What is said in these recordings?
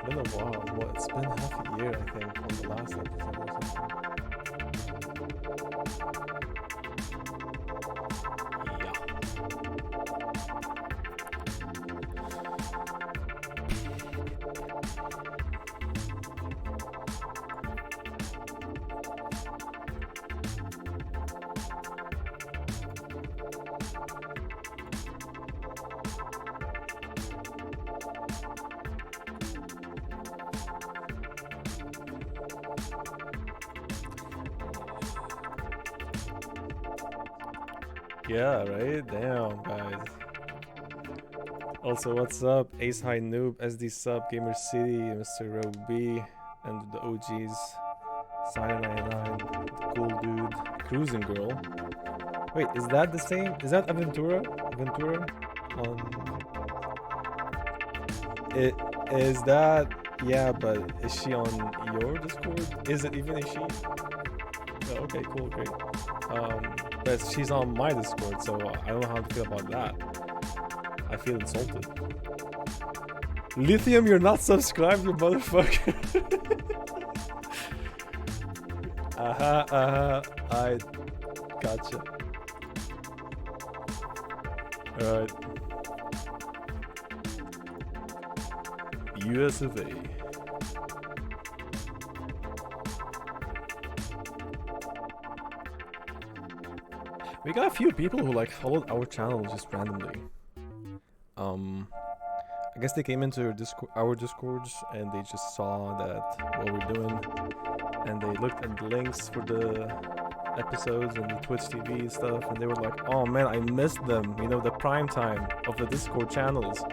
been a while. What? It's been half a year, I think, on the last episode or something. Yeah, right? Damn, guys. Also, what's up? Ace High Noob, SD Sub, Gamer City, Mr. Rogue B, and the OGs. Cyan99, the cool dude, Cruising Girl. Wait, is that the same? Is that Aventura? Aventura? On. It is that. Yeah, but is she on your Discord? Is it even a she? Oh, okay, cool, great. But she's on my Discord, so I don't know how to feel about that. I feel insulted. Lithium, you're not subscribed, you motherfucker. I gotcha. Alright. US of A. We got a few people who like followed our channel just randomly. I guess they came into our Discords and they just saw that what we're doing, and they looked at the links for the episodes and the Twitch TV stuff, and they were like, "Oh man, I missed them. You know, the prime time of the Discord channels,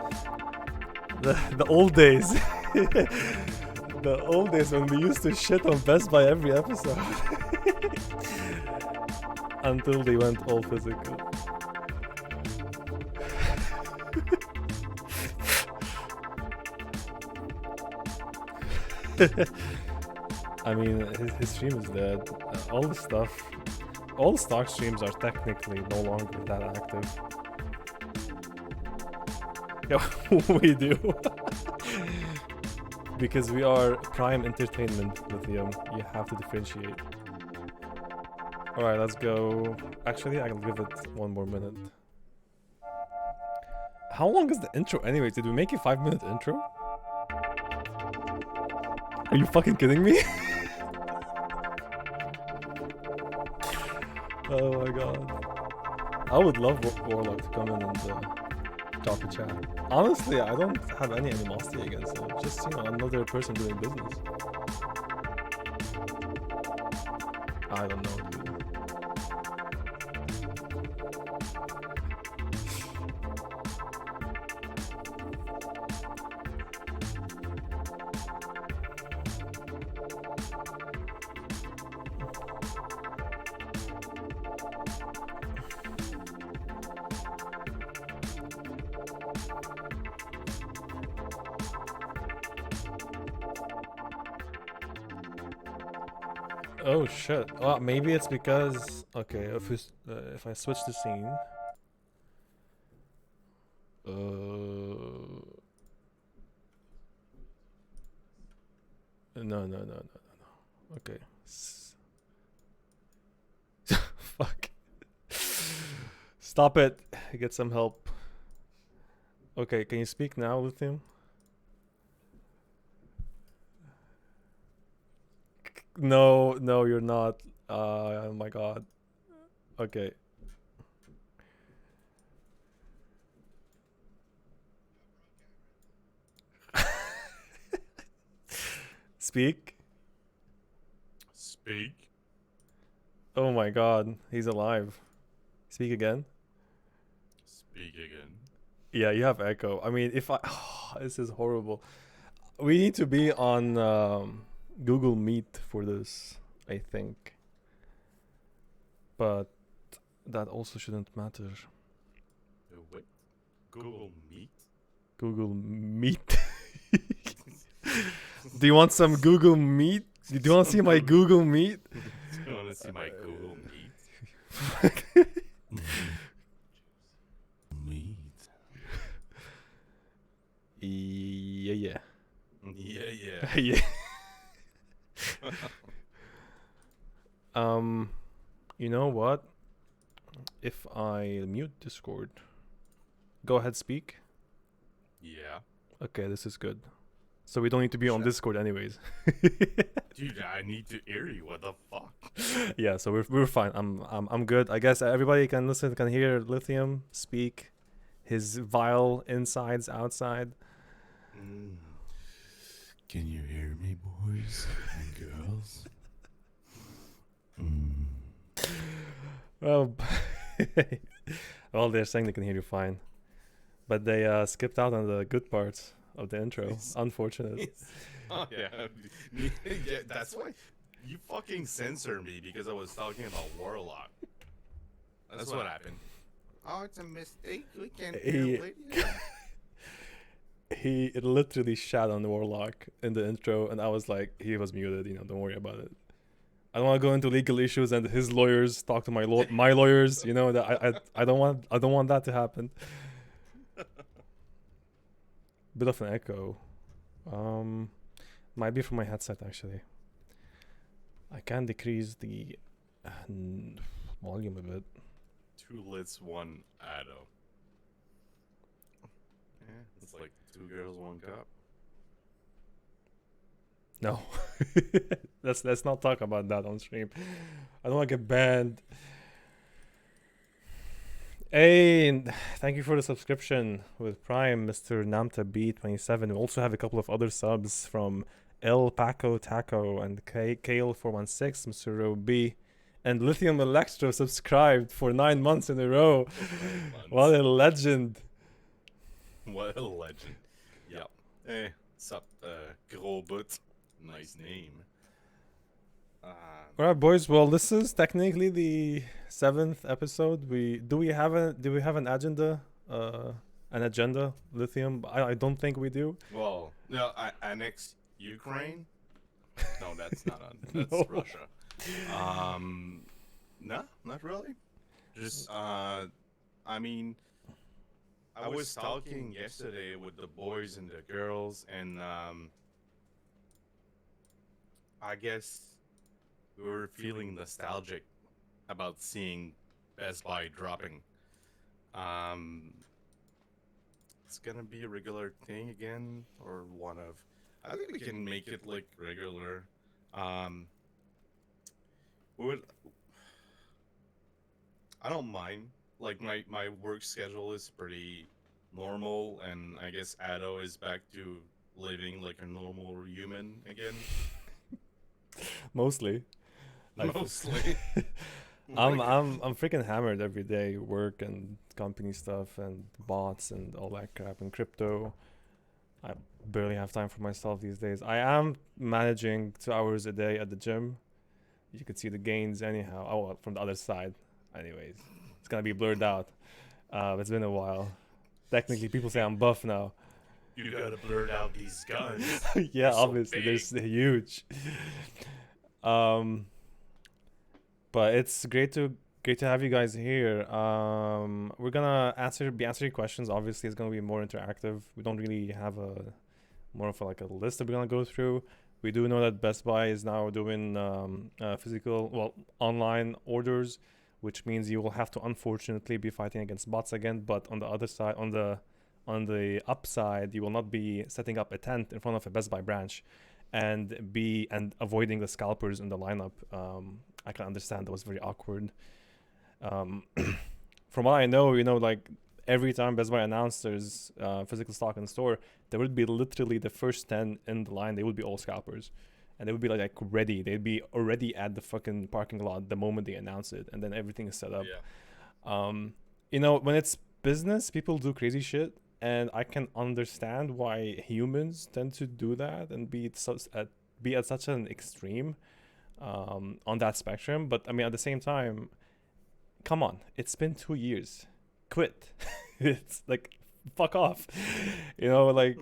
the old days, the old days when we used to shit on Best Buy every episode." Until they went all physical. I mean, his stream is dead. All the stuff, all the stock streams are technically no longer that active. Yeah, we do. Because we are prime entertainment, Lithium. You have to differentiate. Alright, let's go. Actually, I'll give it one more minute. How long is the intro anyway? Did we make a 5-minute intro? Are you fucking kidding me? Oh my god. I would love Warlock to come in and talk a chat. Honestly, I don't have any animosity against him. Just, you know, another person doing business. I don't know, dude. Oh shit. Well, maybe it's because okay, if I switch the scene. No. Okay. Fuck. Stop it. Get some help. Okay, can you speak now, Lithium? No, you're not. Oh my god. Okay. Speak. Speak. Oh my god, he's alive. Speak again. Speak again. Yeah, you have echo. I mean, if I... this is horrible. We need to be on Google Meet for this, I think. But that also shouldn't matter. What? Google Meet? Google Meet. Do you want some Google Meet? Do you want to see my Google Meet? Do you want to see my Google Meet? Meet. Yeah. Yeah. Yeah. Um, you know what? If I mute Discord, go ahead, speak. Yeah. Okay, this is good. So we don't need to be on Shut. Discord anyways. Dude, I need to hear you. What the fuck? Yeah, so we're fine. I'm good. I guess everybody can listen, can hear Lithium speak his vile insides outside. Mm. Can you hear me, boys and girls? Mm. Well, well, they're saying they can hear you fine, but they skipped out on the good parts of the intro. Unfortunate. Oh, yeah. Yeah, that's why you fucking censor me because I was talking about Warlock. That's what happened. Oh, it's a mistake. We can't He hear Lydia. he literally shat on the Warlock in the intro, and I was like, he was muted. Don't worry about it. I don't want to go into legal issues, and his lawyers talk to my lawyers. That I don't want that to happen. Bit of an echo. Might be from my headset actually. I can decrease the volume a bit. 2 lits, 1 Ado. Yeah, it's like 2 girls, 1 cup. No, let's not talk about that on stream. I don't want to get banned. Hey, and thank you for the subscription with Prime, Mr. Namta B27. We also have a couple of other subs from El Paco Taco and Kale416, Mr. Ro B, and Lithium Electro subscribed for 9 months in a row. What a legend. What a legend. Yep. Hey, sup, Gros Boot. Nice name. Alright, boys. Well, this is technically the 7th episode. Do we have an agenda? An agenda, Lithium? I don't think we do. Well, no, annex Ukraine? No, that's not that's No. Russia. No, not really. Just I mean, I was talking yesterday with the boys and the girls, and I guess we were feeling nostalgic about seeing Best Buy dropping. Um, it's gonna be a regular thing again, or one of. I think we can make it like regular. Um, would I don't mind. Like my work schedule is pretty normal, and I guess Ado is back to living like a normal human again. Mostly. Mostly. I'm freaking hammered every day, work and company stuff and bots and all that crap and crypto. I barely have time for myself these days. I am managing 2 hours a day at the gym. You could see the gains anyhow. Oh, well, from the other side. Anyways, it's gonna be blurred out. It's been a while. Technically, people say I'm buff now. You gotta blurt out these guns. Yeah, They're so obviously, they're huge. But it's great to have you guys here. We're gonna be answering questions. Obviously, it's gonna be more interactive. We don't really have more of like a list that we're gonna go through. We do know that Best Buy is now doing online orders, which means you will have to unfortunately be fighting against bots again. But on the other side, on the upside, you will not be setting up a tent in front of a Best Buy branch and avoiding the scalpers in the lineup. I can understand that was very awkward. From what I know, like every time Best Buy announced there's physical stock in store, there would be literally the first 10 in the line. They would be all scalpers, and they would be like ready. They'd be already at the fucking parking lot the moment they announce it, and then everything is set up. Yeah. When it's business, people do crazy shit, and I can understand why humans tend to do that and be at such an extreme on that spectrum. But I mean, at the same time, come on, it's been 2 years. Quit. It's like, fuck off. The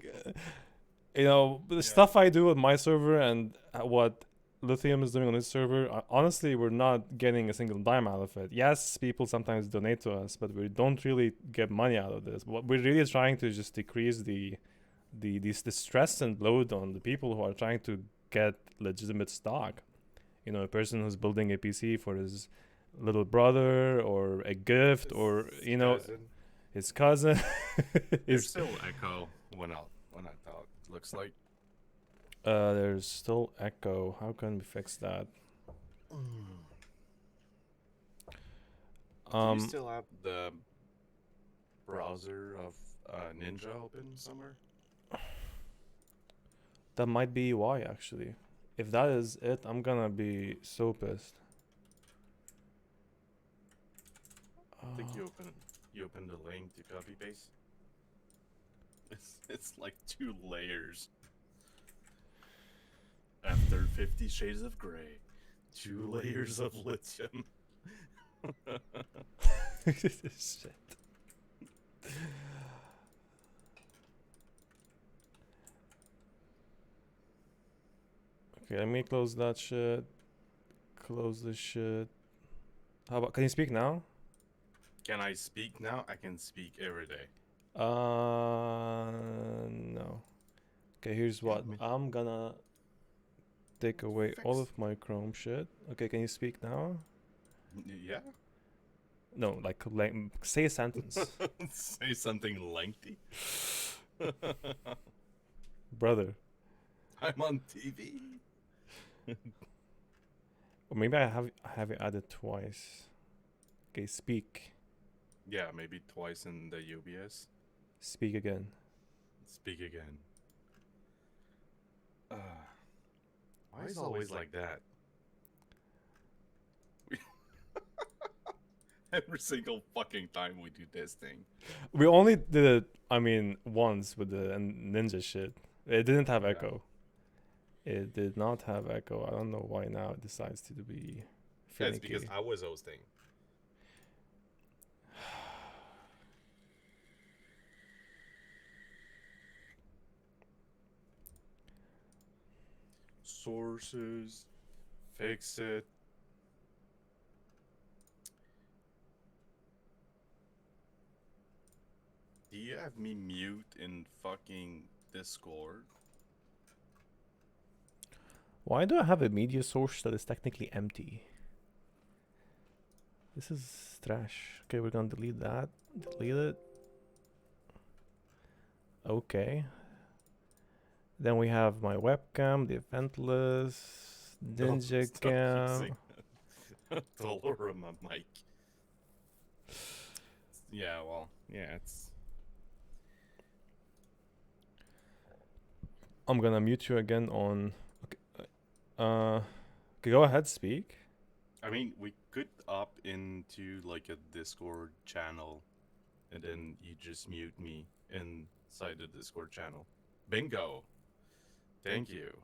stuff I do with my server and what Lithium is doing on his server, honestly, we're not getting a single dime out of it. Yes, people sometimes donate to us, but we don't really get money out of this. What we're really trying to just decrease the the stress and load on the people who are trying to get legitimate stock. You know, a person who's building a PC for his little brother or a gift or His you know cousin. his cousin. There's His still echo when I talk. Looks like. there's still echo. How can we fix that? Do you still have the browser of Ninja open somewhere? That might be why actually. If that is it, I'm gonna be so pissed. I think you open the link to copy paste. It's like 2 layers. After 50 Shades of Grey, 2 layers of lithium. Shit. Okay, let me close that shit. Close this shit. How about? Can you speak now? Can I speak now? I can speak every day. No. Okay, here's Yeah, what. I'm gonna take away all fix. of my Chrome shit. Okay, can you speak now? Yeah? No, like say a sentence, Say something lengthy. brother. I'm on TV. Or maybe I have it added twice. Okay, speak. Yeah, maybe twice in the UBS. Speak again. Speak again. Why is it always like that? Every single fucking time we do this thing. We only did it, I mean, once with the ninja shit. It didn't have Yeah. echo. It did not have echo. I don't know why now it decides to be Yeah, it's finicky. because I was hosting. Sources. Fix it. Do you have me mute in fucking Discord? Why do I have a media source that is technically empty? This is trash. Okay, we're gonna delete that. Delete it. Okay. Then we have my webcam, the event list, Ninja Stop cam. using Dollar on my mic. Yeah, well, yeah, it's. I'm gonna mute you again on. Okay, okay, go ahead, speak. I mean, we could opt into like a Discord channel, and then you just mute me inside the Discord channel. Bingo. Thank you.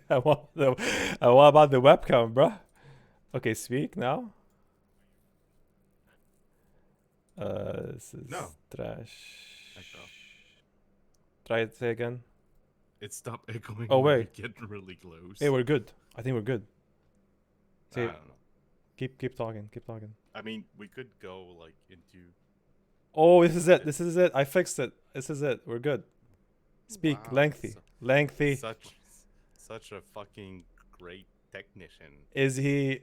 what about the webcam, bruh? Okay, speak now. This is No. trash. Echo. Try it again. It stopped echoing Oh, when wait. we get really close. Hey, we're good. I think we're good. I Say, don't know. keep talking. Keep talking. I mean, we could go like into. Oh, this is it. This is it. I fixed it. This is it. We're good. Speak Wow, lengthy. Lengthy. such a fucking great technician. Is he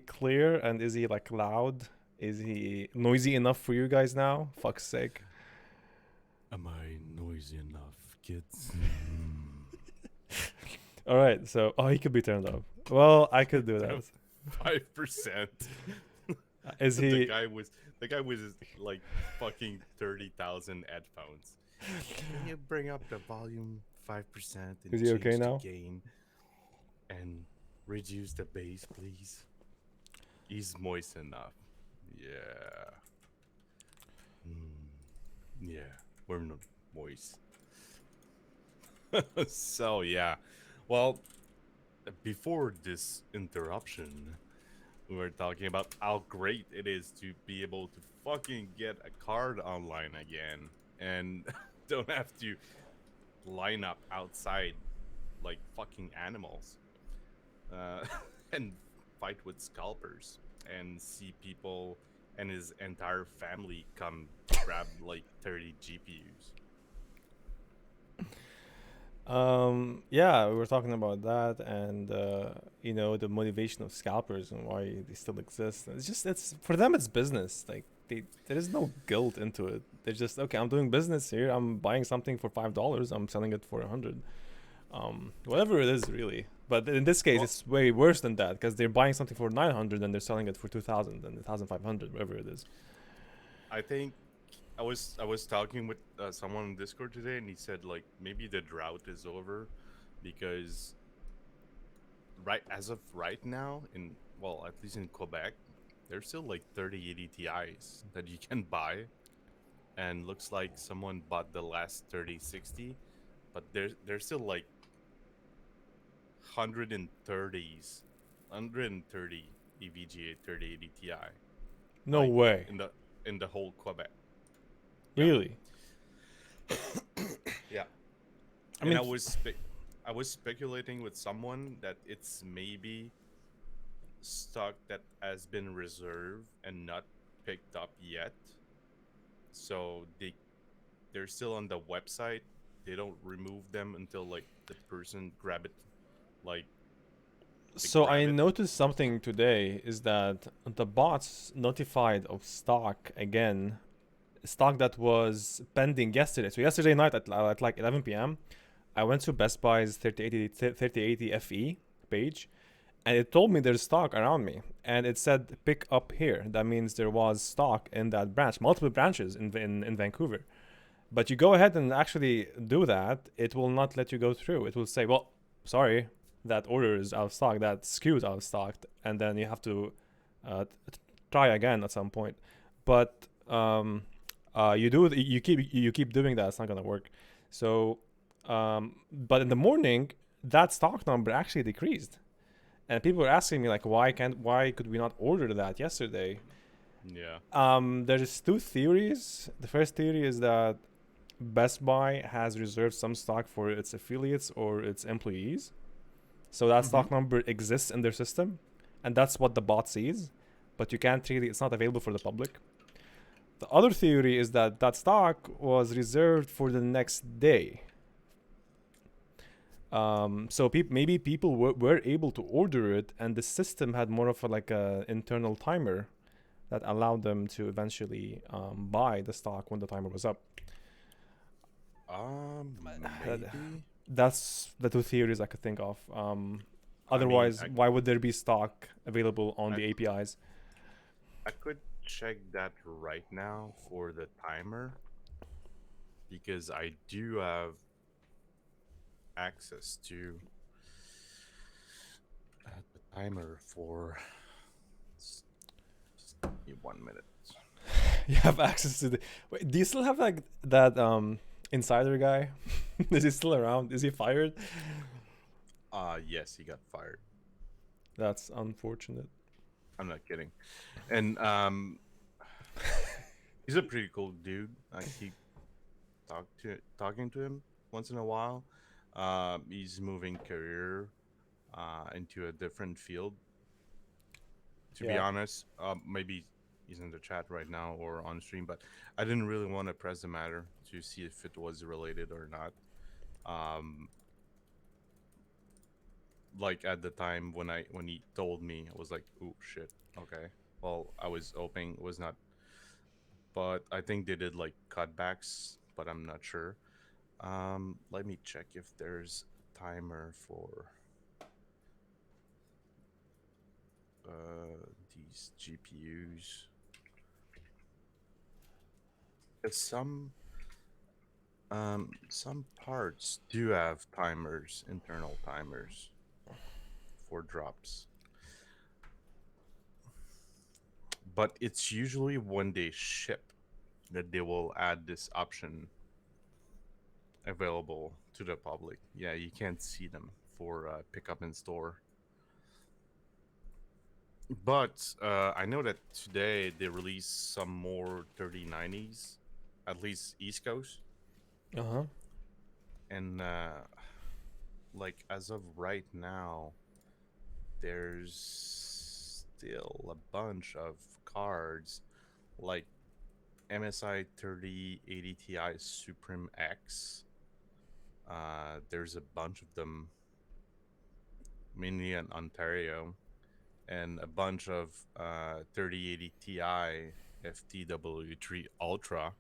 clear and is he like loud? Is he noisy enough for you guys now? Fuck's sake. Am I noisy enough, kids? All right. So, he could be turned up. Well, I could do that. 5%. Is he? The guy was like fucking 30,000 headphones. Can you bring up the volume 5% and Is he okay change now? the gain and reduce the bass, please? He's moist enough. Yeah. Yeah, we're not moist. So yeah, well, before this interruption, we were talking about how great it is to be able to fucking get a card online again and don't have to line up outside like fucking animals and fight with scalpers and see people and his entire family come grab like 30 GPUs. Yeah, we were talking about that, and the motivation of scalpers and why they still exist. It's for them, it's business. Like there is no guilt into it. They're just okay. I'm doing business here. I'm buying something for $5. I'm selling it for 100. Whatever it is, really. But in this case, Well, it's way worse than that because they're buying something for 900 and they're selling it for 2,000 and 1,500, whatever it is. I think I was talking with someone on Discord today, and he said like maybe the drought is over because right as of right now, in well at least in Quebec, there's still like 3080 Ti's that you can buy, and looks like someone bought the last 3060, but there's still like 130s, 130 EVGA 3080 Ti, No like way. in the whole Quebec. Yeah. Really? Yeah. I And mean, I was speculating with someone that it's maybe stock that has been reserved and not picked up yet. So they're still on the website. They don't remove them until like the person grab it, like they so grab I it. noticed something today is that the bots notified of stock again, stock that was pending yesterday. So yesterday night at like 11 p.m., I went to Best Buy's 3080 FE page, and it told me there's stock around me, and it said pick up here. That means there was stock in that branch, multiple branches in Vancouver. But you go ahead and actually do that, it will not let you go through. It will say, well, sorry, that order is out of stock, that SKU is out of stock, and then you have to try again at some point. But you keep doing that, it's not gonna work. So, but in the morning, that stock number actually decreased, and people were asking me like, why could we not order that yesterday? Yeah. There's two theories. The first theory is that Best Buy has reserved some stock for its affiliates or its employees. So that Mm-hmm. stock number exists in their system, and that's what the bot sees. But you can't really, it's not available for the public. The other theory is that that stock was reserved for the next day. So maybe people were able to order it, and the system had more of like a internal timer that allowed them to eventually buy the stock when the timer was up. Maybe. That's the two theories I could think of. I mean, Otherwise, why would there be stock available on I the APIs? I could check that right now for the timer because I do have access to the timer for. Just give me 1 minute. You have access to the. Wait, do you still have like that insider guy? Is he still around? Is he fired? Yes, he got fired. That's unfortunate. I'm not kidding. And he's a pretty cool dude. I keep talking to him once in a while. He's moving career into a different field. To be Yeah. honest, maybe he's in the chat right now or on stream, but I didn't really want to press the matter to see if it was related or not. Um, like at the time when he told me, I was like, "Oh shit, okay." Well, I was hoping it was not, but I think they did like cutbacks, but I'm not sure. Let me check if there's a timer for these GPUs. There's some parts do have timers, internal timers for drops, but it's usually when they ship that they will add this option available to the public. Yeah, you can't see them for pickup in store. But I know that today they released some more 3090s, at least East Coast, Uh huh. and like as of right now, there's still a bunch of cards like MSI 3080 Ti Supreme X, There's a bunch of them, mainly in Ontario, and a bunch of 3080 Ti FTW3 Ultra,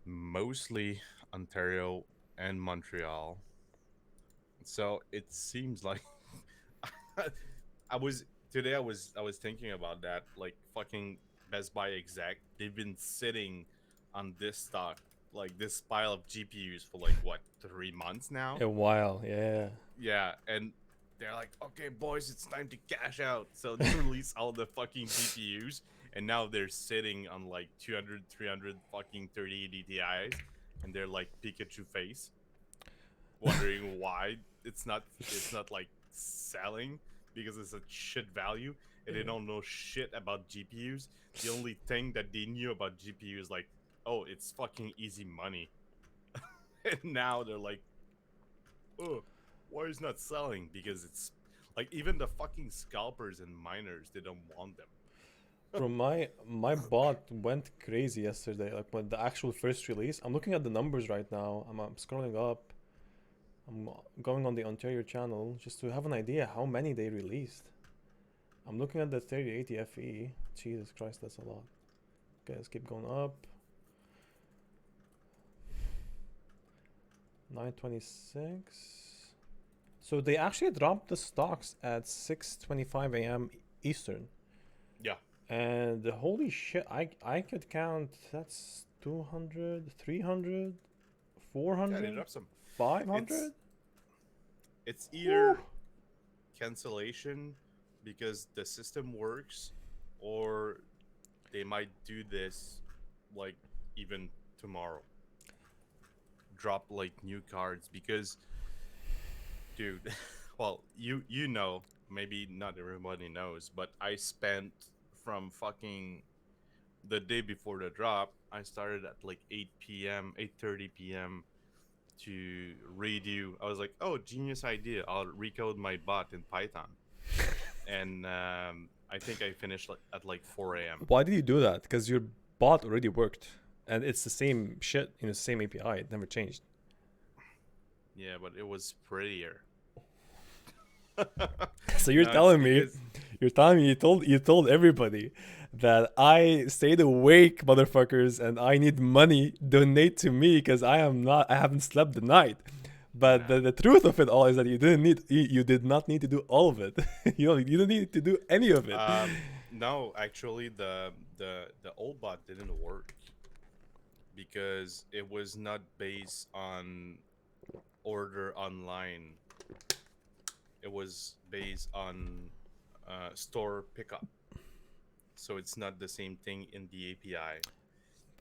mostly Ontario and Montreal. So it seems like I was today. I was thinking about that. Like fucking Best Buy exec, they've been sitting on this stock, like this pile of GPUs for like what 3 months now. A while, yeah. Yeah, and they're like, okay, boys, it's time to cash out. So they release all the fucking GPUs, and now they're sitting on like 200, 300 fucking 3080 Ti's, and they're like Pikachu face, wondering why it's not like selling because it's a shit value, and they Yeah. don't know shit about GPUs. The only thing that they knew about GPU is like, oh, it's fucking easy money. And now they're like, oh, why is not selling? Because it's like even the fucking scalpers and miners, they don't want them. Bro, my bot went crazy yesterday. Like when the actual first release, I'm looking at the numbers right now. I'm scrolling up. I'm going on the Ontario channel just to have an idea how many they released. I'm looking at the 3080 FE. Jesus Christ, that's a lot. Okay, let's keep going up. 926. So they actually dropped the stocks at 6:25 a.m. Eastern. Yeah, And holy shit, I could count that's 200, 300, yeah, they 400, dropped some. It's 500. it's Whew. either cancellation because the system works, or they might do this like even tomorrow. Drop like new cards because, dude, well, you know, maybe not everybody knows, but I spent from fucking the day before the drop, I started at like 8 p.m., 8:30 p.m. to redo. I was like, oh, genius idea. I'll recode my bot in Python. And I think I finished at like 4 a.m. Why did you do that? Because your bot already worked, and it's the same shit in the same API. It never changed. Yeah, but it was prettier. So you're No, it's telling me, because you told everybody that I stayed awake, motherfuckers, and I need money. Donate to me because I haven't slept the night. But no. the truth of it all is that you did not need to do all of it. You don't need to do any of it. No, actually, the old bot didn't work because it was not based on order online. It was based on store pickup. So it's not the same thing in the API.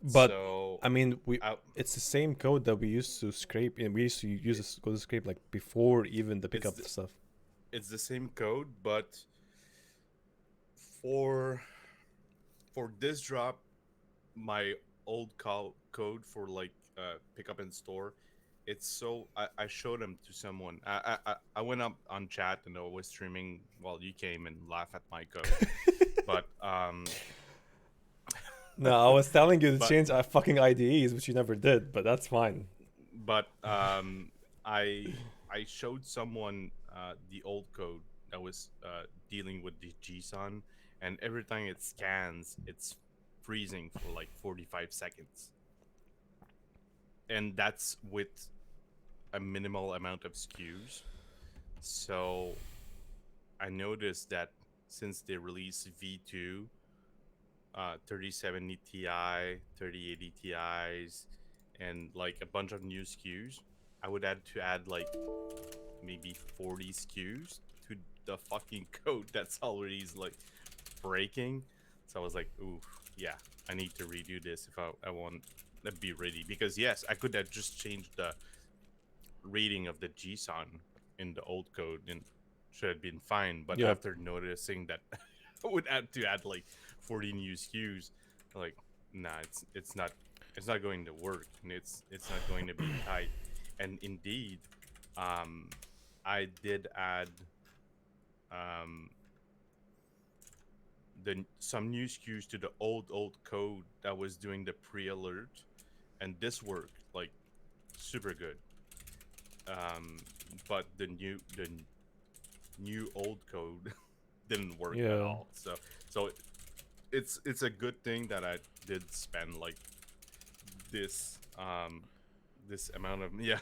But So I mean, I, it's the same code that we used to scrape, and we used to use it, this code to scrape like before even the it's pickup stuff. it's the same code, but for for this drop, my old code for like pickup in store, it's so I showed them to someone. I went up on chat and I was streaming while you came and laugh at my code, but No, I was telling you to but change our fucking IDEs, which you never did, but that's fine. but I showed someone the old code that was dealing with the JSON, and every time it scans, it's freezing for like 45 seconds, and that's with a minimal amount of SKUs. So I noticed that since they released V2, 3070 Ti, 3080 Ti's, and like a bunch of new SKUs, I would add like maybe 40 SKUs to the fucking code that's already like breaking. So I was like, ooh, yeah, I need to redo this if I want to be ready. Because yes, I could have just changed the reading of the JSON in the old code and should have been fine. But Yep. after noticing that I would have to add like 40 new SKUs, like, nah, it's not going to work, and it's not going to be tight. And indeed, um, I did add um some new SKUs to the old code that was doing the pre-alert, and this worked like super good. but the new old code didn't work at Yeah. all. So it's a good thing that I did spend like this this amount of yeah.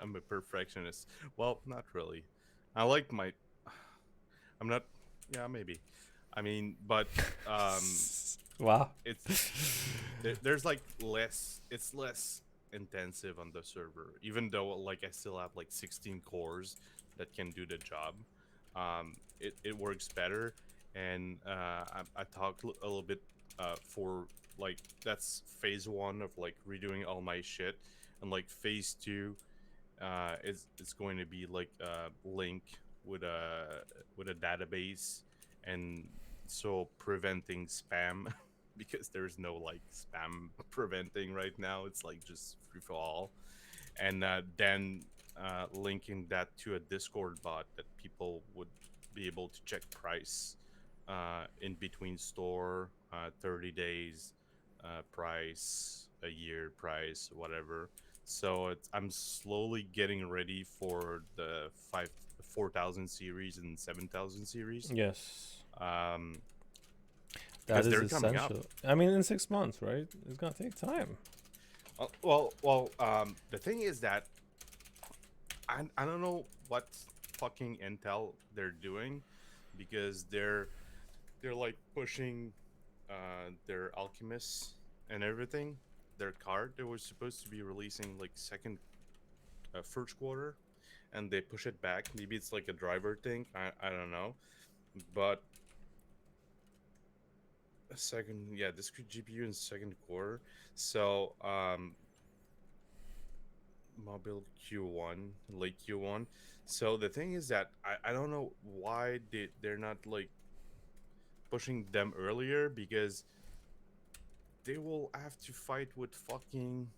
I'm a perfectionist. Well, not really. I like my. I'm not. Yeah, maybe. I mean, but um, Wow. it's there's like less. It's less intensive on the server, even though like I still have like 16 cores that can do the job. It works better, and I talked a little bit for like that's phase one of like redoing all my shit, and like phase two it's going to be like a link with a database, and so preventing spam because there's no like spam preventing right now. It's like just free for all, and then linking that to a Discord bot that people would be able to check price in between store, 30 days price, a year price, whatever. So I'm slowly getting ready for the 4,000 series and 7,000 series, Yes. um, That because is they're coming up. essential. I mean, in 6 months, right? It's gonna take time. The thing is that I don't know what fucking Intel they're doing, because they're like pushing their Alchemists and everything. Their card they were supposed to be releasing like first quarter, and they push it back. Maybe it's like a driver thing. I don't know, but a second, yeah, discrete GPU in second quarter. So mobile Q1, late Q1. So the thing is that I don't know why they're not like pushing them earlier, because they will have to fight with fucking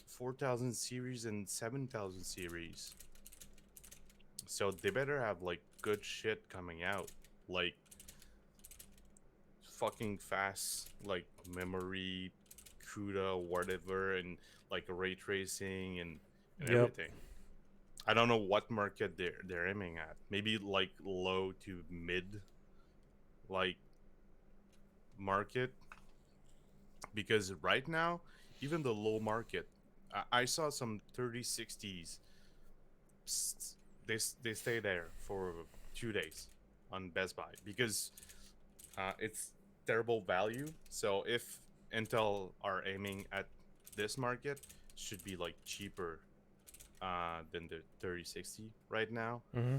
4,000 series and 7,000 series. So they better have like good shit coming out, like fucking fast, like memory, CUDA, whatever, and like ray tracing and Yep. everything. I don't know what market they're aiming at. Maybe like low to mid, like market, because right now, even the low market, I saw some 3060s. They stay there for 2 days on Best Buy, because it's terrible value. So if Intel are aiming at this market, should be like cheaper than the 3060 right now. Mm-hmm.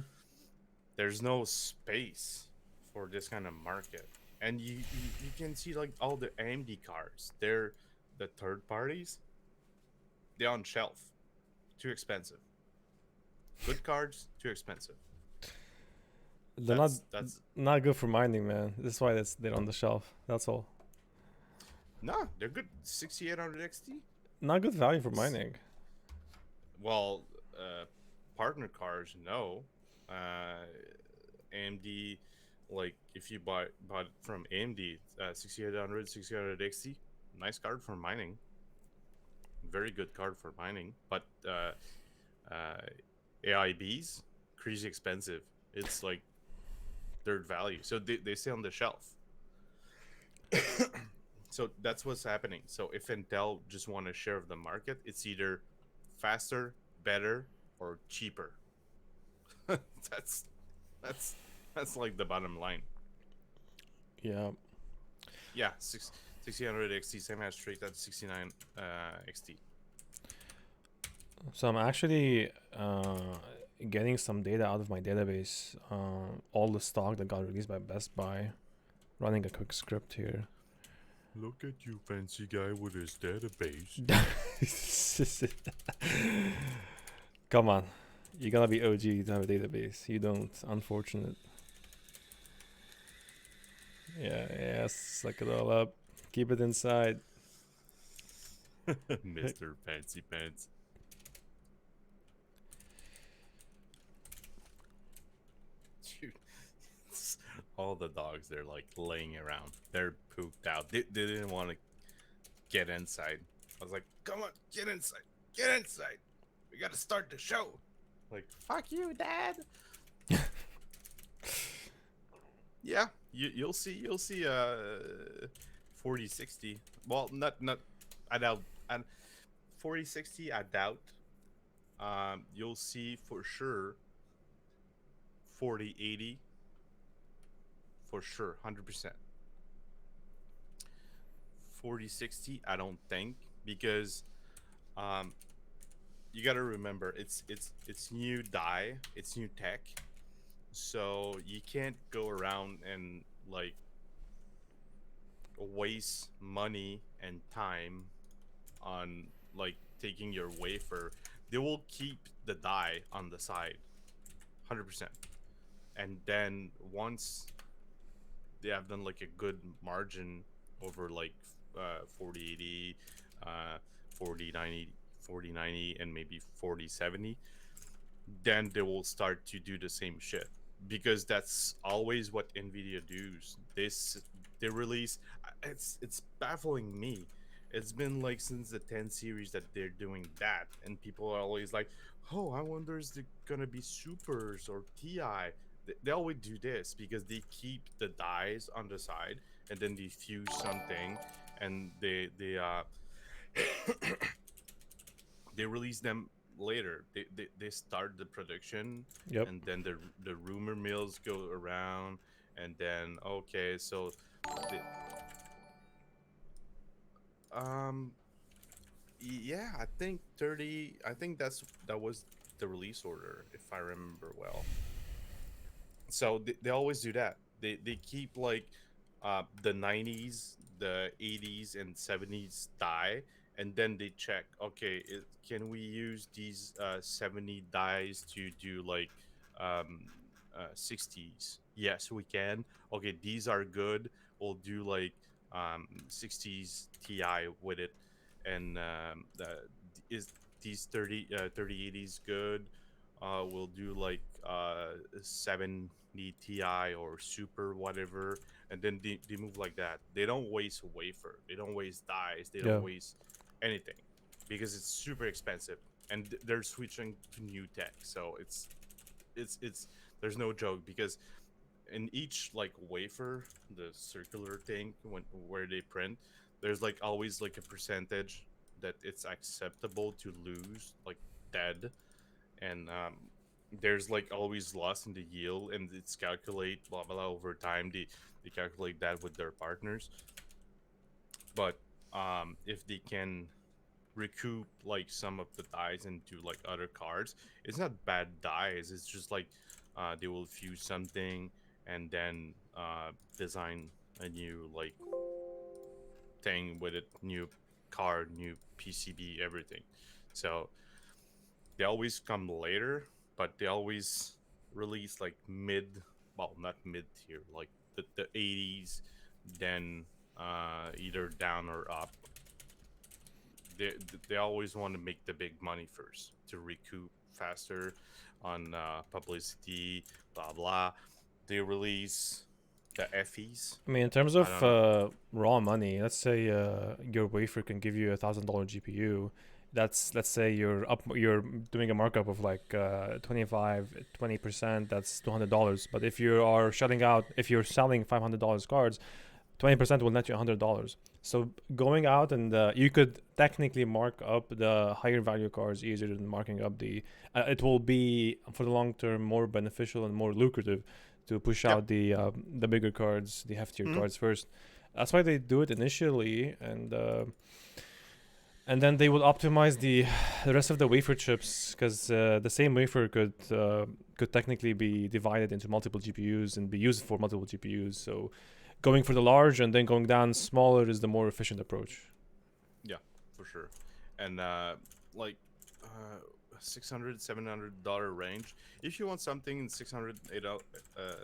There's no space for this kind of market, and you can see like all the AMD cards. They're the third parties. They're on shelf, too expensive. Good cards, too expensive. They're not That's not good for mining, man. This is why they're on the shelf. That's all. No, they're good. 6800 XT. Not good value for mining. Well, uh, partner cars, no. Uh, AMD, like if you bought it from AMD, 6800, 6800 XT, nice card for mining. Very good card for mining, but uh, AIBs, crazy expensive. It's like third value, so they stay on the shelf. So that's what's happening. So if Intel just want a share of the market, it's either faster, better, or cheaper. that's that's that's like the bottom line. Yeah. Yeah, 1600 XT same as straight at 69 XT. So I'm actually getting some data out of my database. All the stock that got released by Best Buy. Running a quick script here. Look at you, fancy guy with his database. Come on. You gotta be OG to have a database. You don't. Unfortunate. Yeah, suck it all up. Keep it inside. Mr. Fancy Pants. Dude, all the dogs, they're like laying around. They're pooped out. They didn't want to get inside. I was like, come on, get inside. Get inside. We gotta start the show. Like, fuck you, Dad. Yeah, you'll see 4060. Well, not I doubt, and 4060 I doubt. You'll see for sure 4080 for sure, 100%. 4060 I don't think, because um you got to remember it's new die, it's new tech. So you can't go around and like waste money and time on like taking your wafer. They will keep the die on the side 100%. And then once they have done like a good margin over like 4080, uh 4090, 4090, and maybe 4070, then they will start to do the same shit, because that's always what Nvidia does. They release, it's baffling me. It's been like since the 10 series that they're doing that, and people are always like, oh, I wonder is there gonna be supers or Ti. They always do this because they keep the dies on the side, and then they fuse something, and they they release them later. They start the production, Yep. and then the rumor mills go around, and then okay, so the um yeah, I think 30. I think that was the release order, if I remember well. So they always do that. They keep like the 90s, the 80s, and 70s die, and then they check, okay, can we use these 70 dies to do like 60s? Yes, we can. Okay, these are good. We'll do like 60s Ti with it. And is these 3080s good? We'll do like 70 Ti or super whatever, and then they move like that. They don't waste wafer, they don't waste dies, they don't Yeah. waste anything, because it's super expensive, and they're switching to new tech. So it's there's no joke, because in each like wafer, the circular thing where they print, there's like always like a percentage that it's acceptable to lose, like dead. And there's like always loss in the yield, and it's calculate blah blah, blah over time. They calculate that with their partners. But if they can recoup like some of the dies into like other cards, it's not bad dies, it's just like they will fuse something, and then design a new like thing with it, new card, new PCB, everything. So they always come later, but they always release like mid, well, not mid tier, like the 80s, then either down or up. They they always want to make the big money first to recoup faster on publicity, blah blah. They release the FEs. I mean, in terms I of don't. raw money, let's say your wafer can give you $1,000 GPU. That's, let's say you're doing a markup of like 20%. That's $200. But if you're selling $500 cards, 20% will net you $100. So going out and you could technically mark up the higher value cards easier than marking up the. It will be for the long term more beneficial and more lucrative to push Yep. out the bigger cards, the heftier Mhm. cards first. That's why they do it initially, and then they will optimize the rest of the wafer chips, because the same wafer could technically be divided into multiple GPUs and be used for multiple GPUs. So going for the large and then going down smaller is the more efficient approach. Yeah, for sure. And like uh 600 $700 range, if you want something in 600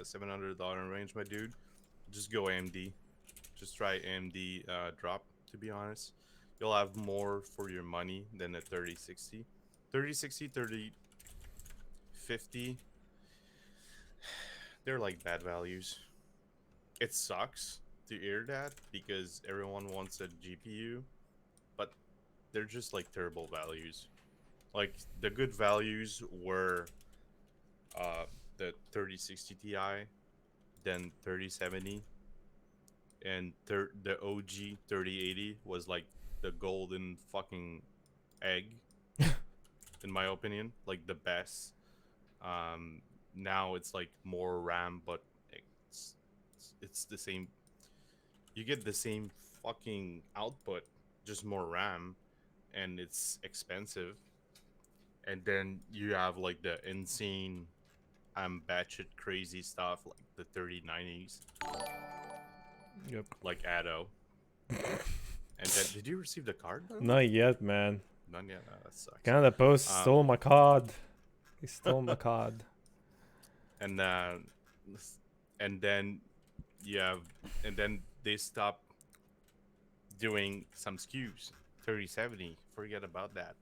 $700 range, my dude, just go AMD. Just try AMD drop, to be honest. You'll have more for your money than a 3060. 3060, 3050, they're like bad values. It sucks to hear that, because everyone wants a GPU, but they're just like terrible values. Like the good values were the 3060 Ti, then 3070, and the OG 3080 was like the golden fucking egg, in my opinion, like the best. Um, Now it's like more RAM, but it's it's the same. You get the same fucking output, just more RAM, and it's expensive. And then you have like the insane, batshit crazy stuff like the 3090s, Yep. like Addo. And then, did you receive the card, by the way? Not yet, man. None yet. That sucks. Canada Post Um, stole my card. He stole my card. and and then you have, and then they stop doing some SKUs. 3070, forget about that.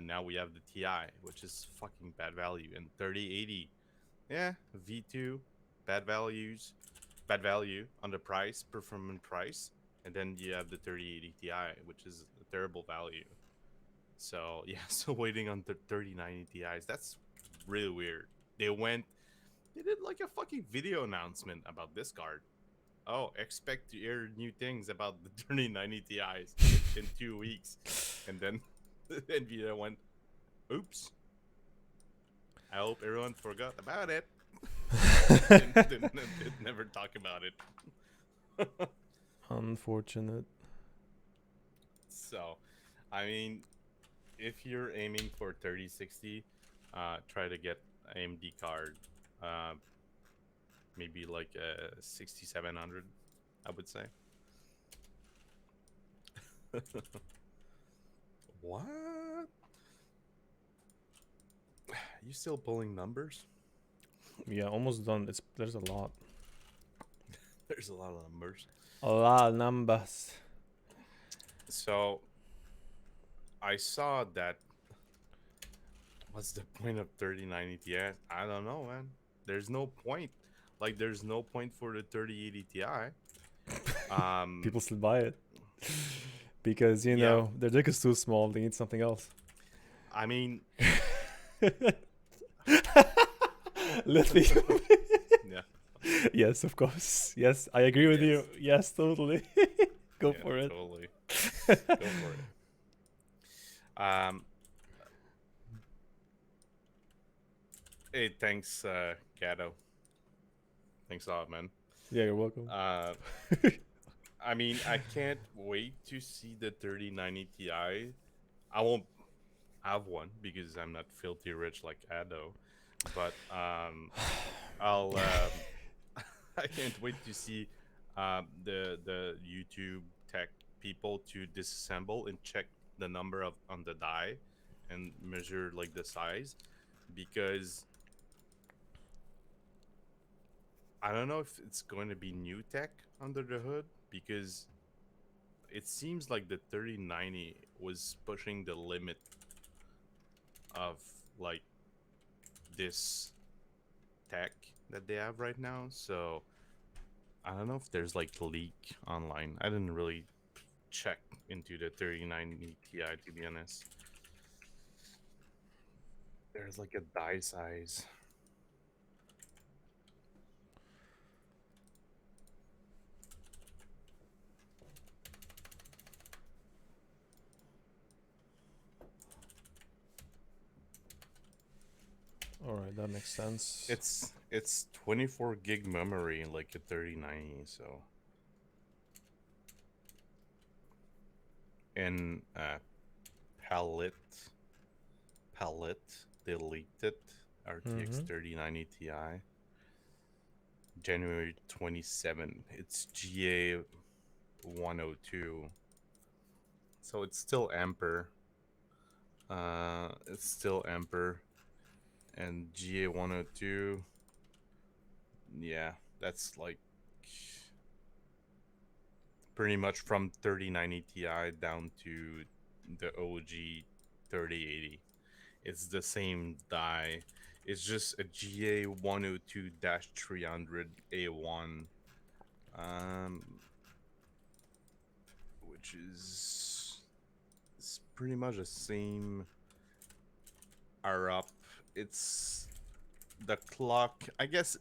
Now we have the TI, which is fucking bad value, and 3080, yeah, V2, bad values, bad value on the price, performance price, and then you have the 3080 Ti, which is a terrible value. So yeah, so waiting on the 3090 Ti's, that's really weird. They did like a fucking video announcement about this card. Oh, expect to hear new things about the 3090 Ti's in 2 weeks, and then Nvidia went, "Oops, I hope everyone forgot about it." didn't never talk about it. Unfortunate. So, I mean, if you're aiming for 3060, try to get AMD card. Uh, Maybe like a 6700, I would say. What? You still pulling numbers? Yeah, almost done. There's a lot. There's a lot of numbers. A lot of numbers. So I saw that. What's the point of 3090 Ti? I don't know, man. There's no point. Like, there's no point for the 3080 Ti. People still buy it because Yeah. their dick is too small. They need something else. I mean, Lithium. yeah. Yes, of course. Yes, I agree with you. Yes, totally. Go Yeah, for it. totally. Go for it. Hey, thanks, Gato. Thanks a lot, man. Yeah, you're welcome. I mean, I can't wait to see the 3090 Ti. I won't have one because I'm not filthy rich like Ado, but I'll I can't wait to see the YouTube tech people to disassemble and check the number of on the die and measure like the size, because I don't know if it's going to be new tech under the hood, because it seems like the 3090 was pushing the limit of like this tech that they have right now. So I don't know if there's like a leak online. I didn't really check into the 3090 Ti, to be honest. There's like a die size. All right, that makes sense. It's 24 gig memory, like a 3090. So, and palette they leaked it. RTX 3090 Ti, January 27. It's GA 102. So it's still Ampere. It's still Ampere. And GA 102. Yeah, that's like pretty much from 3090 Ti down to the OG 3080. It's the same die. It's just a GA 102-300 A1, which is it's pretty much the same are up. It's the clock. I guess,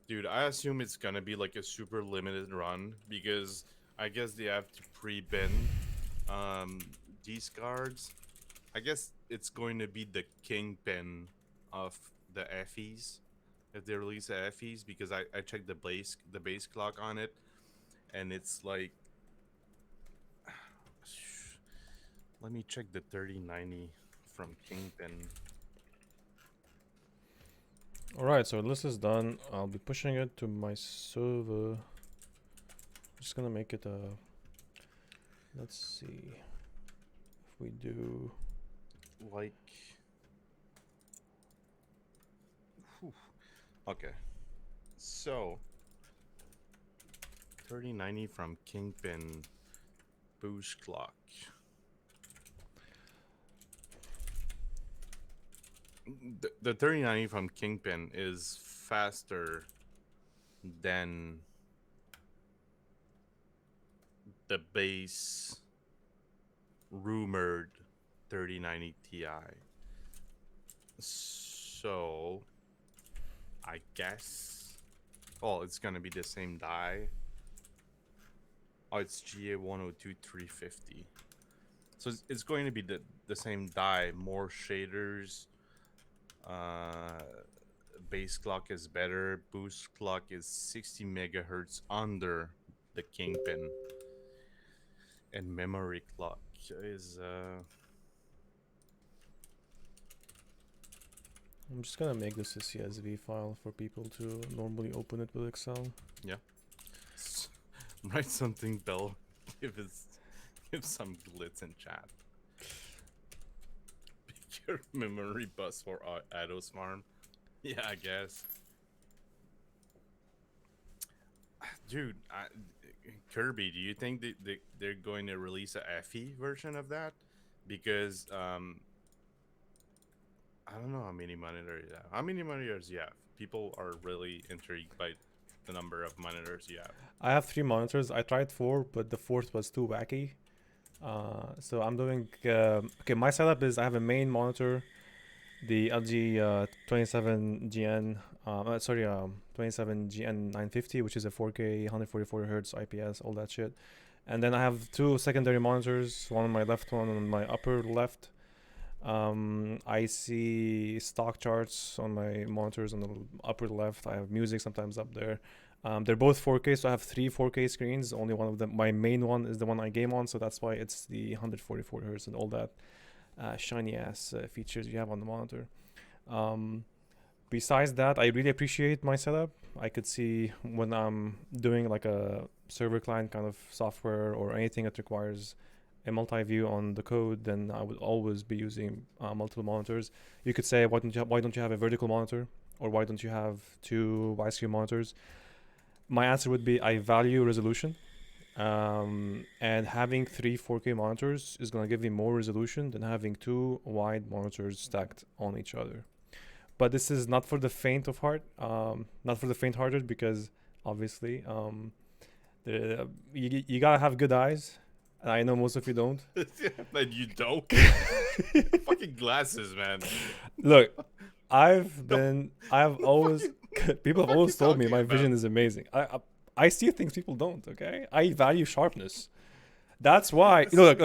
dude. I assume it's gonna be like a super limited run because I guess they have to pre-bin um these cards. I guess it's going to be the kingpin of the FEs if they release the FEs because I checked the base clock on it and it's like let me check the 3090 from Kingpin. Alright, so this is done. I'll be pushing it to my server. Just gonna make it a. Let's see. If we do. Like. Whew. Okay. So. 3090 from Kingpin. Boost clock. The 3090 from Kingpin is faster than the base rumored 3090 Ti. So I guess it's gonna be the same die. Oh, it's GA 102 350. So it's going to be the same die, more shaders. Base clock is better. Boost clock is 60 megahertz under the Kingpin. And memory clock is I'm just gonna make this a CSV file for people to normally open it with Excel. yeah. Write something, Bill. Give some glitz in chat. Pick your memory bus for Ados Farm. Yeah, I guess. Dude, Kirby, do you think they're going to release a FE version of that? Because I don't know how many monitors you have. How many monitors you have? People are really intrigued by the number of monitors you have. I have 3 monitors. I tried 4, but the 4th was too wacky. So I'm doing. Okay, my setup is I have a main monitor, the LG 27GN. 27GN 950, which is a 4K 144 Hz IPS, all that shit. And then I have 2 secondary monitors, one on my left, one on my upper left. I see stock charts on my monitors on the upper left. I have music sometimes up there. They're both 4K, so I have 3 4K screens. Only one of them, my main one, is the one I game on, so that's why it's the 144 Hz and all that shiny ass features you have on the monitor. Besides that, I really appreciate my setup. I could see when I'm doing like a server client kind of software or anything that requires a multi-view on the code, then I would always be using multiple monitors. You could say, why don't you have a vertical monitor, or why don't you have 2 widescreen monitors? My answer would be I value resolution, and having 3 4K monitors is going to give me more resolution than having 2 wide monitors stacked on each other. But this is not for the faint of heart, not for the faint-hearted, because obviously you gotta have good eyes. And I know most of you don't. And you don't? Fucking glasses, man. Look, I've always people have always told me my vision is amazing. I see things people don't. Okay, I value sharpness. That's why. Look.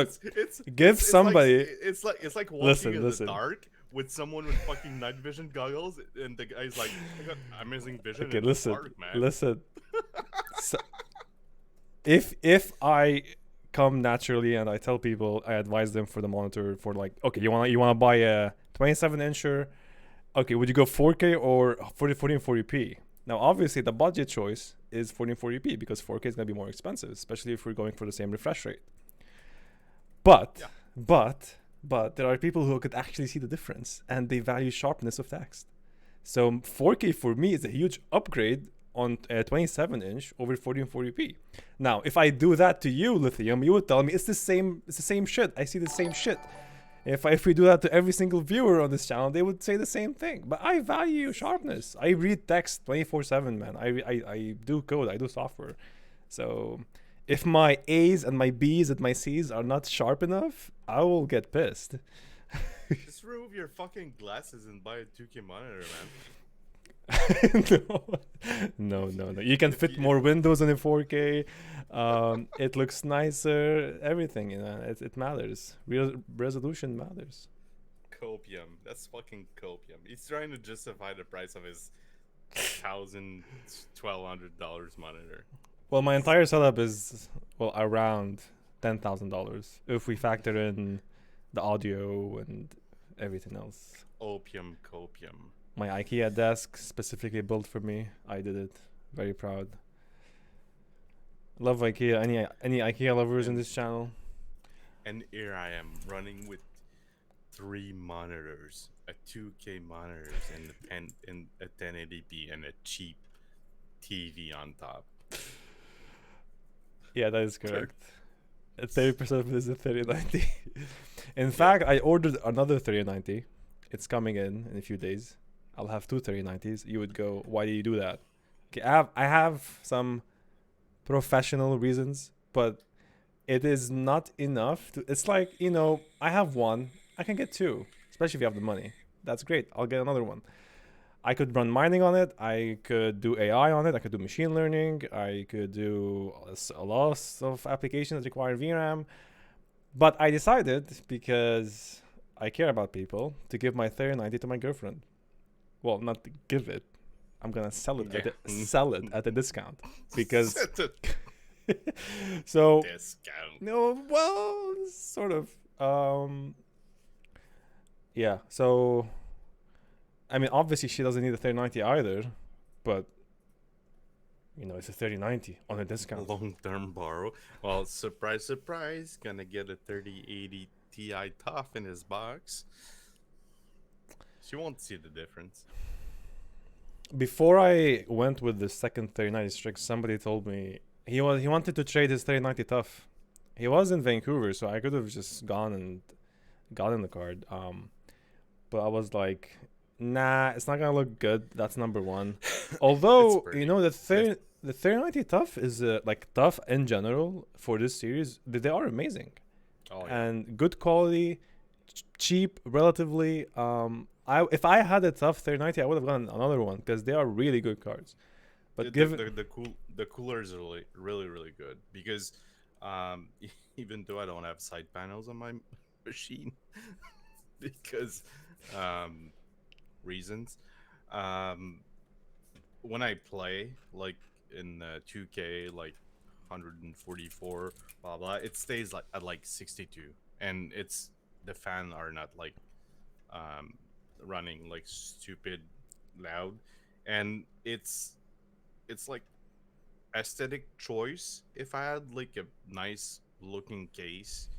Give somebody. It's like walking in the dark with someone with fucking night vision goggles, and the guy's like, "I got amazing vision." Okay, in listen, the dark, man. listen. So, if I come naturally and I tell people, I advise them for the monitor for like, okay, you wanna buy a 27-incher. Okay, would you go 4K or 1440p? Now, obviously, the budget choice is 1440p because 4K is gonna be more expensive, especially if we're going for the same refresh rate. But there are people who could actually see the difference, and they value sharpness of text. So 4K for me is a huge upgrade on a 27-inch over 1440p. Now, if I do that to you, Lithium, you would tell me it's the same shit. I see the same shit. If we do that to every single viewer on this channel, they would say the same thing. But I value sharpness. I read text 24/7, man. I do code. I do software. So If my A's and my B's and my C's are not sharp enough, I will get pissed. Just remove your fucking glasses and buy a 2K monitor, man. No. No. You can If fit you more windows in a 4K. It looks nicer. Everything, it matters. Real resolution matters. copium, that's fucking copium. He's trying to justify the price of his $1,200 monitor. Well, my entire setup is around $10,000 if we factor in the audio and everything else. Opium copium. My IKEA desk specifically built for me. I did it. Very proud. Love IKEA. Any IKEA lovers in this channel? And here I am running with 3 monitors, a 2K monitors, and a 1080p, and a cheap TV on top. Yeah, that is correct. 30% of it is a 3090. In fact, I ordered another 3090. It's coming in a few days. I'll have two 3090s. You would go, why do you do that? Okay, I have some professional reasons, but it is not enough. It's like, I have one. I can get two, especially if you have the money. That's great. I'll get another one. I could run mining on it. I could do AI on it. I could do machine learning. I could do a lot of applications that require VRAM. But I decided, because I care about people, to give my 3090 to my girlfriend. Well, not to give it. I'm gonna sell it sell it at a discount because so discount. no, well, sort of. Yeah. So, I mean, obviously she doesn't need a 3090 either, but it's a 3090 on a discount. Long-term borrow. Well, surprise, surprise, gonna get a 3080 Ti tough in his box. She won't see the difference. Before I went with the second 3090 Strix, somebody told me he wanted to trade his 3090 tough. He was in Vancouver, so I could have just gone and gotten the card. But I was like, nah, it's not gonna look good. That's number one. Although the 3090 tough is like tough in general for this series. They are amazing. Oh, yeah. And good quality, cheap relatively. If I had a tough 3090, I would have gotten another one because they are really good cards. But the coolers are really good because even though I don't have side panels on my machine because reasons, when I play like in 2K like 144 blah blah, it stays like at like 62, and the fan are not like running like stupid loud, and it's like aesthetic choice. If I had like a nice looking case,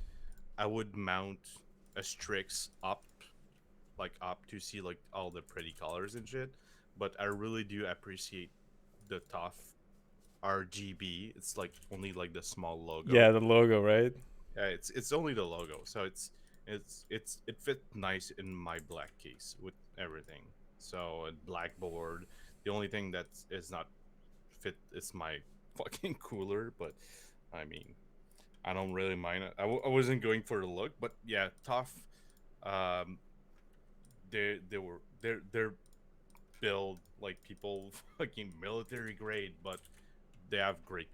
I would mount a Strix up to see like all the pretty colors and shit. But I really do appreciate the tough RGB. It's like only like the small logo. Yeah, the logo, right? Yeah, it's only the logo, so it fit nice in my black case with everything. So a black board. The only thing that is not fit is my fucking cooler, but I mean, I don't really mind it. I wasn't going for the look, but yeah, tough. They're built like people fucking military grade, but they have great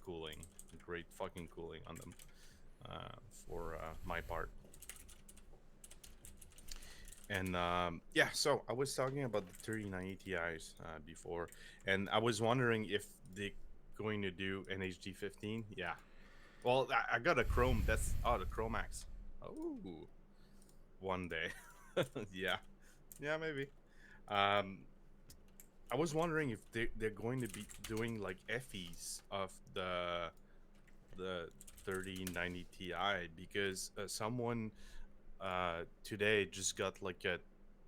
fucking cooling on them. For my part. And yeah, so I was talking about the 3090 Ti's before, and I was wondering if they're going to do an HD15. Yeah. Well, I got a Chrome. That's the Chromax. Oh, one day. Yeah, maybe. I was wondering if they're going to be doing like FEs of the 3090 Ti because someone today just got like a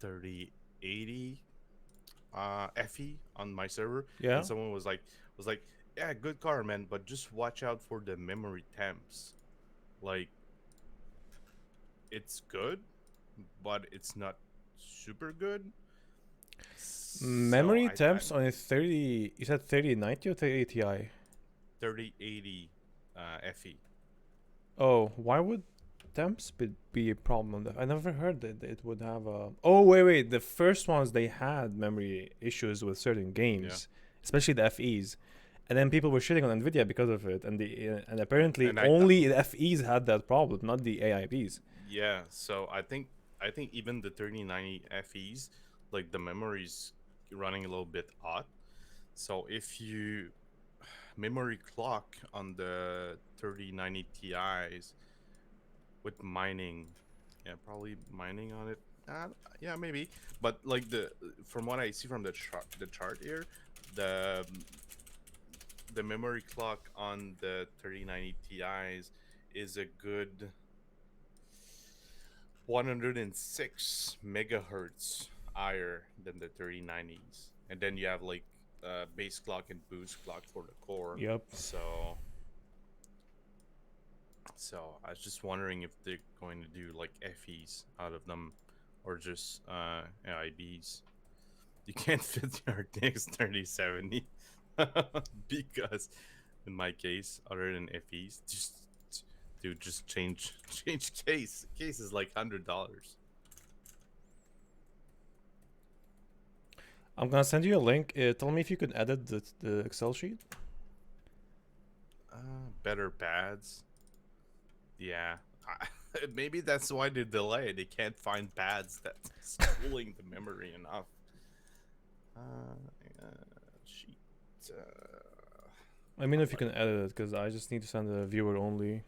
3080 FE on my server. Yeah. And someone was like, yeah, good car, man, but just watch out for the memory temps. Like, it's good, but it's not super good. Memory temps on a 30. You said 3090 or 3080 Ti? 3080 FE. Oh, why would temp speed be a problem on that? I never heard that it would have a. Oh wait. The first ones they had memory issues with certain Yeah, games, especially the FEs, and then people were shitting on Nvidia because of it, and apparently and I thought, only the FEs had that problem, not the AIPs. yeah. So I think even the 3090 FEs, like the memory's running a little bit odd. So if you memory clock on the 3090 Ti's with mining, yeah, probably mining on it. Yeah, maybe. But like the from what I see from the chart here, the the memory clock on the 3090 Ti's is a good 106 megahertz higher than the 3090s, and then you have like base clock and boost clock for the core. Yep. So I was just wondering if they're going to do like FEs out of them, or just AIBs. You can't fit your RTX 3070 because, in my case, other than FEs, just change case. Case is like $100. I'm gonna send you a link. Tell me if you can edit the Excel sheet. Better pads. Yeah. Maybe that's why they delay. They can't find pads that's cooling the memory enough. Sheet. Let me know if you can edit it, because I just need to send a viewer only.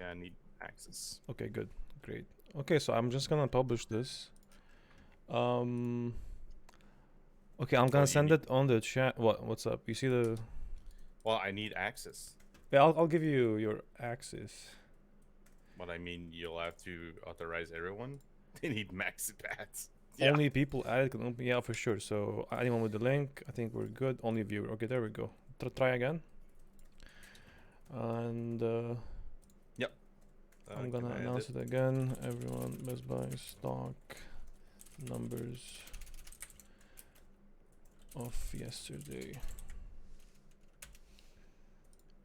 Yeah, I need access. Okay, good, great. Okay, so I'm just gonna publish this. Okay, I'm gonna send it on the chat. What's up? You see the? Well, I need access. Yeah, I'll give you your access. But I mean, you'll have to authorize everyone. They need max pads. Yeah. Only people added can open. Yeah, for sure. So anyone with the link, I think we're good. Only viewer. Okay, there we go. Try again. And Yep. I'm gonna announce it again. Everyone, Best Buy stock numbers of yesterday.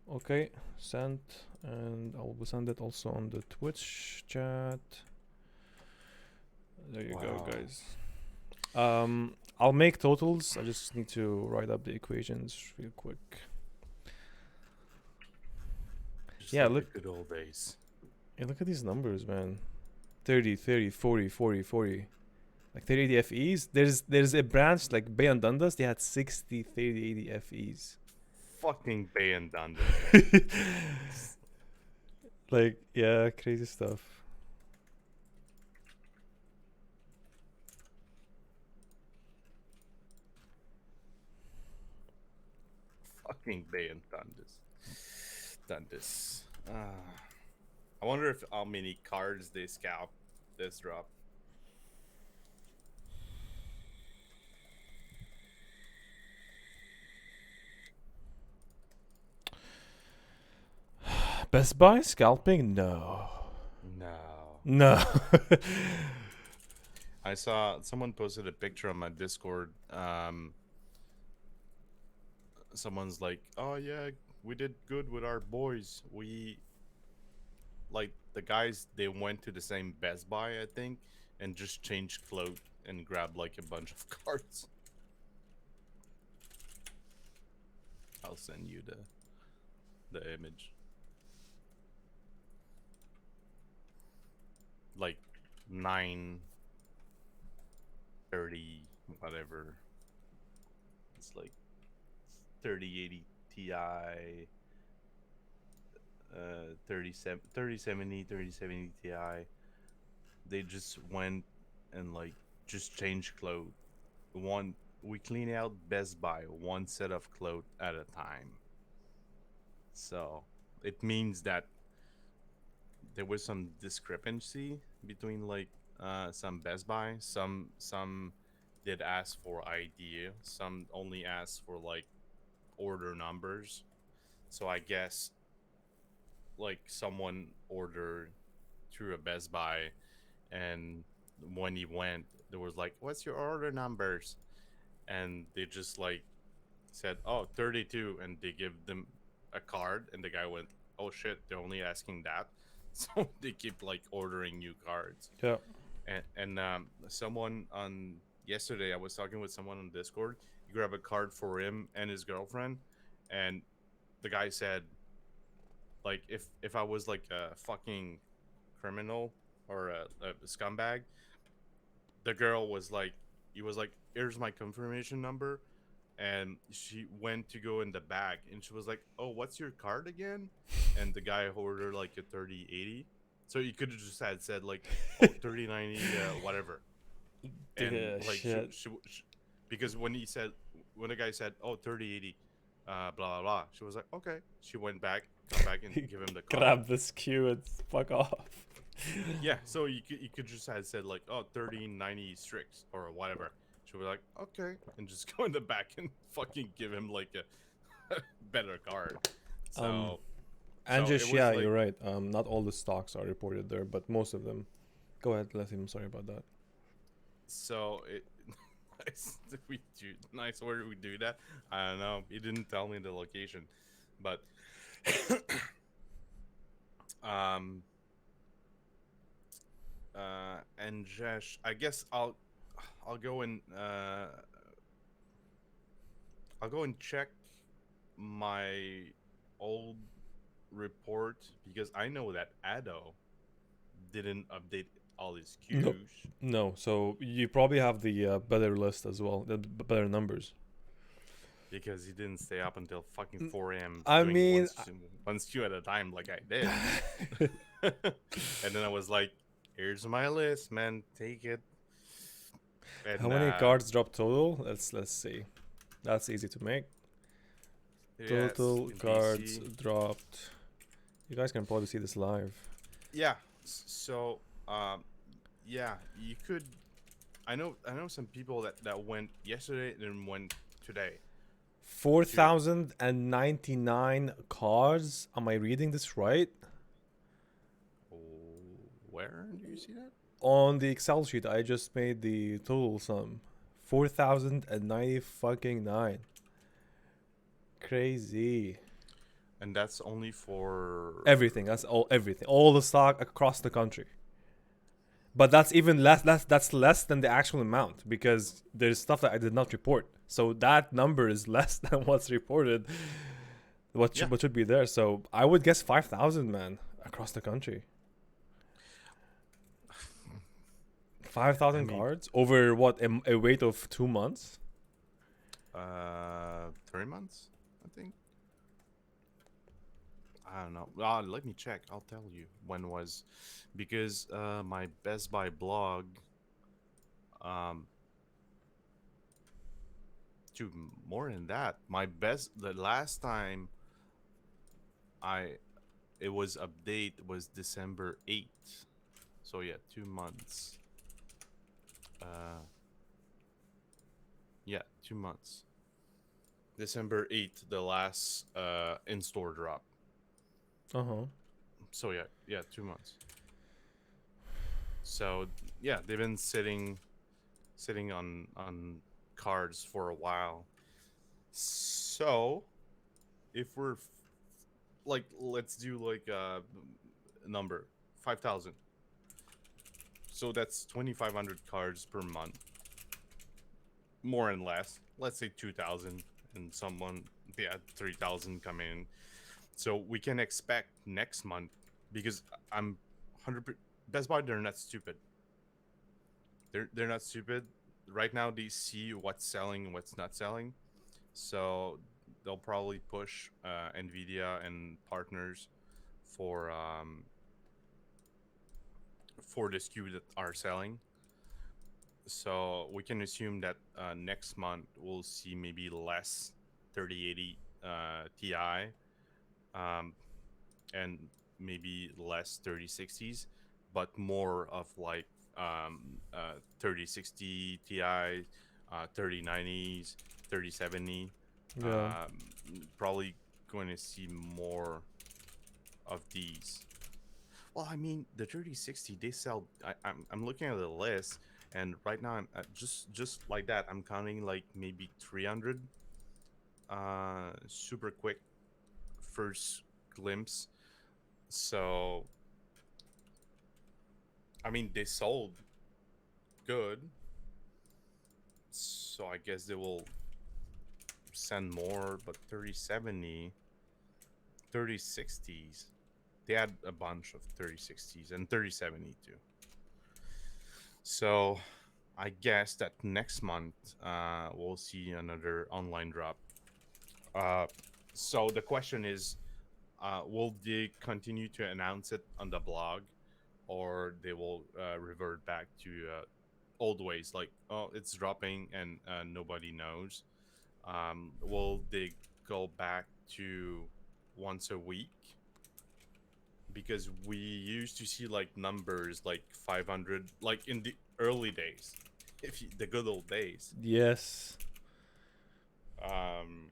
Okay, sent, and I will send it also on the Twitch chat. There you go, guys. I'll make totals. I just need to write up the equations real quick. Just yeah, like look. the good old days. Yeah, look at these numbers, man. 30, 30, 40, 40, 40. Like 3080 FEs. There's a branch like Bay and Dundas. They had 60 3080 FEs. Fucking Bay and Dundas. Like, yeah, crazy stuff. Fucking Bay and Dundas. I wonder if how many cards they scalp this drop. Best Buy scalping? No. No. I saw someone posted a picture on my Discord. Someone's like, "Oh yeah, we did good with our boys. We like the guys. They went to the same Best Buy, I think, and just changed clothes and grabbed like a bunch of cards." I'll send you the image. Like 930 whatever. It's like 3080 Ti, 3070 Ti. They just went and like just changed clothes. We clean out Best Buy one set of clothes at a time. So it means that there was some discrepancy between like some Best Buy. Some did ask for ID. Some only asked for like order numbers. So I guess like someone ordered through a Best Buy, and when he went, there was like, "What's your order numbers?" And they just like said, "Oh, 32," and they give them a card, and the guy went, "Oh shit, they're only asking that." So they keep like ordering new cards. Yeah. And someone on yesterday, I was talking with someone on Discord. He grabbed a card for him and his girlfriend, and the guy said, like, if I was like a fucking criminal or a scumbag, the girl was like, he was like, "Here's my confirmation number," and she went to go in the bag, and she was like, "Oh, what's your card again?" And the guy ordered like a 3080. So you could have just had said like, "Oh, 3090, whatever." And like Shit. because when the guy said, "Oh, 3080, blah blah blah," she was like, "Okay." She went back, come back, and give him the card. Grab this queue and fuck off. Yeah, so you could just have said like, "Oh, 3090 strict," or whatever. She was like, "Okay," and just go in the back and fucking give him like a better card. Um, So it Anjish, was yeah, like, you're right. Not all the stocks are reported there, but most of them. Go ahead, Lathim. Sorry about that. so it nice that we do nice where we do that. I don't know. He didn't tell me the location, but um and Jesh, I guess I'll go and I'll go and check my old report because I know that Ado didn't update all his No, queues no. So you probably have the better list as well, the better numbers. because he didn't stay up until fucking 4 a.m. I doing mean, one queue at a time like I did. And then I was like, "Here's my list, man. Take it." how And many cards dropped total? Let's see. That's easy to make. yes, Total in cards PC. dropped. You guys can probably see this live. Yeah. So, yeah, you could. I know some people that went yesterday and went today. Four To thousand and 99 cards. Am I reading this right? where do you see that? On the Excel sheet, I just made the total sum. 4,090 fucking 9. Crazy. And that's only for Everything. That's all. Everything. All the stock across the country. But that's even less. That's less than the actual amount because there's stuff that I did not report. So that number is less than what's reported. yeah. What should be there? So I would guess 5,000, man, across the country. I 5,000 mean, cards over what, a wait of 2 months? 3 months, I think. I don't know. Let me check. I'll tell you when was, because my Best Buy blog, um, to more than that, the last time I it was update was December 8th. So yeah, 2 months. Uh, yeah, 2 months. December 8th, the last in store drop. Uh huh. So yeah, 2 months. So yeah, they've been sitting on cards for a while. So if we're like, let's do like a number 5,000. So that's 2,500 cards per month, more and less. Let's say 2,000, and someone, yeah, 3,000 come in. So we can expect next month, because I'm 100. Best Buy, they're not stupid. They're not stupid. Right now, they see what's selling and what's not selling. So they'll probably push Nvidia and partners for the SKU that are selling. So we can assume that next month we'll see maybe less 3080 Ti, um, and maybe less 3060s, but more of like 3060 Ti, 3090s, 3070. Yeah. Probably going to see more of these. Well, I mean, the 3060 they sell. I'm looking at the list, and right now I'm just like that. I'm counting like maybe 300 super quick first glimpse. So, I mean, they sold good. So I guess they will send more, but 3070, 3060s. They had a bunch of 3060s and 3070 too. So I guess that next month we'll see another online drop. Uh, so the question is, will they continue to announce it on the blog, or they will revert back to old ways, like, oh, it's dropping and nobody knows? Will they go back to once a week? Because we used to see like numbers like 500, like in the early days, the good old days. Yes. Um,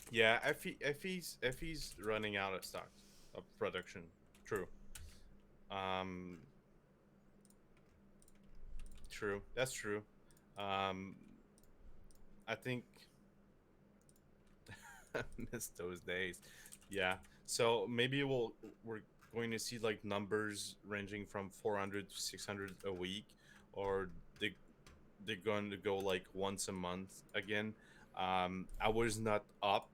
yeah, FE's running out of stock of production. True. Um, true. That's true. Um, I think I miss those days. Yeah. So maybe we're going to see like numbers ranging from 400 to 600 a week, or they're going to go like once a month again. I was not up.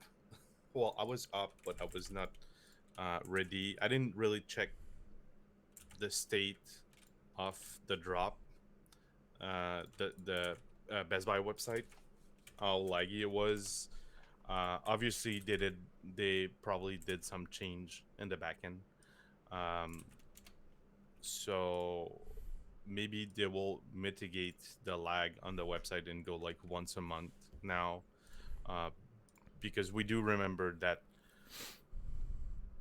Well, I was up, but I was not ready. I didn't really check the state of the drop. The Best Buy website, how laggy it was. Obviously, they probably did some change in the backend. Um, so maybe they will mitigate the lag on the website and go like once a month now, uh, because we do remember that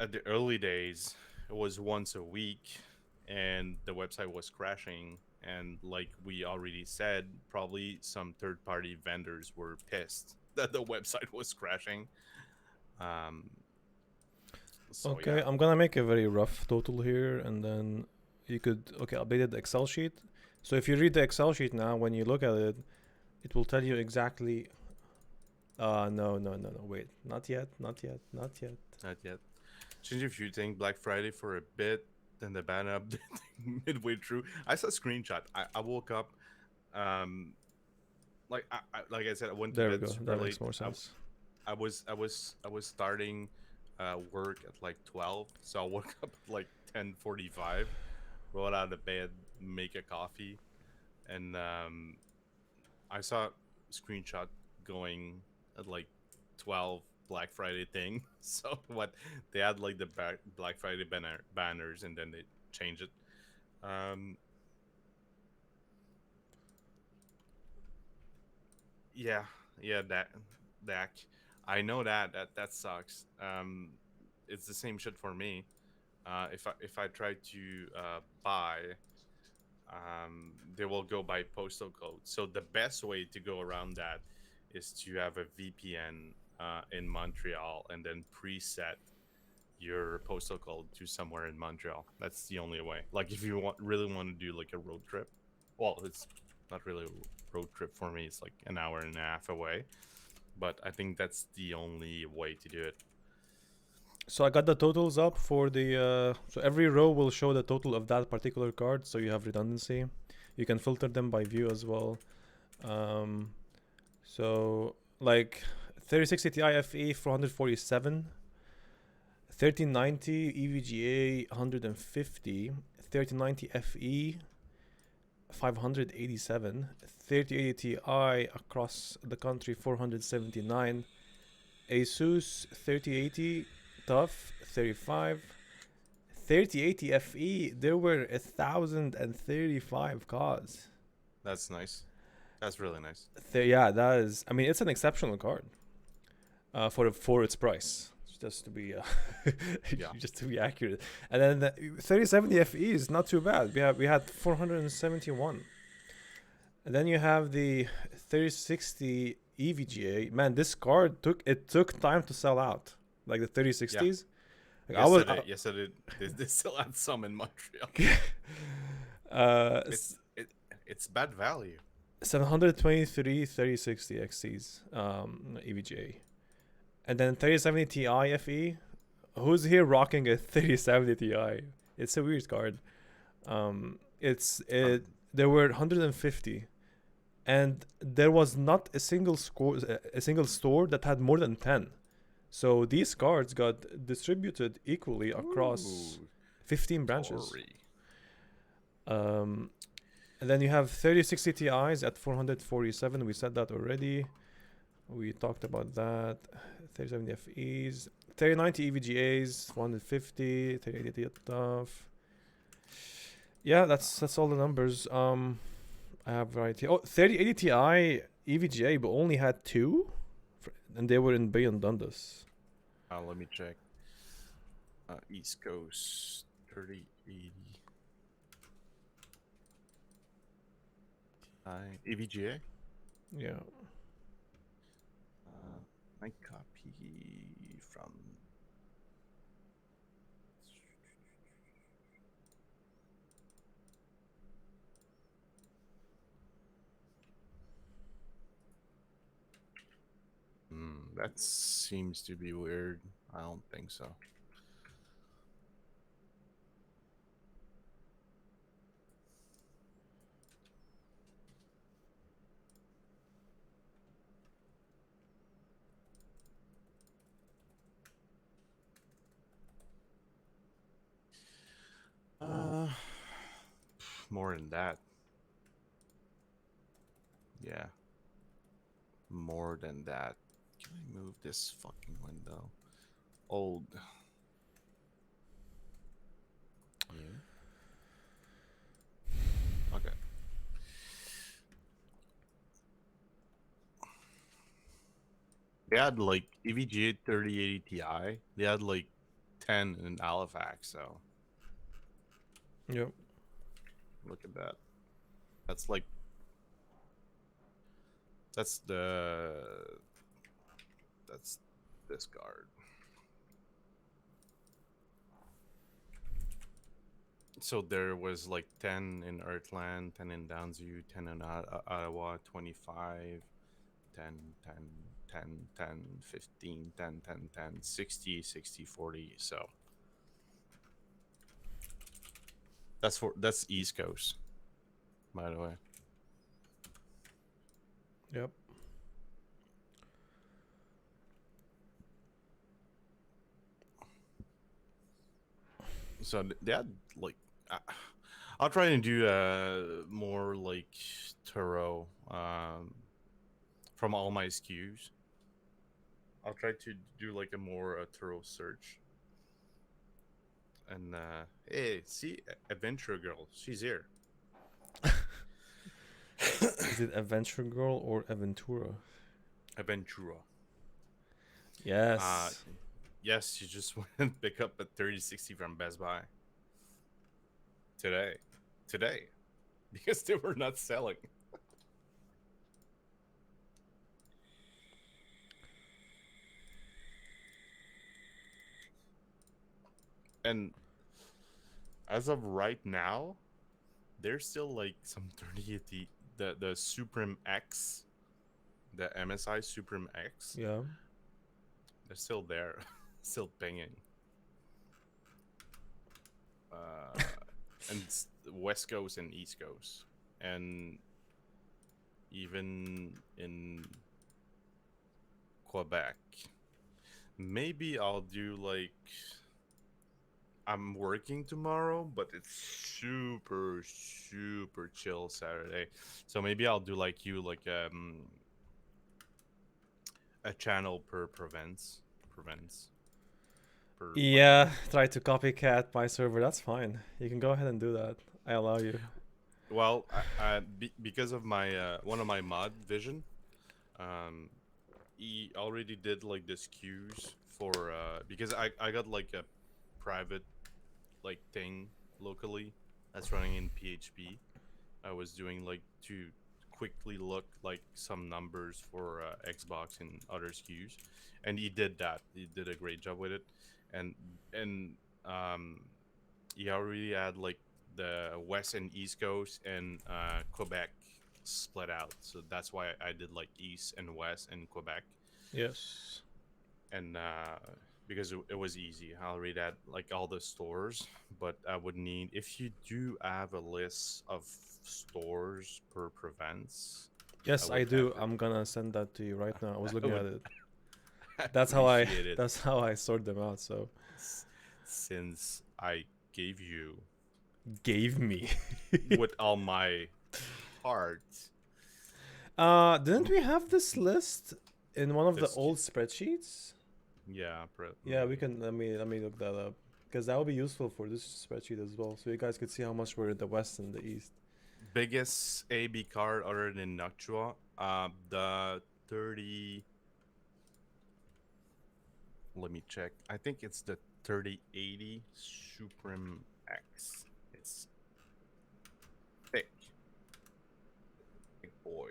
at the early days it was once a week and the website was crashing, and like we already said, probably some third party vendors were pissed that the website was crashing. um so Okay, yeah. I'm gonna make a very rough total here, and then you could update the Excel sheet. So if you read the Excel sheet now, when you look at it, it will tell you exactly. No. Wait, not yet, not yet, not yet. Not yet. Change if you think Black Friday for a bit, then the ban update midway through. I saw a screenshot. I woke up, um like I said, I went to There we bed go. super That makes late. more sense. I was starting work at like 12, so I woke up at like 10:45, roll out of bed, make a coffee, and I saw a screenshot going at like 12 Black Friday thing. So what they had like the Black Friday banners, and then they changed it. Um, yeah, yeah, that I know that sucks. It's the same shit for me. If I try to buy, they will go by postal code. So the best way to go around that is to have a VPN in Montreal and then preset your postal code to somewhere in Montreal. That's the only way. Like if you really want to do like a road trip, well, it's not really a road trip for me. It's like an hour and a half away, but I think that's the only way to do it. So I got the totals up for the. So every row will show the total of that particular card, so you have redundancy. You can filter them by view as well. Um, so like 3060 Ti FE 447, 1390 EVGA 150, 3090 FE 587, 3080 Ti across the country 479, Asus 3080 Tough 35, 3080 FE. There were 1,035 cards. That's nice. That's really nice. Yeah, that is. I mean, it's an exceptional card. For its price, just to be Yeah. just to be accurate. And then the 3070 FE is not too bad. We had 471. And then you have the 3060 EVGA. Man, this card took time to sell out. Like the 3060s. Like Yesterday, they still had some in Montreal. uh, It's bad value. 723 3060 XCs EVGA. And then 3070 Ti FE. Who's here rocking a 3070 Ti? It's a weird card. It's Um, it. There were 150, and there was not a single store that had more than 10. So these cards got distributed equally across ooh, 15 branches. Tory. Um, and then you have 3060 Ti's at 447. We said that already. We talked about that. 3070 FEs. 3090 EVGAs, 150. 3080 stuff. Yeah, that's all the numbers. I have right here. Oh, 3080 Ti EVGA, but only had two, and they were in Billion Dundas. Let me check. East Coast 3080 EVGA. Yeah. My copy from. That seems to be weird. I don't think so. Uh, more than that. Yeah, more than that. Can I move this fucking window? Old. New. Okay. They had like EVGA 3080 Ti. They had like 10 in Halifax. So Yep. look at that. That's like that's the that's this card. So there was like 10 in Earthland, 10 in Downsview, 10 in Ottawa, 25, 10, 10, 10, 10, 15, 10, 10, 10, 60, 60, 40. So that's East Coast, by the way. Yep. So they had like I'll try and do more like Turo from all my SKUs. I'll try to do like a more thorough search. And hey, see, Adventure Girl, she's here. Is it Adventure Girl or Aventura? Aventura. Uh, Yes. yes, she just went and pick up a 3060 from Best Buy today, because they were not selling. And as of right now, there's still like some 3080, the Supreme X, the MSI Supreme X. Yeah. They're still there, still pinging. And West Coast and East Coast, and even in Quebec. Maybe I'll do like I'm working tomorrow, but it's super chill Saturday. So maybe I'll do like you, like a channel per province per like Yeah. Try to copycat my server. That's fine. You can go ahead and do that. I allow you. well, because of my one of my mod Vision, um he already did like this queues for because I got like a private like thing locally that's running in PHP. I was doing like to quickly look like some numbers for Xbox and other SKUs, and he did that. He did a great job with it, and and um, he already had like the West and East Coast and Quebec split out. So that's why I did like East and West and Quebec. Yes. and because it was easy, I'll read at like all the stores. But I would need, if you do have a list of stores per province, I Yes, I would do. I'm gonna send that to you right now. I was I looking at would it. That's how I appreciate it, that's how I sort them out. So s- since I gave you gave me. with all my heart Didn't we have this list in one of the this old spreadsheets? yeah, Yeah, we maybe. can. Let me look that up because that will be useful for this spreadsheet as well, so you guys could see how much we're in the west and the east. Biggest AB card other than Noctua, the 30, let me check. I think it's the 3080 Supreme X. It's thick. Big boy.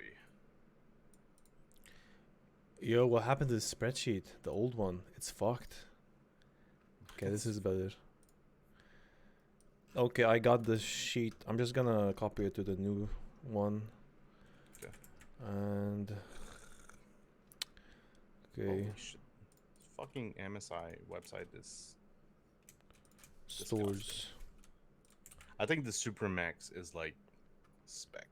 Yo, what happened to the spreadsheet? The old one. It's fucked. Okay, this is better. Okay, I got the sheet. I'm just gonna copy it to the new one. Okay. And okay, Holy shit. Fucking MSI website is disgusting. stores. I think the Supremax is like spec.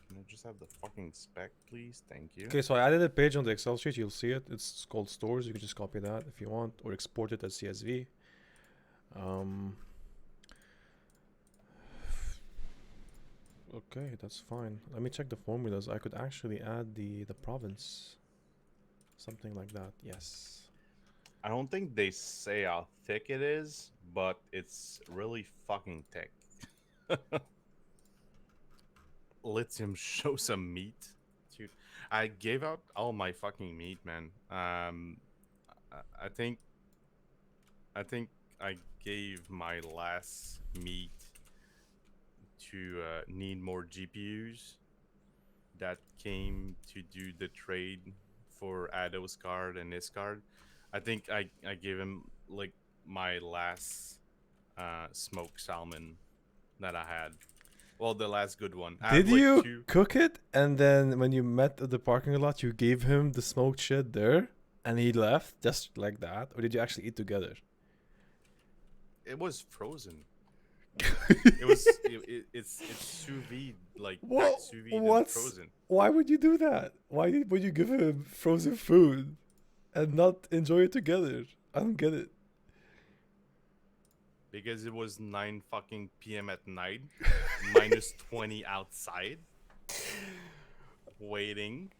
Can I just have the fucking spec, please? Thank you. Okay, so I added a page on the Excel sheet. You'll see it. It's called stores. You can just copy that if you want, or export it as CSV. Um. Okay, that's fine. Let me check the formulas. I could actually add the province, something like that. Yes. I don't think they say how thick it is, but it's really fucking thick. Lithium, show some meat, dude. I gave out all my fucking meat, man. I think I gave my last meat to need more GPUs that came to do the trade for Ado's card and his card. I think I gave him like my last smoked salmon that I had. Well, the last good one. I Did have like you two. cook it and then when you met at the parking lot, you gave him the smoked shit there and he left just like that? Or did you actually eat together? It was frozen. It's sous vide, like packed What? sous vide and What's? frozen. Why would you do that? Why would you give him frozen food and not enjoy it together? I don't get it. Because it was 9 fucking p.m. at night, minus 20 outside, waiting.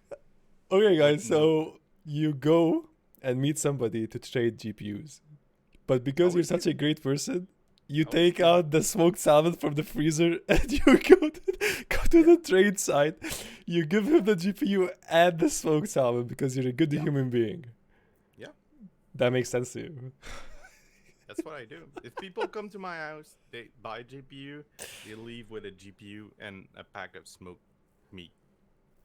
Okay, Like guys, no, so you go and meet somebody to trade GPUs. But I because you're always such give, a great person, you I always take give. out the smoked salmon from the freezer and you go to Yeah, the trade site. You give him the GPU and the smoked salmon because you're a good yeah, human being. yeah. That makes sense to you. That's what I do. If people come to my house, they buy GPU, they leave with a GPU and a pack of smoked meat,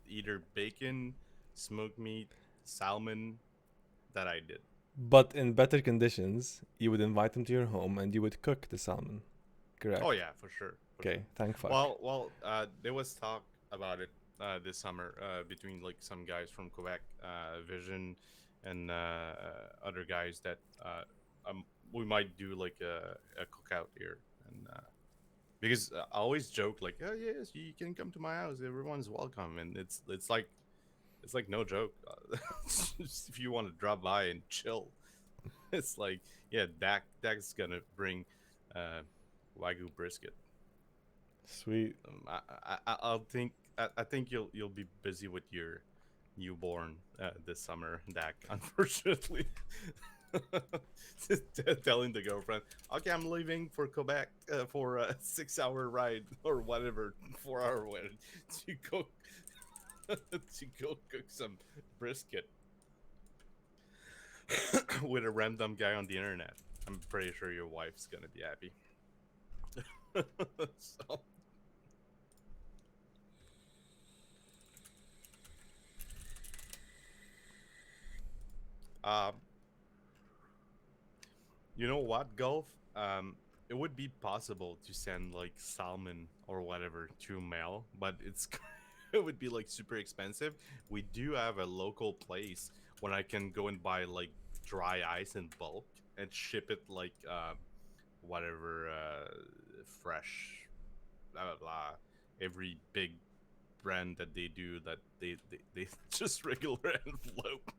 either bacon, smoked meat, salmon. That I did. But in better conditions, you would invite them to your home and you would cook the salmon. Oh Correct. yeah, for sure, for sure. Okay, thank fuck. There was talk about it this summer between like some guys from Quebec, Vision, and other guys that we might do like a cookout here, and because I always joke like, oh yes, you can come to my house, everyone's welcome, and it's like no joke. If you want to drop by and chill, it's like yeah, Dak's gonna bring wagyu brisket. Sweet. I think you'll be busy with your newborn this summer, Dak. Unfortunately, telling the girlfriend, "Okay, I'm leaving for Quebec for a 6 hour ride or whatever, 4 hour ride to go to go cook some brisket with a random guy on the internet." I'm pretty sure your wife's gonna be happy. So, um, you know what, Gulf? It would be possible to send like salmon or whatever to mail, but it's it would be like super expensive. We do have a local place when I can go and buy like dry ice in bulk and ship it like whatever fresh blah blah blah every big brand that they do that they just regular envelope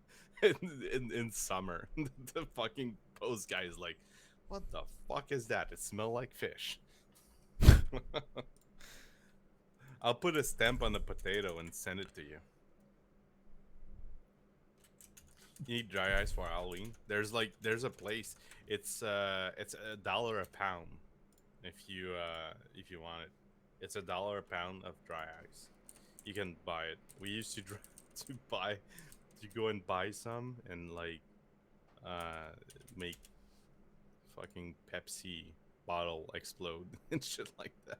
in summer. The fucking post guy is like, what the fuck is that? It smell like fish. I'll put a stamp on the potato and send it to you. You need dry ice for Halloween? There's a place. It's $1 a pound if you want it. It's $1 a pound of dry ice. You can buy it. We used to to buy to go and buy some and like make fucking Pepsi bottle explode and shit like that.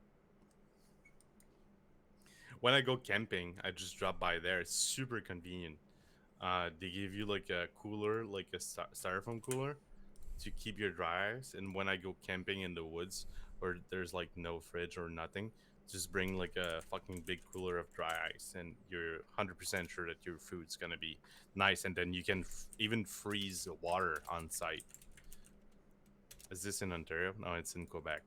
When I go camping, I just drop by there. It's super convenient. They give you like a cooler, like a styrofoam cooler, to keep your dry ice. And when I go camping in the woods where there's like no fridge or nothing, just bring like a fucking big cooler of dry ice, and you're 100% sure that your food's gonna be nice. And then you can even freeze water on site. Is this in Ontario? No, it's in Quebec.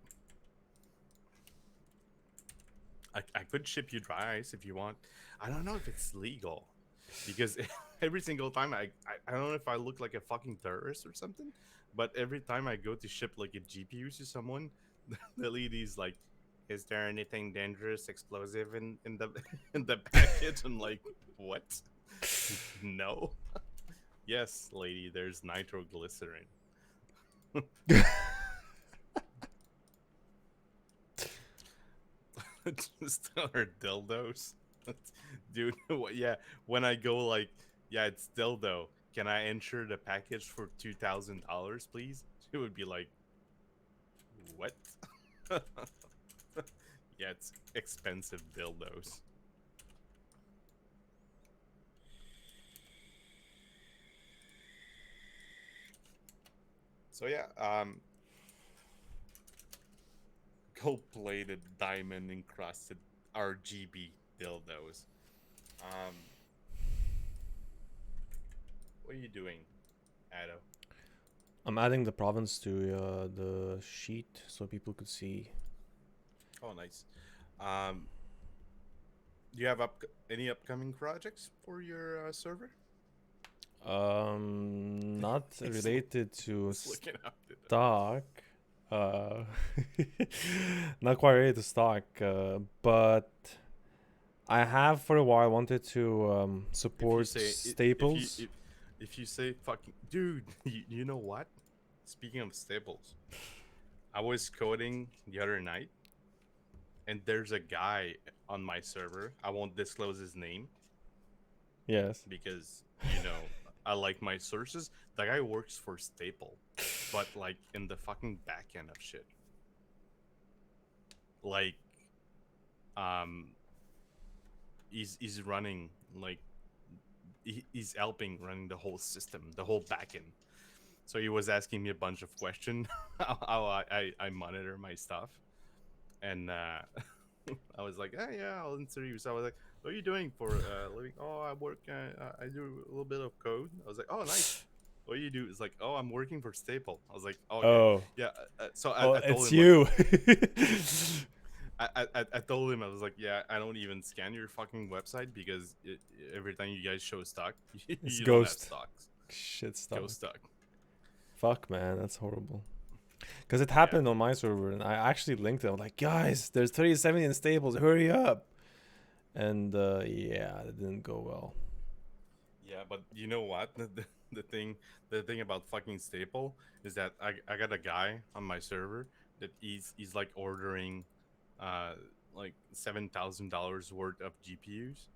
I could ship you dry ice if you want. I don't know if it's legal because every single time I don't know if I look like a fucking terrorist or something, but every time I go to ship like a GPU to someone, the lady's like, "Is there anything dangerous, explosive in the in the package?" I'm like, "What? No." Yes, lady. There's nitroglycerin. Just our dildos. Dude, yeah, when I go like, yeah, it's dildo. Can I insure the package for $2,000, please? She would be like, what? Yeah, it's expensive dildos. So yeah, gold-plated, diamond encrusted RGB dildos. Um, what are you doing, Ado? I'm adding the province to the sheet so people could see. Oh, nice. Um, do you have any upcoming projects for your server? Not He's related to Just looking up. stock. Uh, not quite related to stock, but I have for a while wanted to support Staples. If you say fucking dude, you know what? Speaking of Staples, I was coding the other night, and there's a guy on my server. I won't disclose his name Yes. because I like my sources. The guy works for Staple, but like in the fucking back end of shit. Like, um, he's running like he's helping running the whole system, the whole backend. So he was asking me a bunch of questions how I monitor my stuff, and I was like, yeah, I'll answer you. So I was like, what are you doing for a living? Oh, I work. I do a little bit of code. I was like, oh, nice. What do you do? It's like, oh, I'm working for Staple. I was like, oh, okay, Oh. yeah. So Oh, I told it's him you. I told him I was like, yeah, I don't even scan your fucking website because every time you guys show stock, It's you don't have ghost. stocks. Shit stock. Ghost stock. Fuck, man, that's horrible. Because it Yeah. happened on my server, and I actually linked it. I'm like, guys, there's 3070 in Staples. Hurry up! And yeah, it didn't go well. Yeah, but you know what? The thing about fucking Staple is that I got a guy on my server that he's like ordering uh like $7,000 worth of GPUs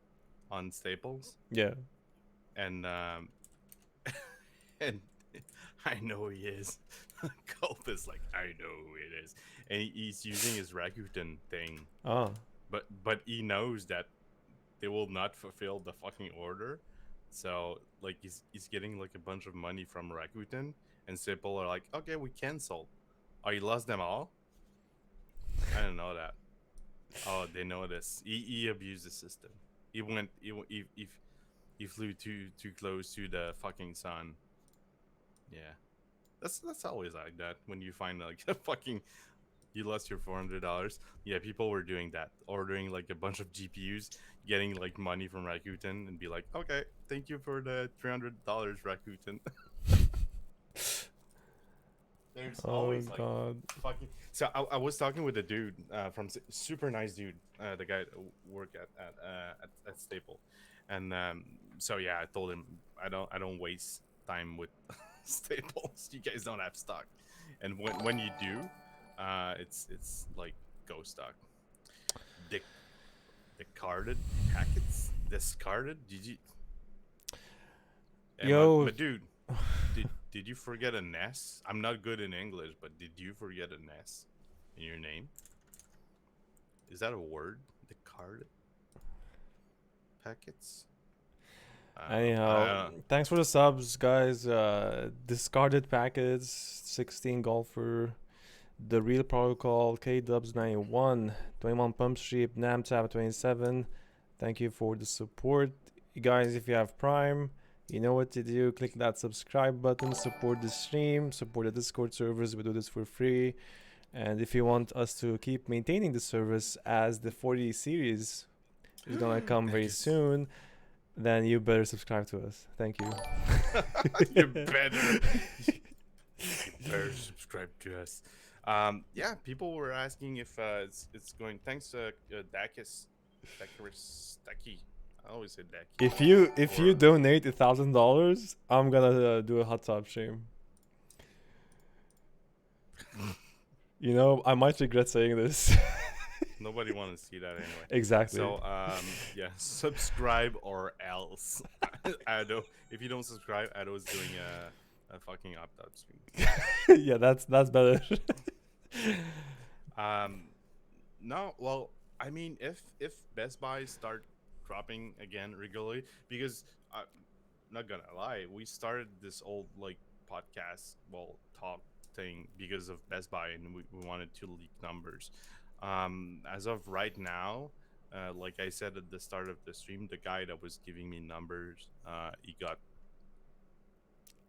on Staples, Yeah. and and I know he is. Gulp is like, I know who it is, and he's using his Rakuten thing, Ah. but he knows that they will not fulfill the fucking order. So like he's getting like a bunch of money from Rakuten, and Simple are like, okay, we cancel. Oh, you lost them all? I didn't know that. Oh, they know this. He abused the system. He went. He He flew too close to the fucking sun. Yeah, that's always like that when you find like a fucking you lost your $400. Yeah, people were doing that, ordering like a bunch of GPUs, getting like money from Rakuten, and be like, okay, thank you for the $300, Rakuten. There's Oh always like god. fucking. So I was talking with a dude from super nice dude, the guy that work at Staple, and so yeah, I told him I don't waste time with Staples. You guys don't have stock, and when you do, it's like ghost stock. Dic- Discarded packets, discarded. Did you? And Yo, my dude, did you forget an S? I'm not good in English, but did you forget an S in your name? Is that a word? The card packets? I don't know. anyhow, thanks for the subs, guys. Discarded packets, 16 golfer, the real protocol, K Dubs 91, 21 Pump Street, Namtab 27. Thank you for the support. You guys, if you have Prime, you know what to do. Click that subscribe button, support the stream, support the Discord servers. We do this for free. And if you want us to keep maintaining the service as the 40 series is gonna come Thank very you. soon, then you better subscribe to us. Thank you. You better. You better subscribe to us. Yeah, people were asking if it's going. Thanks, Dakis, Dakis, Daki. I always say Daki. If you For donate $1,000, I'm gonna do a hot tub stream. You know, I might regret saying this. nobody want to see that anyway. Exactly. So yeah, subscribe or else. Ado, if you don't subscribe, Ado's doing a fucking opt-out stream. Yeah, that's better. Um, no, well, I mean, if Best Buy start dropping again regularly, because I'm not gonna lie, we started this old like podcast, well, talk thing because of Best Buy, and we wanted to leak numbers. As of right now, like I said at the start of the stream, the guy that was giving me numbers, he got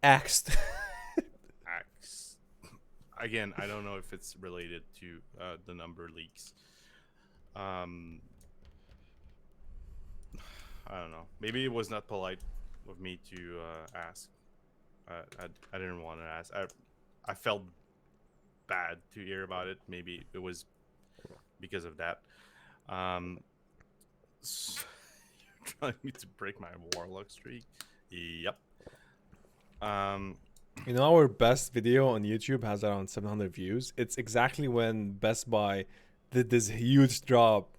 Axed. axed. Again, I don't know if it's related to the number leaks. Um, I don't know. Maybe it was not polite of me to ask. I didn't want to ask. I felt bad to hear about it. Maybe it was because of that. Um, you're trying me to break my warlock streak. Yep. Um, You know, our best video on YouTube has around 700 views. It's exactly when Best Buy did this huge drop,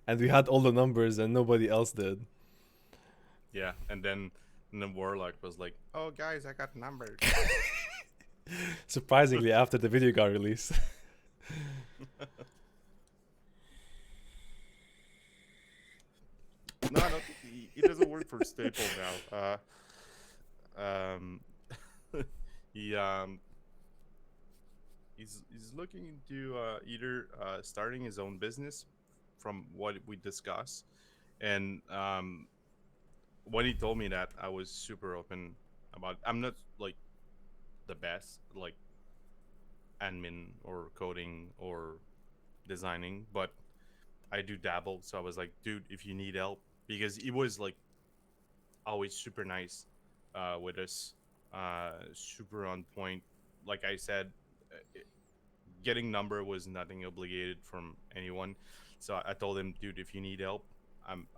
and we had all the numbers, and nobody else did. yeah, and then warlock was like, "Oh, guys, I got numbers." Surprisingly, after the video got released. No, I don't think he doesn't work for Staple now. Um, he he's looking into either starting his own business, from what we discussed, and when he told me that, I was super open about. I'm not like the best like admin or coding or designing, but I do dabble. So I was like, dude, if you need help, because he was like always super nice with us, super on point. Like I said, getting number was nothing obligated from anyone. So I told him, dude, if you need help,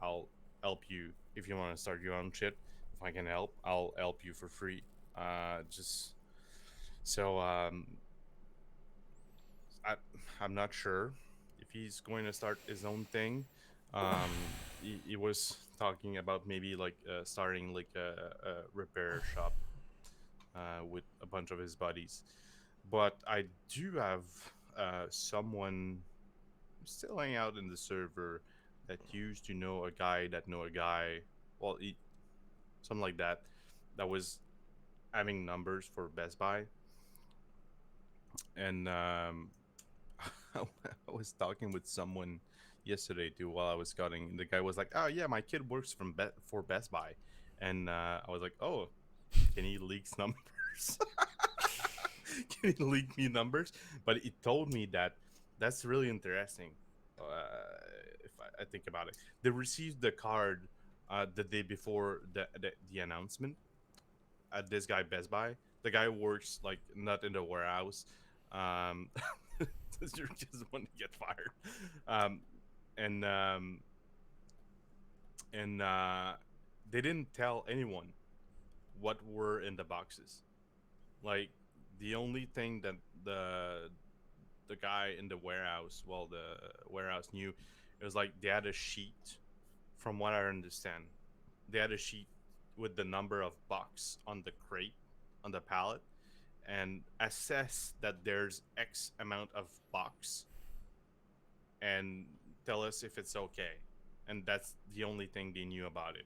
I'll help you. If you want to start your own shit, if I can help, I'll help you for free. Just so I I'm not sure if he's going to start his own thing. He was talking about maybe like starting like a repair shop with a bunch of his buddies. But I do have someone still hanging out in the server that used to know a guy that know a guy. Well, something like that. That was having numbers for Best Buy, and I was talking with someone yesterday too while I was scouting. And the guy was like, "Oh yeah, my kid works for Best Buy," and I was like, oh, can he leak numbers? Can he leak me numbers? But it told me that that's really interesting. If I think about it, they received the card the day before the announcement at this guy Best Buy. The guy works like not in the warehouse. Um, you just want to get fired. Um, and um, and they didn't tell anyone what were in the boxes. Like the only thing that the guy in the warehouse, well, the warehouse knew, it was like they had a sheet. From what I understand, they had a sheet with the number of bucks on the crate, on the pallet, and assess that there's X amount of bucks and tell us if it's okay. And that's the only thing they knew about it.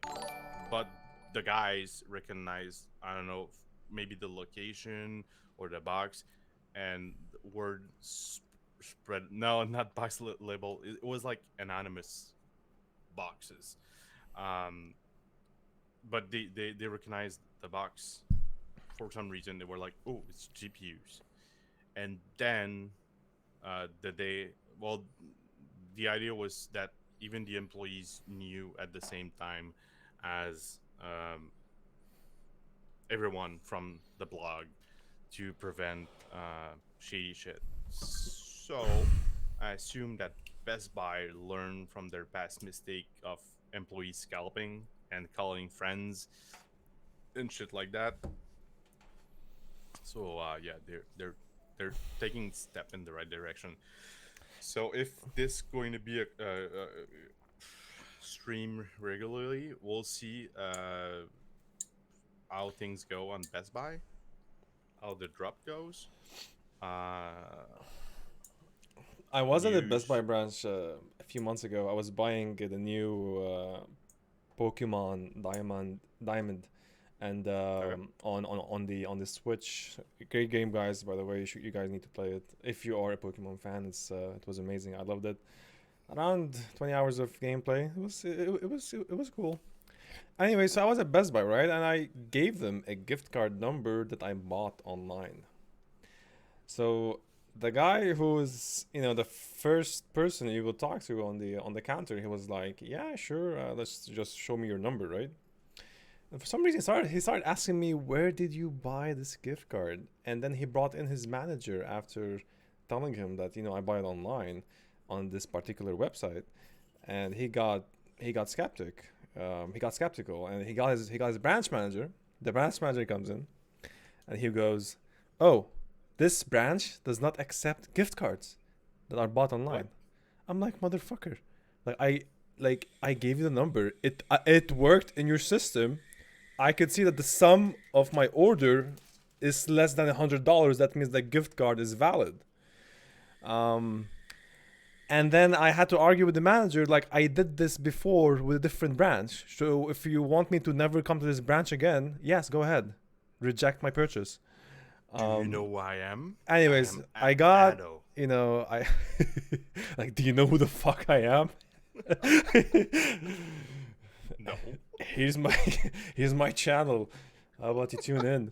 But the guys recognized, I don't know, maybe the location or the box, and word spread. No, not box label. It was like anonymous boxes. Um, but they recognized the box for some reason. They were like, oh, it's GPUs. And then the day, well, the idea was that even the employees knew at the same time as everyone from the blog to prevent shady shit. So I assume that Best Buy learned from their past mistake of employees scalping and calling friends and shit like that. So yeah, they're taking step in the right direction. So if this going to be a stream regularly, we'll see how things go on Best Buy, how the drop goes. Uh, I was at the Best Buy news. branch a few months ago. I was buying the new Pokemon Diamond, and Okay. on the Switch. Great game, guys. By the way, you guys need to play it if you are a Pokemon fan. It was amazing. I loved it. Around 20 hours of gameplay. It was cool. Anyway, so I was at Best Buy, right, and I gave them a gift card number that I bought online. So the guy who was, the first person you will talk to on the counter, he was like, "Yeah, sure, let's just show me your number, right?" And for some reason, he started asking me, "Where did you buy this gift card?" And then he brought in his manager after telling him that I buy it online on this particular website, and he got skeptic. He got skeptical, and he got his branch manager. The branch manager comes in, and he goes, "Oh, this branch does not accept gift cards that are bought What? online." I'm like, "Motherfucker. Like I gave you the number. It worked in your system. I could see that the sum of my order is less than $100. That means the gift card is valid." Um and then I had to argue with the manager, like, I did this before with a different branch. So if you want me to never come to this branch again, yes, go ahead. Reject my purchase. Do you know Um, who I am? I anyways, am I got, Ado. I like, do you know who the fuck I am? No. here's my here's my channel. How about you tune in?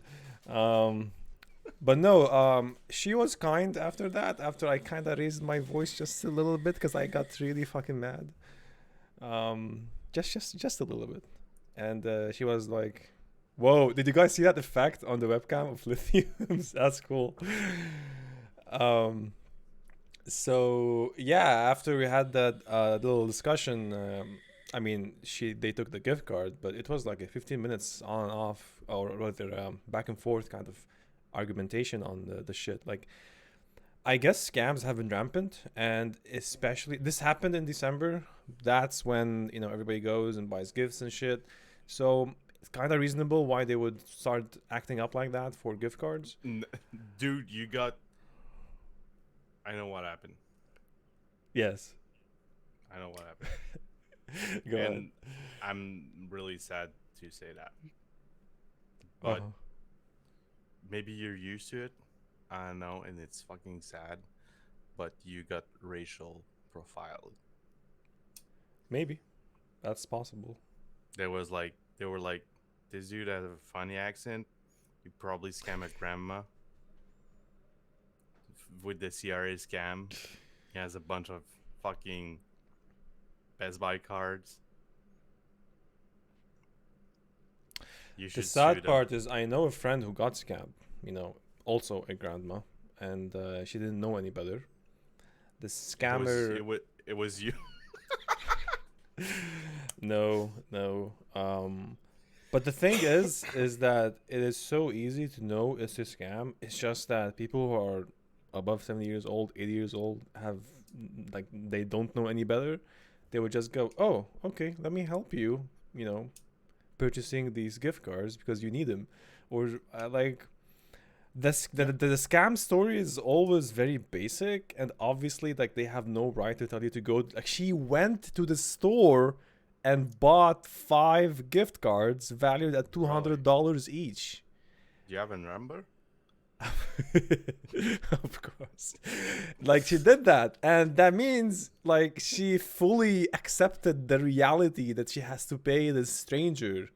Um, but no, she was kind after that. After I kind of raised my voice just a little bit because I got really fucking mad. Just a little bit, and she was like, "Whoa, did you guys see that effect on the webcam of lithiums? That's cool." Um, so yeah, after we had that little discussion, I mean, they took the gift card, but it was like a 15 minutes on and off, or rather, back and forth kind of argumentation on the shit. Like, I guess scams have been rampant, and especially this happened in December. That's when everybody goes and buys gifts and shit. So it's kind of reasonable why they would start acting up like that for gift cards. Dude, you got. I know what happened. Yes, I know what happened. go ahead. And I'm really sad to say that. Uh But huh. maybe you're used to it. I don't know, and it's fucking sad. But you got racial profiled. Maybe that's possible. There was like, they were like, this dude has a funny accent. You probably scam a grandma with the CRA scam. He has a bunch of fucking Best Buy cards. You The should sue sad them. part is I know a friend who got scammed. You know, also a grandma, and she didn't know any better. The It was scammer. it was it was you. No, no. But the thing is that it is so easy to know it's a scam. It's just that people who are above 70 years old, 80 years old, have like they don't know any better. They would just go, "Oh, okay, let me help you." You know, purchasing these gift cards because you need them, or like Yeah. the scam story is always very basic, and obviously like they have no right to tell you to go. Like she went to the store and bought 5 gift cards valued at two Really? hundred dollars each. Do you have a number? Of course, like she did that, and that means like she fully accepted the reality that she has to pay this stranger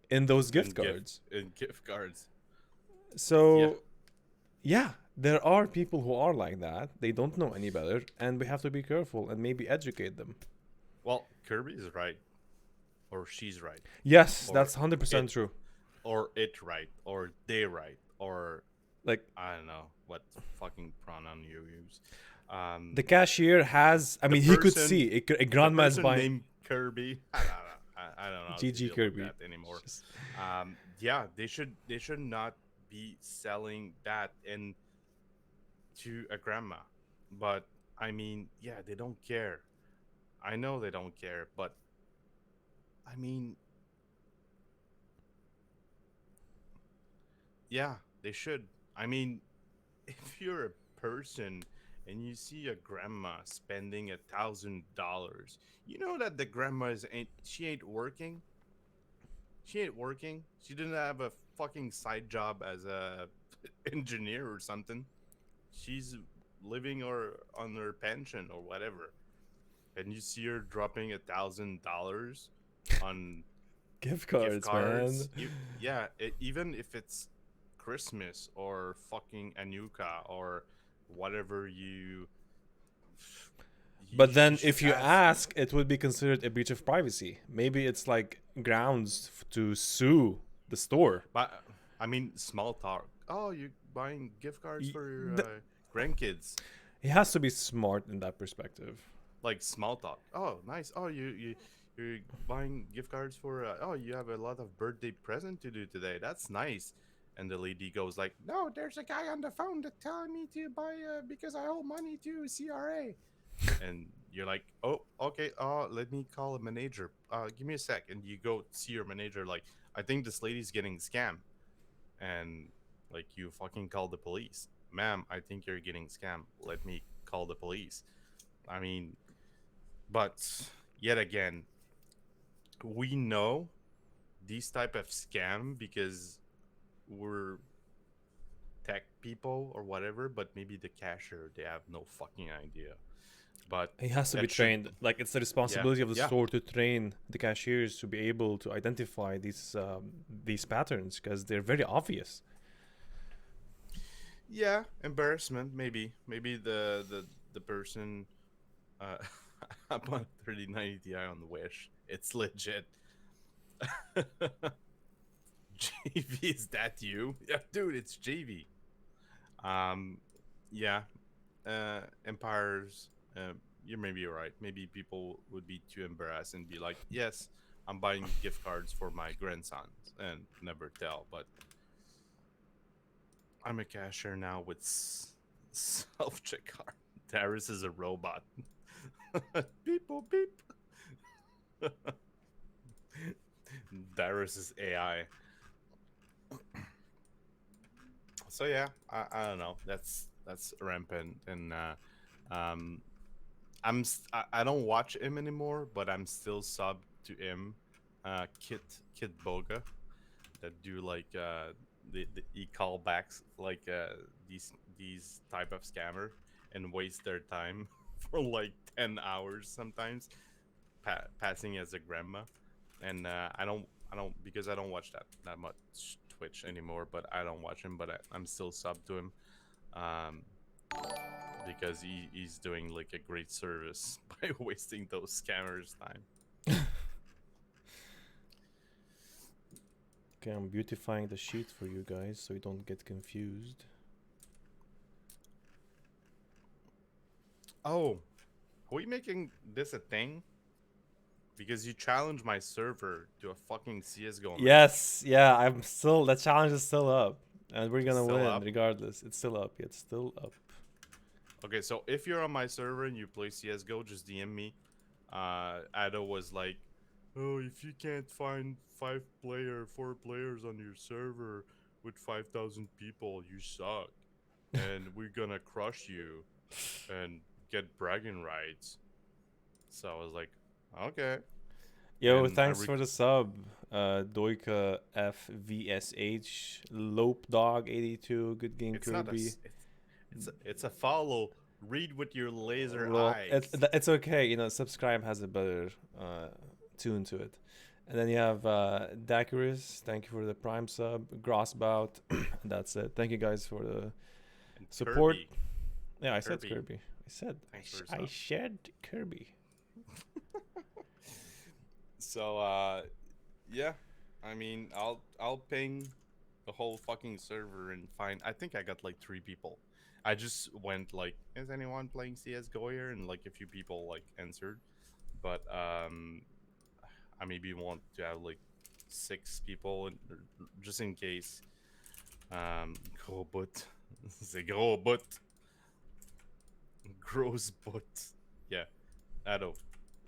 in those gift In gift cards. in gift cards. Yeah. So yeah, there are people who are like that. They don't know any better, and we have to be careful and maybe educate them. Well, Kirby is right, or she's right, Yes, or that's 100% it, true. or it right, or they right, or Like I don't know what fucking pronoun you use. the Um, cashier has, I the mean, he could person, see a the grandma is person buying named Kirby. I don't know how to GG deal with Kirby. that anymore. Just, Yeah, they should not be selling that in to a grandma. But I mean, yeah, they don't care. I know they don't care, but I mean, yeah, they should. I mean, if you're a person and you see a grandma spending $1,000, you know that the grandma is ain't she ain't working. She ain't working. She didn't have a fucking side job as a engineer or something. She's living or on her pension or whatever. And you see her dropping $1,000 on gift gift cards, man. cards. Yeah, even if it's Christmas or fucking Anuka or whatever But you then should if you ask. ask, it would be considered a breach of privacy. Maybe it's like grounds to sue the store. But I mean, small talk. Oh, you buying gift cards Y- for your th- grandkids? He has to be smart in that perspective. Like small talk. Oh, nice. Oh, you're buying gift cards for. Oh, you have a lot of birthday present to do today. That's nice. And the lady goes like, "No, there's a guy on the phone that telling me to buy because I owe money to CRA." And you're like, "Oh, okay. Let me call a manager. Give me a sec." And you go see your manager. Like, I think this lady's getting scammed. And like, you fucking call the police, ma'am. I think you're getting scammed. Let me call the police. I mean, but yet again, we know these type of scam because we're tech people or whatever, but maybe the cashier, they have no fucking idea. But He has to be that should, trained. Like it's the yeah, responsibility of the yeah, store to train the cashiers to be able to identify these patterns because they're very obvious. yeah. Embarrassment, maybe the person uh I bought 3090 Ti on the Wish. It's legit. JV, is that you? Yeah, dude, it's JV. Um, yeah, empires. You maybe you're right. Maybe people would be too embarrassed and be like, "Yes, I'm buying gift cards for my grandsons," and never tell. But I'm a cashier now with self checkout. Darius is a robot. Beep boop beep. Darius is AI. So yeah, I don't know. That's rampant, and um, I don't watch him anymore, but I'm still sub to him. Kit Boga that do like the e callbacks like these type of scammer and waste their time for like 10 hours sometimes passing as a grandma, and I don't because I don't watch that much Twitch anymore. But I don't watch him. But I'm still sub to him. Um, because he's doing like a great service by wasting those scammers' time. Okay, I'm beautifying the sheet for you guys so you don't get confused. Oh, are we making this a thing? Because you challenged my server to a fucking CS:GO match. Yes, yeah, I'm still. The challenge is still up, and we're gonna Still win up? regardless. It's still up. It's still up. Okay, so if you're on my server and you play CS:GO, just DM me. Ado was like, "Oh, if you can't find 4 players on your server with 5,000 people, you suck, and we're gonna crush you and get bragging rights." So I was like, "Okay." Yo, And thanks for the sub, Doika FVSH, Lope Dog 82, Good Game it's not a Kirby. it's a follow. Read with your laser Well, eyes. it's okay. You know, subscribe has a better tune to it. And then you have Daiquris. Thank you for the Prime sub. Grossbout. That's it. Thank you guys for the And support. Kirby, Yeah, I said Kirby, Kirby. I said thanks for I sub. shared Kirby. So yeah, I mean I'll ping the whole fucking server and find. I think I got like 3 people. I just went like, is anyone playing CS:GO here? And like a few people like answered, but I maybe want to have like 6 people just in case. Gros bout, c'est gros bout, gross bout. Yeah, Ado,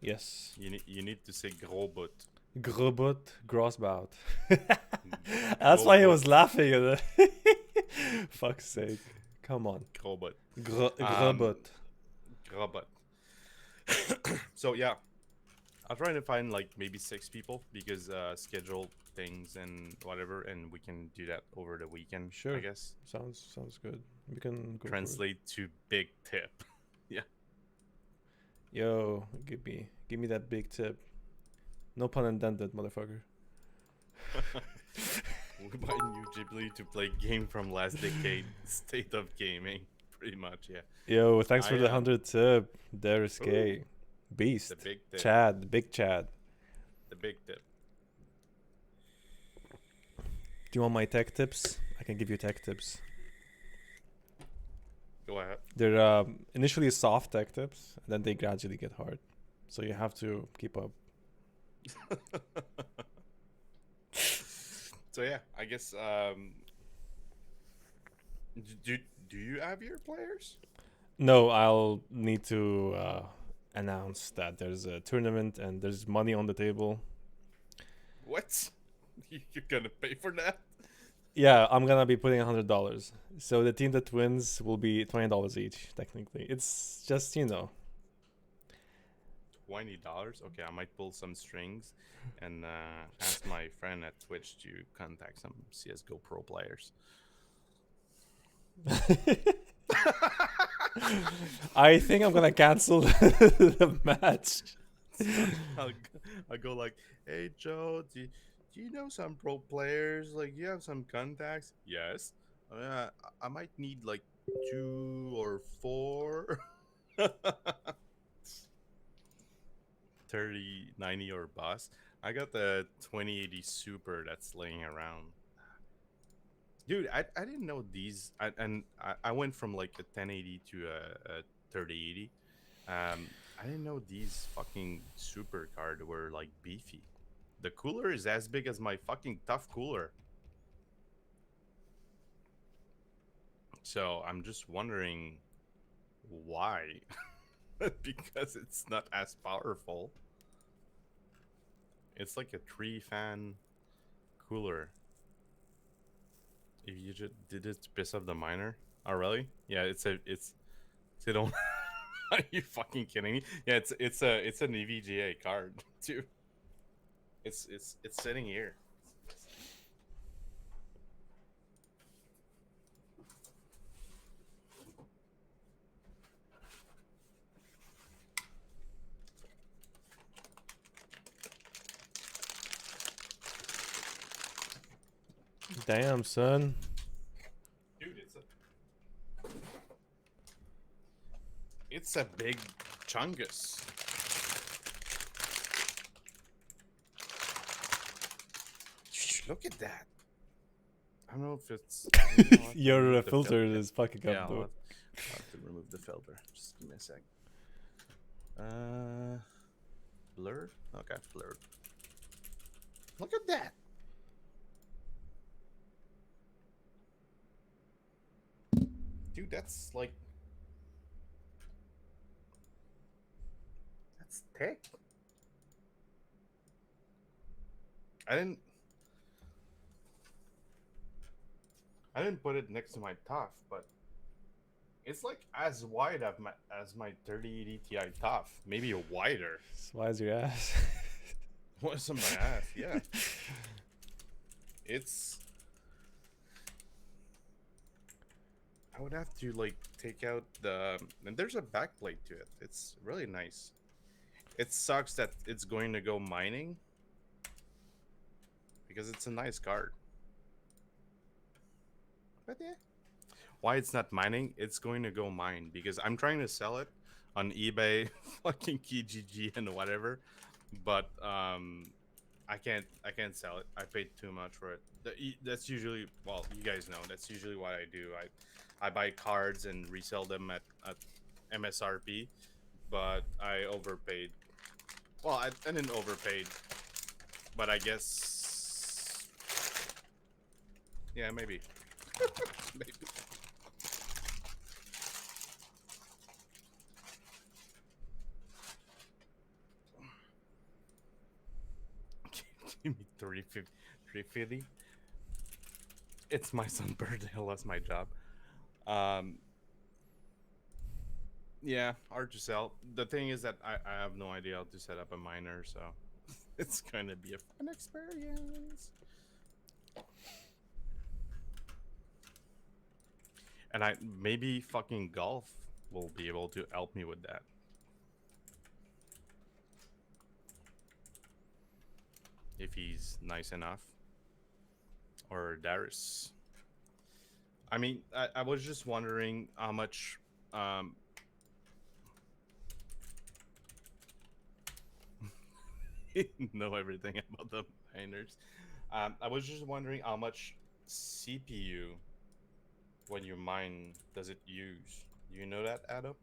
Yes. you need to say gros bout. Grobot, Grossbout. That's Gros why he bout, was laughing at it. Fuck's sake. Come on. gros bout. Grobot. Gros bout. So yeah, I'll try to find like maybe 6 people because schedule things and whatever, and we can do that over the weekend. Sure. I guess. Sounds good. We can go Translate to big tip. Yeah. for it. Yo, give me that big tip. No pun intended, motherfucker. We buy new Ghibli to play game from last decade, state of gaming, pretty much. Yeah. Yo, thanks for I the 100 tip. There is K. Beast. The big tip. Chad, big Chad. The big tip. Do you want my tech tips? I can give you tech tips. Go ahead. They're initially soft tech tips, and then they gradually get hard. So you have to keep up. So yeah, I guess do you have your players? No, I'll need to announce that there's a tournament and there's money on the table. What? You're gonna pay for that? Yeah, I'm gonna be putting $100. So the team that wins will be $20 each. Technically, it's just $20? Okay, I might pull some strings and ask my friend at Twitch to contact some CS:GO pro players. I think I'm gonna cancel the match. I'll go like, hey Joe, do you know some pro players? Like, you have some contacts? Yes. I might need like 2 or 4. 3090 or bus. I got the 2080 Super that's laying around. Dude, I didn't know these. I went from like a 1080 to a 3080. I didn't know these fucking Super card were like beefy. The cooler is as big as my fucking tough cooler. So I'm just wondering why. Because it's not as powerful. It's like a 3-fan cooler. If you just did it to piss off the miner. Oh really? Yeah, it's they don't. Are you fucking kidding me? Yeah, it's an EVGA card too. It's sitting here. Damn, son. Dude, it's a big chungus. Look at that. I don't know if it's. Maybe I'll have to Your remove the filter is fucking Yeah, up, though. I'll have to remove the filter. Just give me a sec. Blurred? Okay, blurred. Look at that. Dude, that's like. That's thick. I didn't. I didn't put it next to my TUF, but it's like as wide as my 3080 Ti TUF, maybe wider. Why is your ass? What's on my ass? Yeah, it's. I would have to like take out the. And there's a backplate to it. It's really nice. It sucks that it's going to go mining because it's a nice card. But yeah. Why it's not mining? It's going to go mine because I'm trying to sell it on eBay, fucking Kijiji and whatever. But I can't sell it. I paid too much for it. That's usually, well, you guys know that's usually what I do. I buy cards and resell them at MSRP, but I overpaid. Well, I didn't overpaid, but I guess yeah, maybe. Maybe. Give me 350. It's my son's birthday. I lost my job. Yeah, hard to sell. The thing is that I have no idea how to set up a miner, so it's gonna be a fun experience. And maybe fucking golf will be able to help me with that. If he's nice enough. Or Darius. I mean, I was just wondering how much know everything about the miners. I was just wondering how much CPU when you mine does it use? Do you know that, Adam?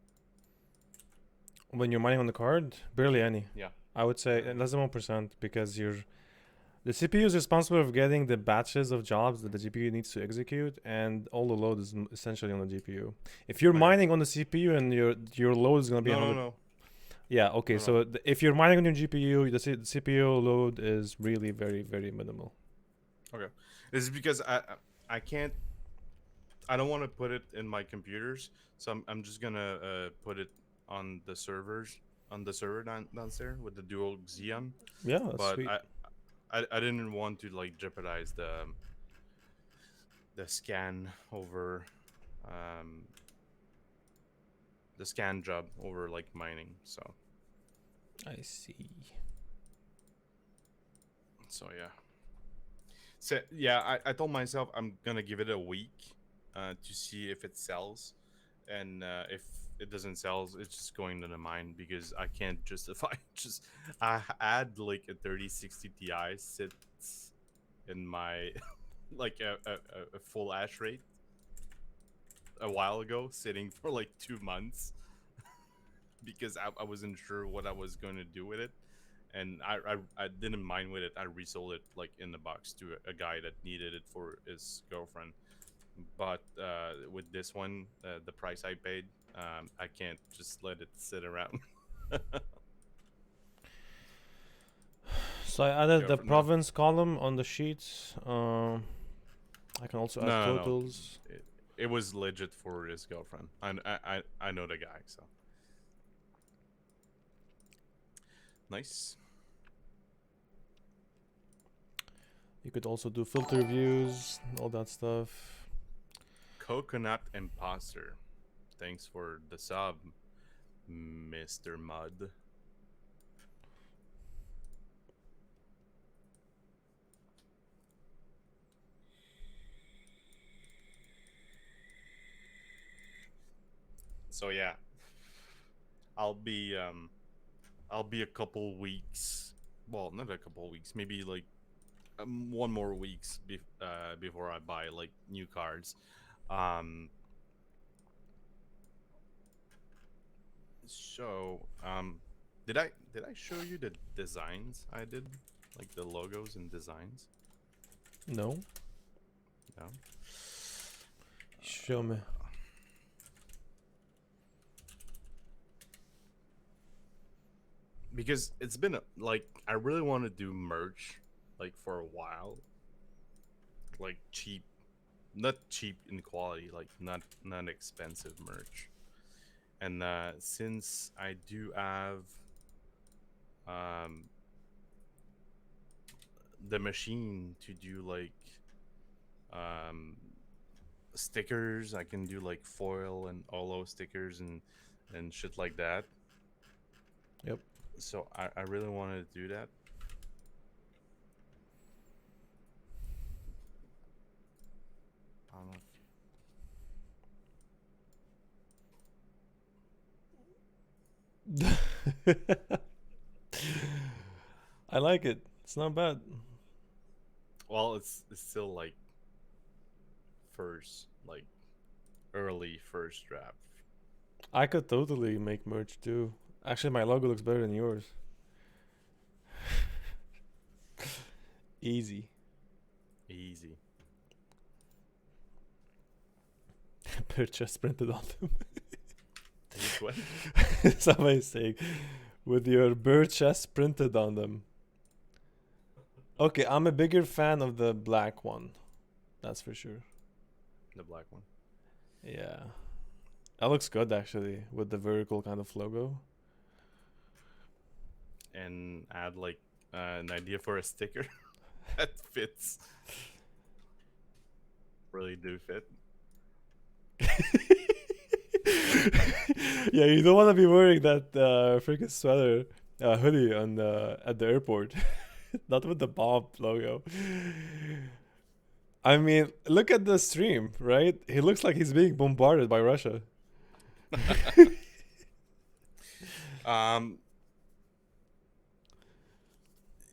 When you're mining on the card, barely any. Yeah. I would say less than 1% because the CPU is responsible for getting the batches of jobs that the GPU needs to execute, and all the load is essentially on the GPU. If you're Okay. mining on the CPU and your load is gonna be 100. No. Yeah. Okay. No. So if you're mining on your GPU, the CPU load is really very very minimal. Okay. This is because I can't. I don't want to put it in my computers, so I'm just gonna put it on the servers on the server downstairs with the dual Xeon. Yeah, that's But sweet. I didn't want to like jeopardize the scan over the scan job over like mining. I see. So yeah. So yeah, I told myself I'm gonna give it a week to see if it sells, and if it doesn't sell, it's just going to the mine because I can't justify just I had like a 3060 Ti sits in my like a full hash rate a while ago, sitting for like 2 months because I wasn't sure what I was going to do with it. And I didn't mind with it. I resold it like in the box to a guy that needed it for his girlfriend. But with this one, the price I paid, I can't just let it sit around. So I added the No, province column on the sheets. I can also add no. totals. It was legit for his girlfriend. I know the guy, so nice. You could also do filter views, all that stuff. Coconut Imposter. Thanks for the sub, Mr. Mud. So yeah, I'll be I'll be a couple weeks. Well, not a couple weeks, maybe like one more weeks before I buy like new cards. Um, so did I show you the designs I did, like the logos and designs? No, No. show me. Because it's been like I really want to do merch like for a while, like cheap, not cheap in quality, like not expensive merch. And since I do have um the machine to do like um stickers, I can do like foil and olo stickers and shit like that. Yep. So I really wanted to do that. I don't know. I like it. It's not bad. Well, it's still like first, like early first draft. I could totally make merch too. Actually, my logo looks better than yours. Easy. Easy. Purchase printed on them. With what? Somebody's saying, with your bird chest printed on them. Okay, I'm a bigger fan of the black one. That's for sure. The black one. Yeah. That looks good actually, with the vertical kind of logo. And add like an idea for a sticker that fits. Really do fit. Yeah, you don't want to be wearing that freaking sweater, hoodie on at the airport. Not with the Bob logo. I mean, look at the stream, right? He looks like he's being bombarded by Russia. um.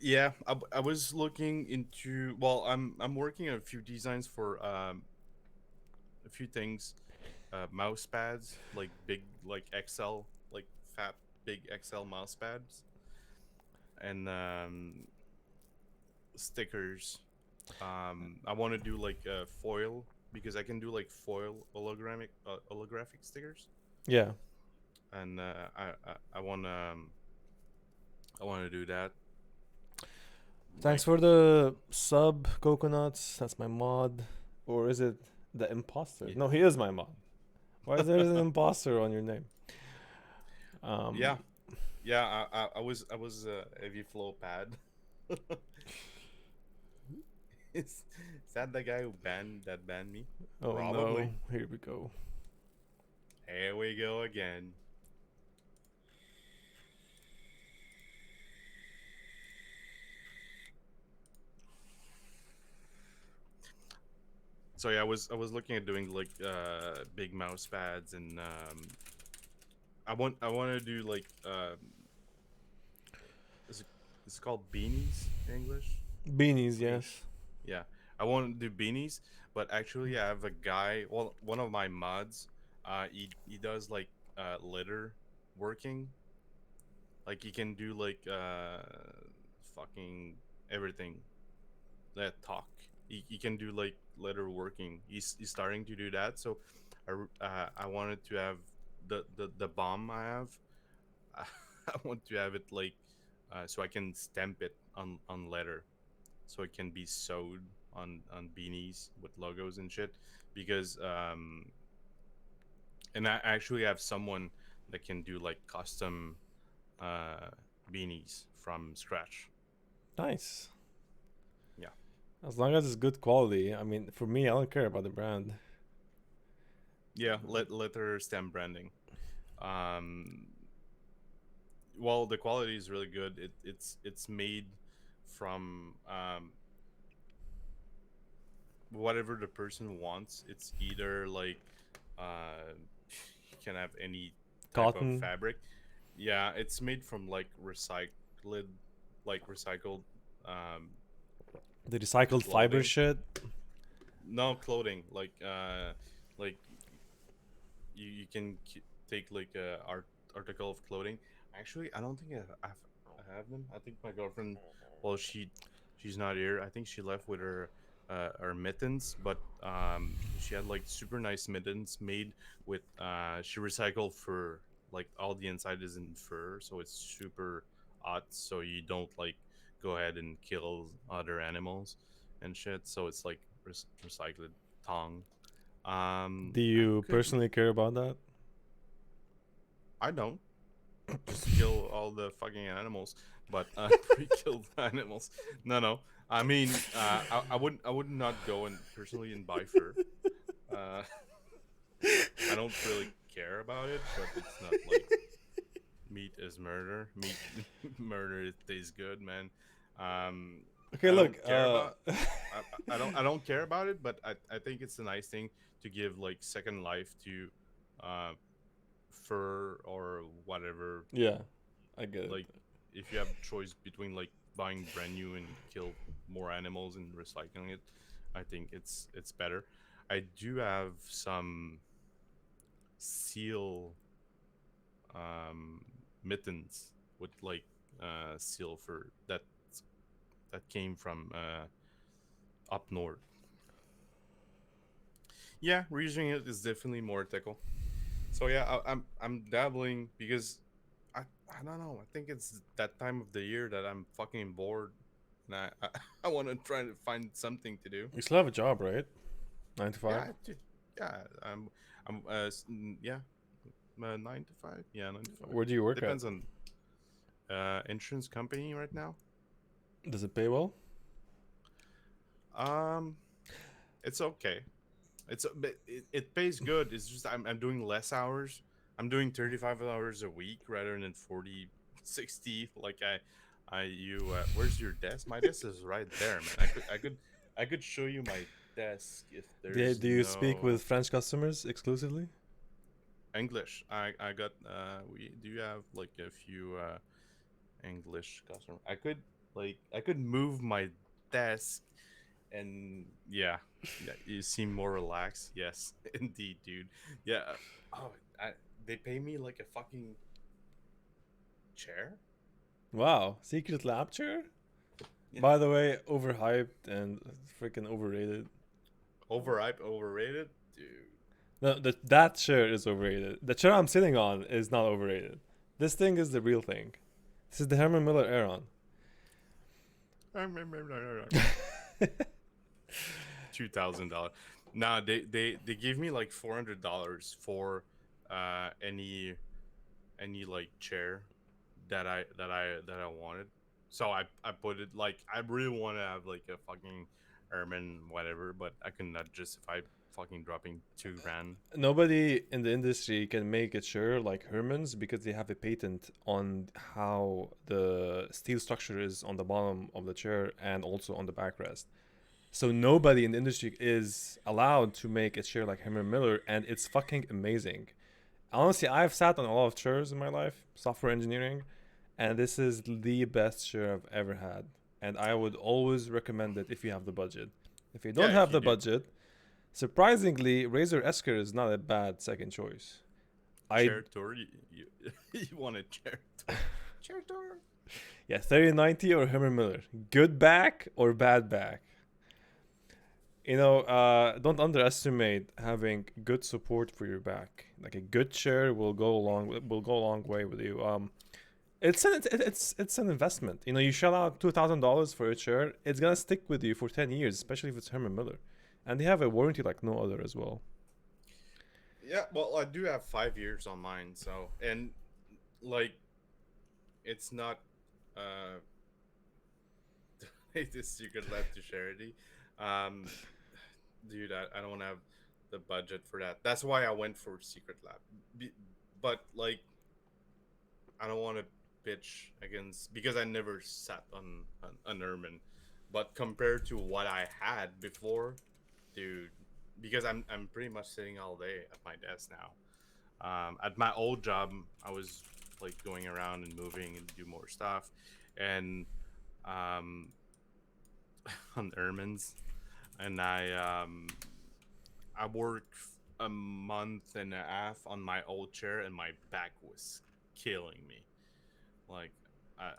Yeah, I was looking into. Well, I'm working on a few designs for a few things. Mouse pads, like big, like XL, like fat, big XL mouse pads, and stickers. I want to do like foil because I can do like foil holographic stickers, Yeah. and I want to do that. Thanks Like, for the sub, coconuts. That's my mod. Or is it the imposter? yeah, No, he is my mod. Why is there an imposter on your name? yeah, Um, yeah. I was a heavy flow pad. Is that the guy who banned me? oh no, Probably. here we go. Here we go again. So yeah, I was looking at doing like big mouse pads and I want to do like is it it's called beanies in English? Beanies, Beanie. yes. Yeah. I want to do beanies, but actually I have a guy, well one of my mods, he does like litter working. Like he can do like fucking everything that talk. He can do like letter working. He's starting to do that. So I wanted to have the bomb I have. I want to have it like so I can stamp it on letter, so it can be sewed on beanies with logos and shit. Because and I actually have someone that can do like custom uh beanies from scratch. Nice. Yeah. As long as it's good quality. I mean, for me, I don't care about the brand. Yeah, letter stamp branding. Um, well, the quality is really good. It's made from whatever the person wants. It's either like uh, you can have any type of Cotton, fabric. Yeah, it's made from like recycled um the recycled fiber clothing. shit. No clothing, like you can take like a article of clothing. Actually, I don't think I have them. I think my girlfriend, well, she's not here. I think she left with her mittens, but she had like super nice mittens made with she recycled fur. Like all the inside is in fur, so it's super hot, so you don't like go ahead and kill other animals and shit. So it's like recycled tongue. Do I you could personally care about that? I don't just kill all the fucking animals, but pre-killed animals. No, no. I mean, I would not go and personally and buy fur. Uh, I don't really care about it, but it's not like meat is murder. Meat, murder. It tastes good, man. Um, Okay, I look. don't care about. I don't care about it, but I think it's a nice thing to give like second life to, uh, fur or whatever. Yeah, I get it. Like if you have choice between like buying brand new and kill more animals and recycling it, I think it's better. I do have some seal um mittens with like seal for that came from up north. Yeah, reusing it is definitely more ethical. So yeah, I'm dabbling because I don't know. I think it's that time of the year that I'm fucking bored, and I want to try to find something to do. You still have a job, right? 9 to 5. Yeah, yeah. Yeah, 9 to 5. Yeah, 9 to 5. Where do you work at? Depends on insurance company right now. Does it pay well? Um, it's okay. But it pays good. It's just I'm doing less hours. I'm doing 35 hours a week rather than 40, 60. Like where's your desk? My desk is right there, man. I could show you my desk if there's Do you speak with no French customers exclusively? English. I got we do have like a few English customers. I could move my desk and yeah, yeah, you seem more relaxed. Yes, indeed, dude. Yeah. Oh, they pay me like a fucking chair. Wow, secret lab chair? Yeah. By the way, overhyped and freaking overrated. Overrated, dude. No, that chair is overrated. The chair I'm sitting on is not overrated. This thing is the real thing. This is the Herman Miller Aeron. $2,000. Nah, they give me like $400 for any like chair that I wanted. So I put it like I really want to have like a fucking Ermine whatever, but I cannot justify fucking dropping 2 grand. Nobody in the industry can make a chair like Herman's because they have a patent on how the steel structure is on the bottom of the chair and also on the backrest. So nobody in the industry is allowed to make a chair like Herman Miller, and it's fucking amazing. Honestly, I've sat on a lot of chairs in my life, software engineering, and this is the best chair I've ever had. And I would always recommend it if you have the budget. If you don't Yeah, if have you the do. budget, surprisingly, Razer Esker is not a bad second choice. I Chair tour, you want a chair tour? Chair tour. Yeah, 3090 or Herman Miller, good back or bad back. Don't underestimate having good support for your back. Like a good chair will go a long way with you. It's an investment. You shell out $2,000 for a chair. It's gonna stick with you for 10 years, especially if it's Herman Miller, and they have a warranty like no other as well. Yeah, well, I do have 5 years on mine, so and like it's not uh this secret lab to charity. Um, dude, I don't have the budget for that. That's why I went for secret lab. But like, I don't want to pitch against because I never sat on an Ermin. But compared to what I had before, dude, because I'm pretty much sitting all day at my desk now. At my old job, I was like going around and moving and do more stuff, and um, on errands, and I worked a month and a half on my old chair, and my back was killing me. Like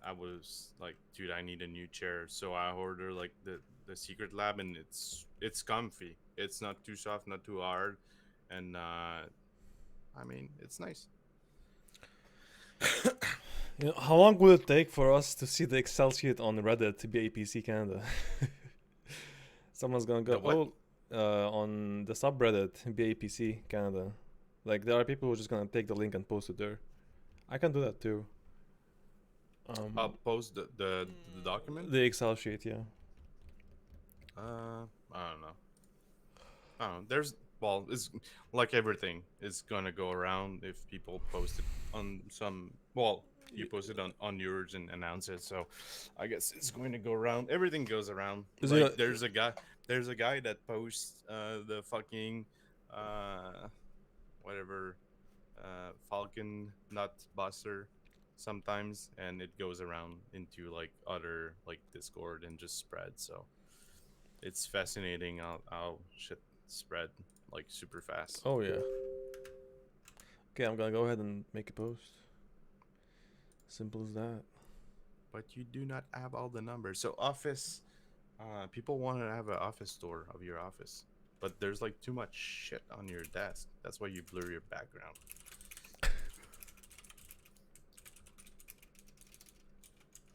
I was like, dude, I need a new chair. So I ordered like the Secret Lab, and it's comfy. It's not too soft, not too hard, and I mean it's nice. You know, how long will it take for us to see the Excel sheet on Reddit to be APC Canada? Someone's gonna The go, what? oh, on the subreddit BAPC Canada. Like there are people who are just gonna take the link and post it there. I can do that too. I'll Um, post the document. the Excel sheet, yeah. I don't know. There's well, it's like everything is gonna go around if people post it on some. Well, you post it on yours and announce it, so I guess it's going to go around. Everything goes around. Is Like it? there's a guy that posts the fucking uh whatever Falcon Nut Buster sometimes, and it goes around into like other like Discord and just spreads. So it's fascinating how shit spread like super fast. Oh yeah. Okay, I'm gonna go ahead and make a post. Simple as that. But you do not have all the numbers. So office, people want to have an office tour of your office, but there's like too much shit on your desk. That's why you blur your background.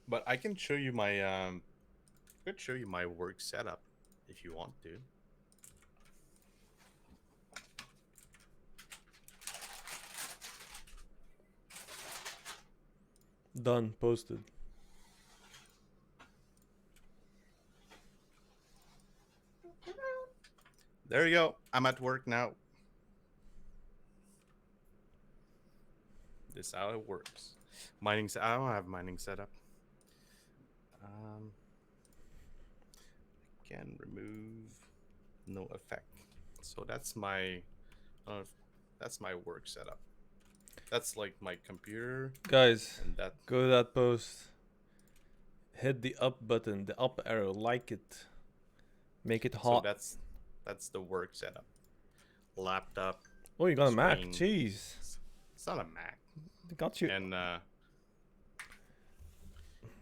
But I can show you my I could show you my work setup if you want to. Done. Posted. There you go. I'm at work now. This is how it works. I don't have mining setup. Um, can remove no effect. So that's my work setup. That's like my computer Guys, and that. go to that post. Hit the up button, the up arrow, like it. Make it So hot. that's the work setup. Laptop, Oh, you got a Mac. screen. Jeez. It's not a Mac, Got you. and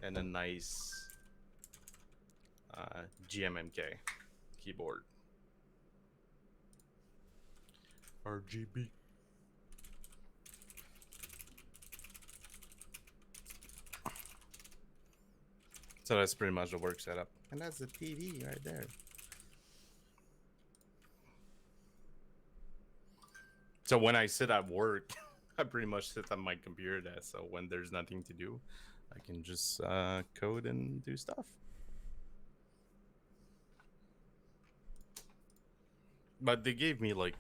and a nice GMMK keyboard. RGB. So that's pretty much the work setup, and that's the TV right there. So when I sit at work, I pretty much sit at my computer desk. So when there's nothing to do, I can just code and do stuff. But they gave me like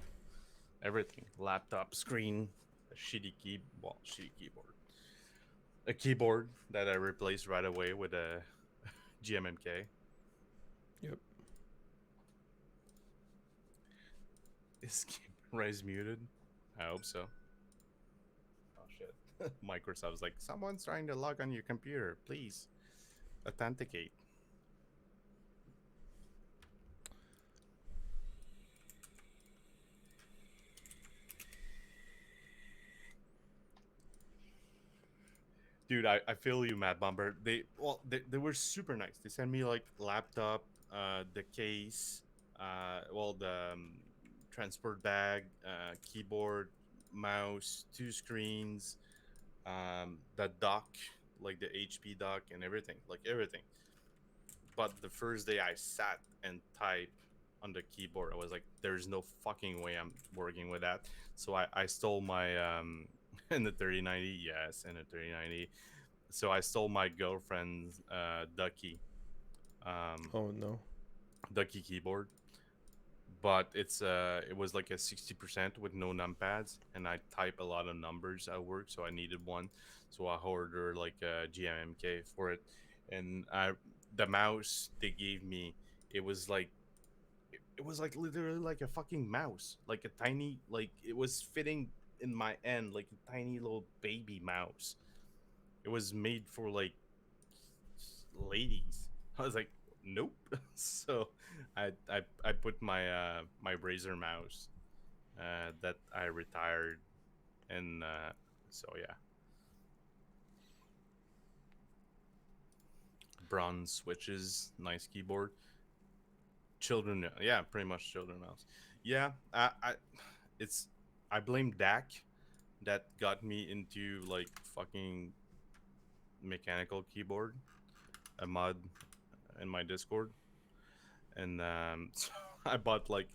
everything: laptop, screen, a shitty keyboard, a keyboard that I replaced right away with a GMMK. Yep. Is camera is muted? I hope so. Oh shit! Microsoft's like, someone's trying to log on your computer. Please authenticate. Dude, I feel you, Matt Bomber. They were super nice. They sent me like laptop, the case, the transport bag, keyboard, mouse, two screens, the dock, like the HP dock and everything, like everything. But the first day I sat and typed on the keyboard, I was like, "There's no fucking way I'm working with that." So I stole my in the 3090, yes, in the 3090. So I stole my girlfriend's um, Oh no. Ducky keyboard, but it was like a 60% with no numpads, and I type a lot of numbers at work, so I needed one. So I ordered like a GMMK for it, and the mouse they gave me, it was like it was like literally like a fucking mouse, like a tiny, like it was fitting in my hand like a tiny little baby mouse. It was made for like ladies. I was like, nope. So I put my my Razer mouse that I retired, and so yeah, bronze switches, nice keyboard. Children, yeah, pretty much children mouse. Yeah, it's I blame Dak that got me into like fucking mechanical keyboard, a mod in my Discord, and so I bought like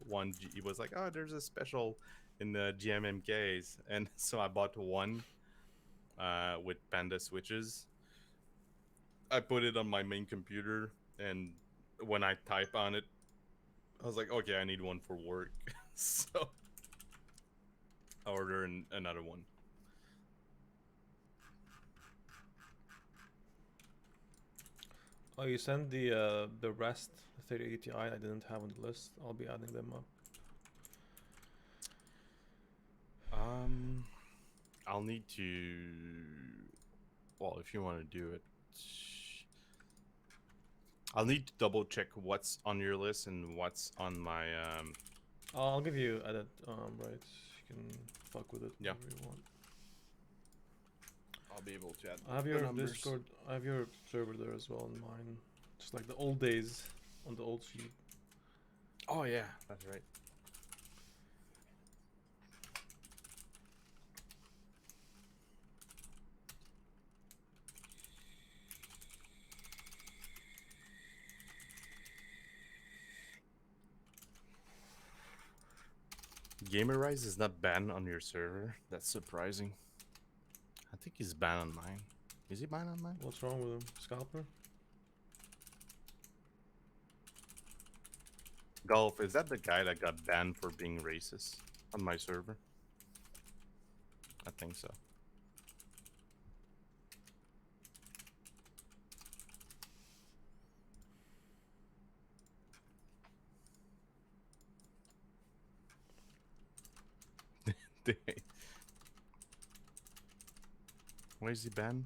one. He was like, "Oh, there's a special in the GMMKs," and so I bought one with Panda switches. I put it on my main computer, and when I type on it, I was like, "Okay, I need one for work," so I ordered another one. Oh, you sent the rest 3080 Ti I didn't have on the list. I'll be adding them up. Um, I'll need to. Well, if you want to do it, I'll need to double check what's on your list and what's on my I'll give you edit right. You can fuck with it Yeah. whenever you want. I'll be able to add I have the your numbers. Discord. I have your server there as well on mine. Just like the old days on the old sheet. Oh yeah, that's right. Gamerize is not banned on your server. That's surprising. I think he's banned on mine. Is he banned on mine? What's wrong with him? Scalper? Golf, is that the guy that got banned for being racist on my server? I think so. Why is he banned?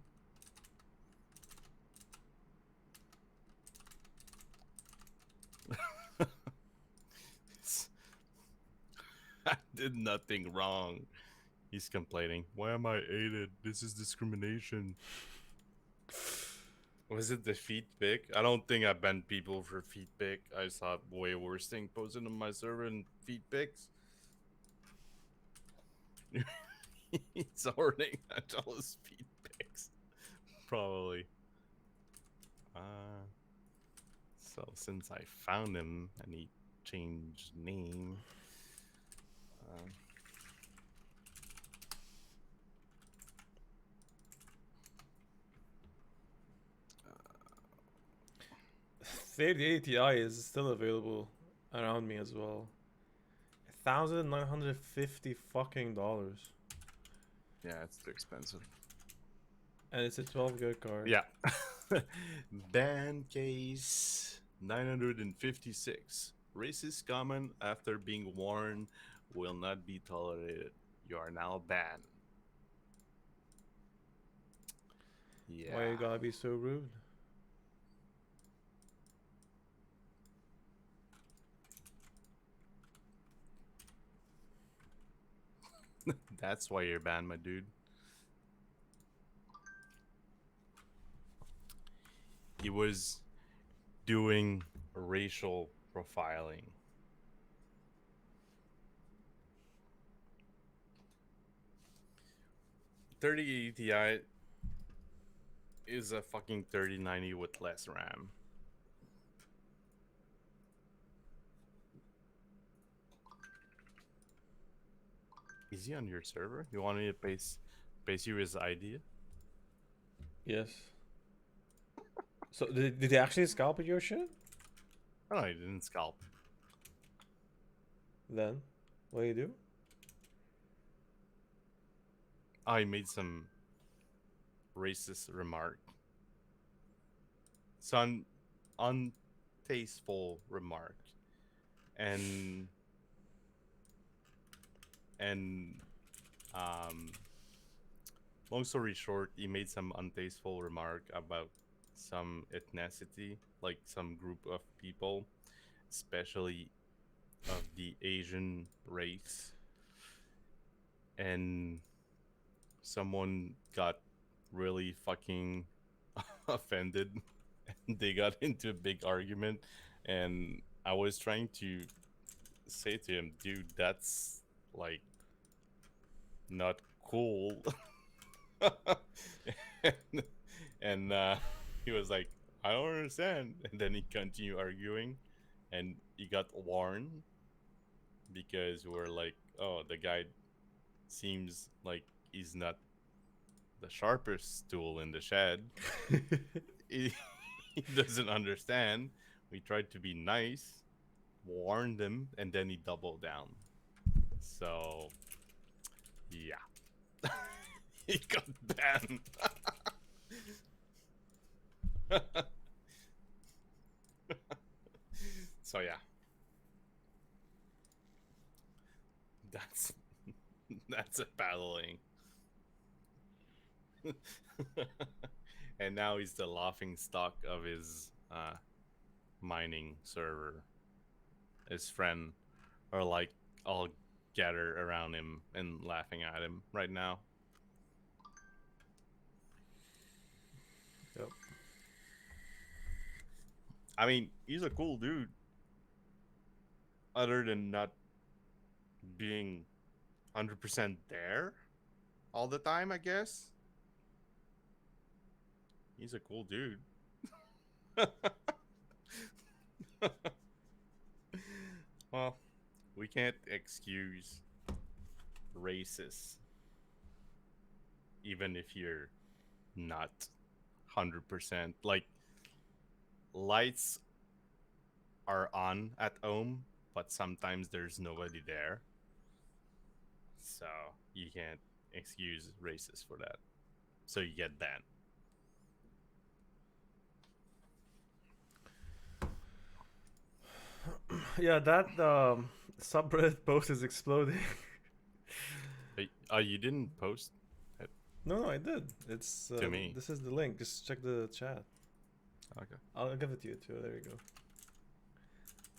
I did nothing wrong. He's complaining. Why am I aided? This is discrimination. Was it the feet pic? I don't think I banned people for feet pic. I saw way worse thing posted on my server than feet pics. He's hoarding Angela's feet pics. Probably. So since I found him and he changed name. 3080 Ti is still available around me as well. $1,950 fucking dollars. Yeah, it's too expensive. And it's a 12 gig card. Yeah. Ban case 956. Racist comment after being warned will not be tolerated. You are now banned. Yeah. Why you gotta be so rude? That's why you're banned, my dude. He was doing racial profiling. .3080 Ti is a fucking 3090 with less RAM. Is he on your server? You want me to paste you his idea? Yes. So did he actually scalp your shit? Oh, no, he didn't scalp. Then, what do you do? I made some racist remark. Some untasteful remark. And Um, Long story short, he made some untasteful remark about some ethnicity, like some group of people, especially of the Asian race, and someone got really fucking offended. And they got into a big argument, and I was trying to say to him, dude, that's like not cool. and and he was like, I don't understand. And then he continued arguing, and he got warned because we're like, oh, the guy seems like he's not the sharpest tool in the shed. he, he doesn't understand. We tried to be nice, warned him, and then he doubled down. So yeah, he got banned. So yeah, that's that's a battling. And now he's the laughing stock of his mining server. His friend are like all gathered around him and laughing at him right now. Yep. I mean, he's a cool dude. Other than not being 100% there all the time, I guess. He's a cool dude. Well, we can't excuse racists even if you're not 100%. Like, lights are on at home, but sometimes there's nobody there. So you can't excuse racists for that. So you get banned. Yeah, that subreddit post is exploding. You didn't post it No, no, I did. It's to me. this is the link. Just check the chat. Okay. I'll give it to you too. There you go.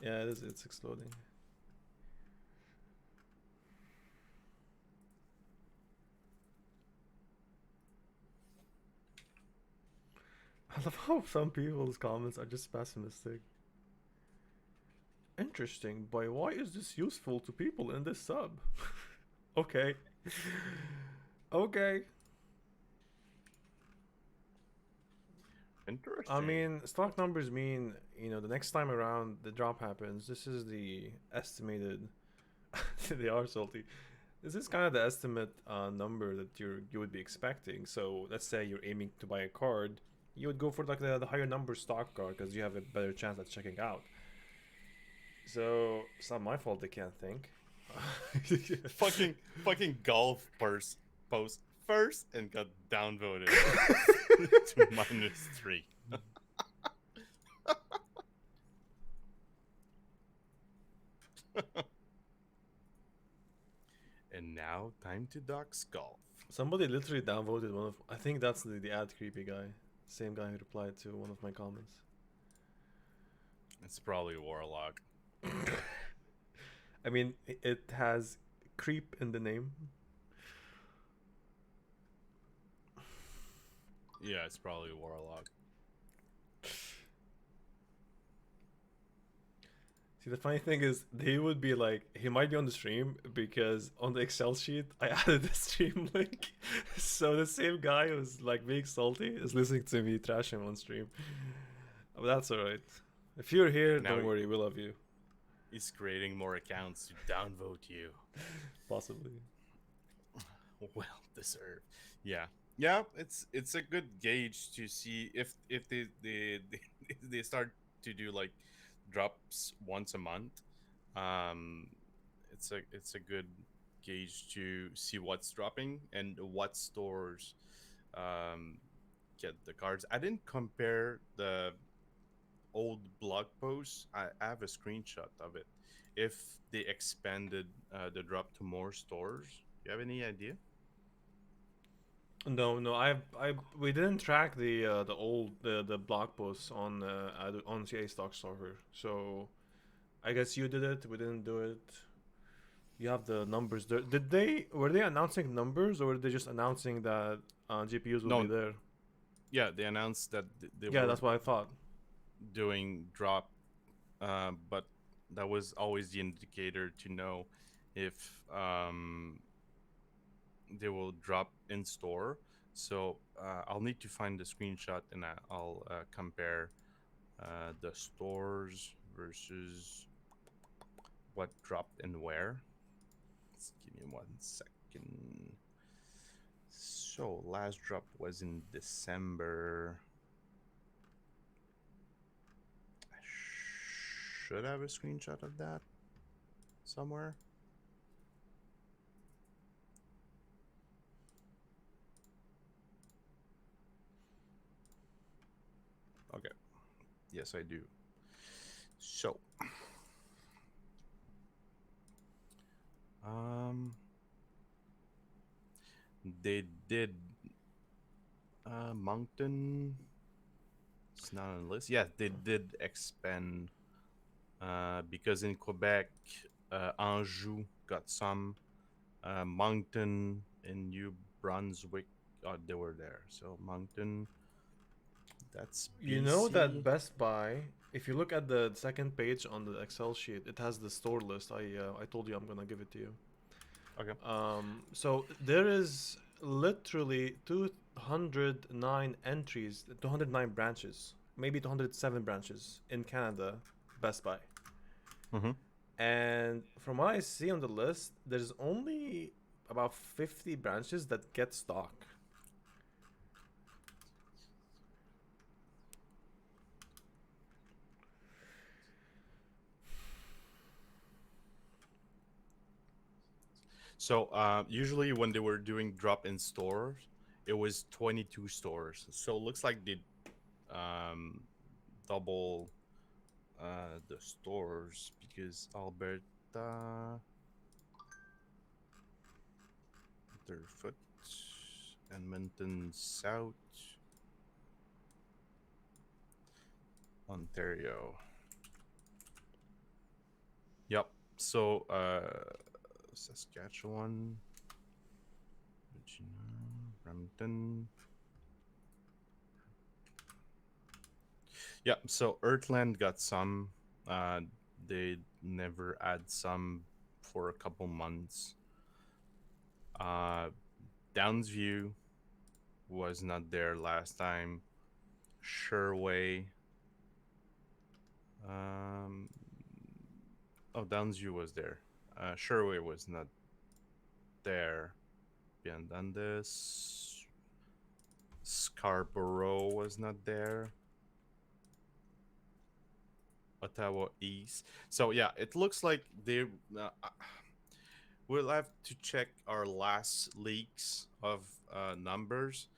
Yeah, it is. It's exploding. I love how some people's comments are just pessimistic. Interesting, but why is this useful to people in this sub? Okay. Okay. I Interesting. mean, stock numbers mean, the next time around the drop happens, this is the estimated. They are salty. This is kind of the estimate number that you would be expecting. So let's say you're aiming to buy a card, you would go for like the higher number stock card because you have a better chance at checking out. So it's not my fault they can't think. fucking golf post first and got downvoted to -3. And now time to Doc's golf. Somebody literally downvoted one of. I think that's the ad creepy guy, same guy who replied to one of my comments. It's probably Warlock. I mean, it has creep in the name. Yeah, it's probably Warlock. See, the funny thing is, they would be like, he might be on the stream because on the Excel sheet, I added the stream link. So the same guy who's like being salty is listening to me trash him on stream. But that's alright. If you're here, Now don't worry, we love you. he's creating more accounts to downvote you. Possibly. Well deserved. Yeah. Yeah, it's a good gauge to see if they start to do like drops once a month. Um it's a good gauge to see what's dropping and what stores um get the cards. I didn't compare the old blog posts. I have a screenshot of it. If they expanded the drop to more stores, You have any idea? No, no, we didn't track the old the blog posts on CA Stock Stalker. So I guess you did it. We didn't do it. You have the numbers there. Did they were they announcing numbers, or were they just announcing that GPUs will be No. there? Yeah, they announced that they Yeah, were that's what I thought. doing drop, but that was always the indicator to know if they will drop in store. So I'll need to find the screenshot and I'll compare the stores versus what dropped and where. Let's give me 1 second. So last drop was in December. I should have a screenshot of that somewhere. Okay. Yes, I do. So, um, they did Moncton. It's not on the list. Yeah, they did expand because in Quebec, Anjou got some. Moncton and New Brunswick, they were there. So Moncton, that's You know that BC. Best Buy, if you look at the second page on the Excel sheet, it has the store list. I told you I'm gonna give it to you. Okay. So there is literally 209 entries, 209 branches, maybe 207 branches in Canada, Best Buy. Mm-hmm. And from what I see on the list, there's only about 50 branches that get stock. So usually when they were doing drop in stores, it was 22 stores. So it looks like they um, double the stores because Alberta, Underfoot, Edmonton South, Ontario. Yep. So Saskatchewan, Regina, Brampton. Yeah, so Earthland got some. Uh, they never had some for a couple months. Uh, Downsview was not there last time. Sherway. Um, oh, Downsview was there. Sherway was not there. Beyond this, Scarborough was not there. Ottawa East. So yeah, it looks like they. We'll have to check our last leaks of numbers,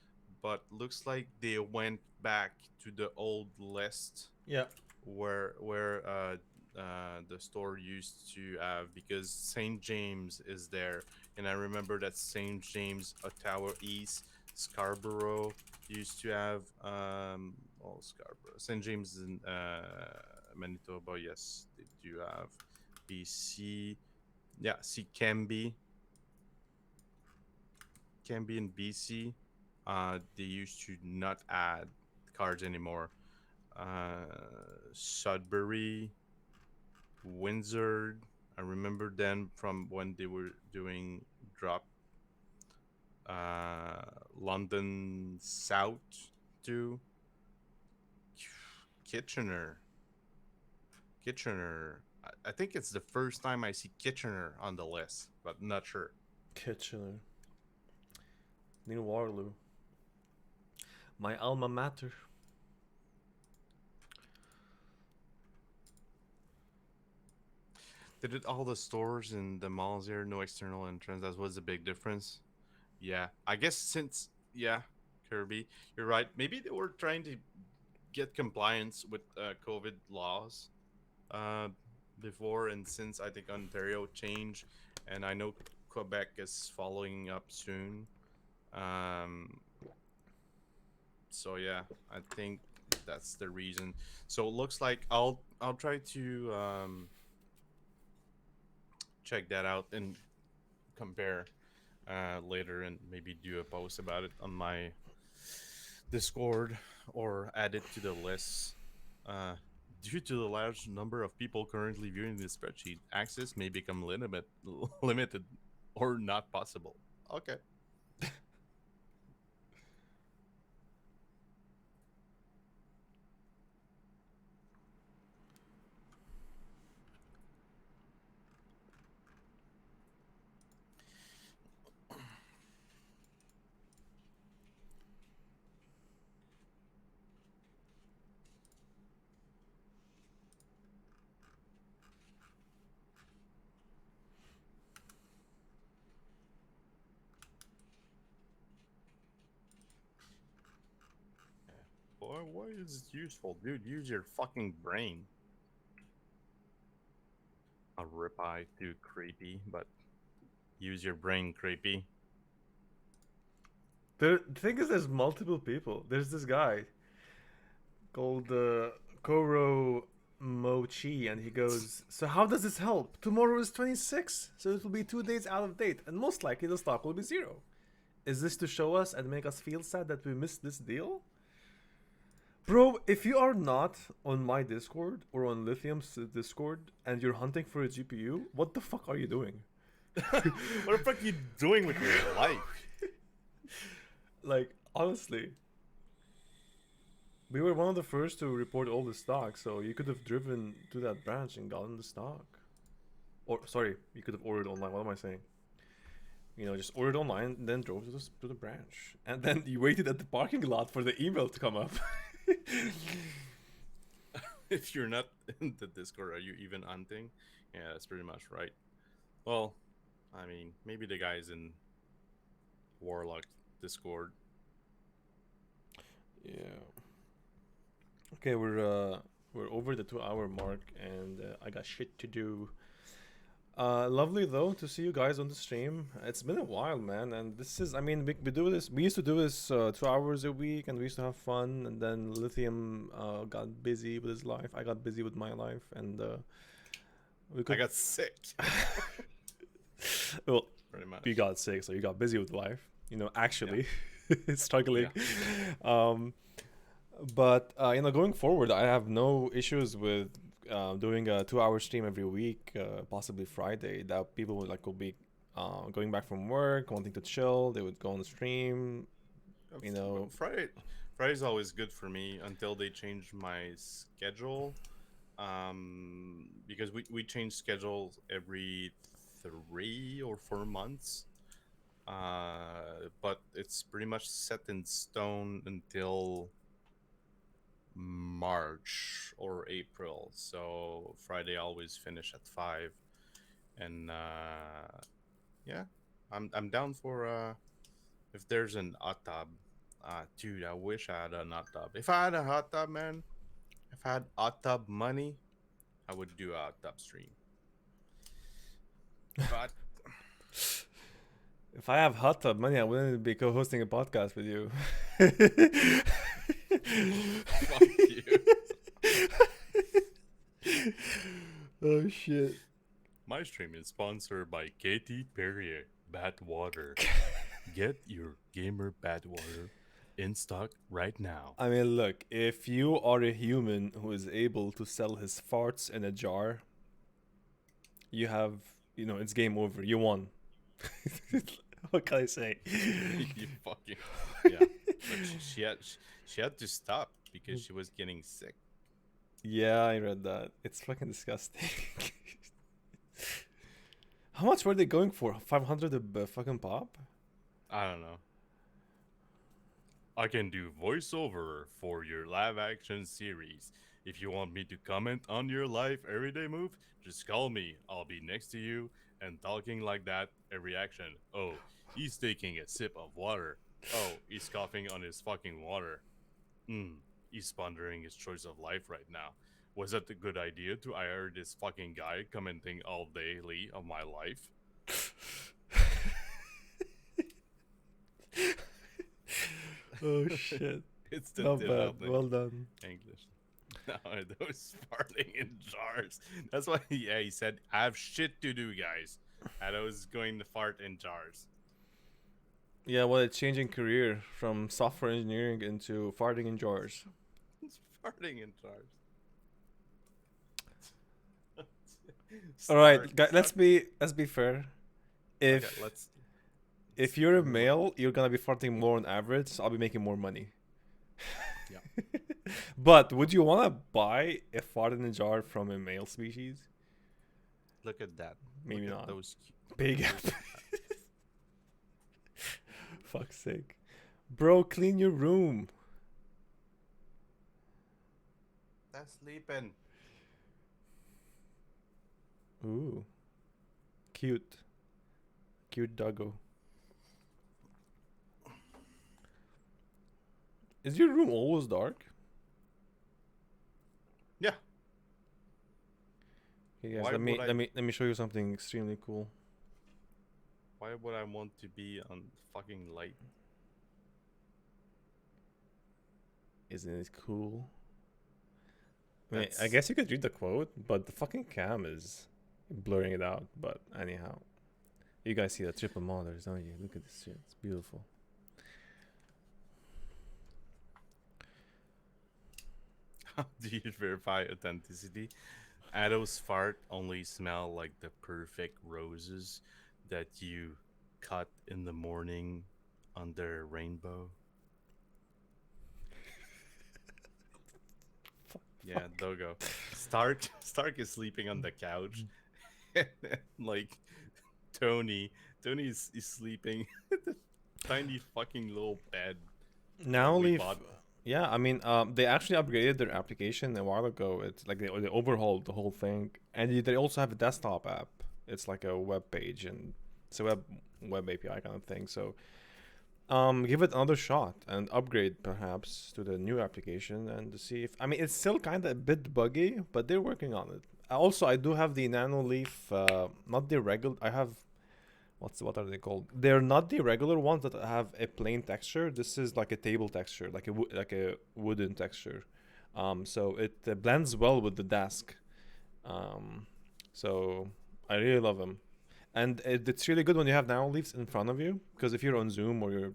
but looks like they went back to the old list Yeah. where the store used to have because St. James is there, and I remember that St. James, Ottawa East, Scarborough used to have Scarborough, St. James in Manitoba. Yes, they do have BC. Yeah, see Canby in BC. They used to not add cards anymore. Sudbury, Windsor. I remember them from when they were doing drop. Uh, London South too. Kitchener. Kitchener. I think it's the first time I see Kitchener on the list, but not sure. Kitchener. New Waterloo. My alma mater. Did it all the stores and the malls there, no external entrance? That was the big difference. Yeah, I guess since Kirby, you're right. Maybe they were trying to get compliance with COVID laws uh, before, and since I think Ontario changed, and I know Quebec is following up soon. Um, so yeah, I think that's the reason. So it looks like I'll try to check that out and compare later, and maybe do a post about it on my Discord or add it to the list. Uh, Due to the large number of people currently viewing this spreadsheet, access may become limited or not possible. Okay. Boy, why is it useful? Dude, use your fucking brain. A ripeye too creepy, but use your brain creepy. The thing is, there's multiple people. There's this guy called Koro Mochi, and he goes, "So how does this help? Tomorrow is 26, so it will be 2 days out of date, and most likely the stock will be zero. Is this to show us and make us feel sad that we missed this deal?" Bro, if you are not on my Discord or on Lithium's Discord and you're hunting for a GPU, what the fuck are you doing? What the fuck are you doing with your life? Like, honestly, we were one of the first to report all the stock, so you could have driven to that branch and gotten the stock. Or, sorry, you could have ordered online. What am I saying? You know, just ordered online and then drove to the branch. And then you waited at the parking lot for the email to come up. If you're not in the Discord, are you even hunting? Yeah, that's pretty much right. Well, I mean, maybe the guys in Warlock Discord. Yeah. Okay, we're over the 2 hour mark, and I got shit to do. Lovely though to see you guys on the stream. It's been a while, man, and this is, I mean, we do this. We used to do this 2 hours a week, and we used to have fun. And then Lithium got busy with his life. I got busy with my life, and we I could. got sick. Well, Pretty much. you got sick, so you got busy with life. You know, actually, struggling. Um, but you know, going forward, I have no issues with doing a 2 hour stream every week, possibly Friday. That people would like will be going back from work, wanting to chill. They would go on the stream. You know, Friday's always good for me until they change my schedule. Because we change schedules every 3 or 4 months. But it's pretty much set in stone until March or April. So Friday always finish at 5, and yeah, I'm down for if there's an hot tub. Dude, I wish I had a hot tub. If I had a hot tub, man, if I had hot tub money, I would do a hot tub stream. But if I have hot tub money, I wouldn't be co-hosting a podcast with you. fuck you. Oh shit. My stream is sponsored by Katy Perry Bad Water. Get your gamer bad water in stock right now. I mean, look, if you are a human who is able to sell his farts in a jar, you have, you know, it's game over. You won. What can I say? You fucking yeah. But she had to stop because she was getting sick. Yeah, I read that. It's fucking disgusting. How much were they going for? 500 a fucking pop? I don't know. I can do voiceover for your live action series. If you want me to comment on your life everyday move, just call me. I'll be next to you and talking like that every action. Oh, he's taking a sip of water. Oh, he's coughing on his fucking water. He's pondering his choice of life right now. Was that a good idea to hire this fucking guy commenting all daily of my life? Oh shit. It's the Not bad. developing Well done. English. No, those farting in jars. That's why, yeah, he said, I have shit to do, guys. And I was going to fart in jars. Yeah, well, it's changing career from software engineering into farting in jars. It's farting in jars. All right, Start. let's be fair. Okay, If let's if you're a do it. male, you're gonna be farting more on average. So I'll be making more money. Yeah. But would you wanna buy a fart in a jar from a male species? Look at that. Maybe Look at not. those. Big app. Fuck's sake, bro, clean your room. That's sleeping. Ooh, cute, cute doggo. Is your room always dark? Yeah. Okay, guys, Why would I? let me show you something extremely cool. Why would I want to be on fucking light? Isn't it cool? I mean, I That's guess you could read the quote, but the fucking cam is blurring it out. But anyhow, you guys see the triple monitors, don't you? Look at this shit. It's beautiful. how do you verify authenticity? Addo's fart only smell like the perfect roses that you cut in the morning under a rainbow. Yeah, Dogo. Stark is sleeping on the couch. And then, like Tony is sleeping at the tiny fucking little bed Now that we leave. bought. Yeah, I mean, they actually upgraded their application a while ago. It's like they overhauled the whole thing, and they also have a desktop app. It's like a web page, and it's a web API kind of thing. So, give it another shot and upgrade perhaps to the new application and to see if. I mean, it's still kind of a bit buggy, but they're working on it. Also, I do have the Nano Leaf, not the regular. I have what are they called? They're not the regular ones that have a plain texture. This is like a table texture, like a wooden texture. So it blends well with the desk. Um, so I really love them, and it's really good when you have Nano Leafs in front of you, because if you're on Zoom or you're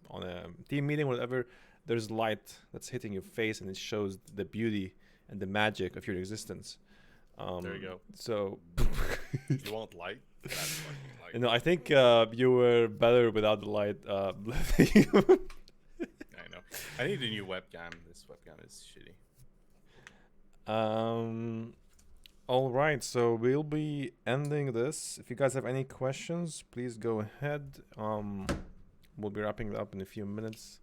on a team meeting or whatever, there's light that's hitting your face and it shows the beauty and the magic of your existence. There you go. So You want light? That's fucking light. I think you were better without the light. I know. I need a new webcam. This webcam is shitty. All right, so we'll be ending this. If you guys have any questions, please go ahead. We'll be wrapping it up in a few minutes.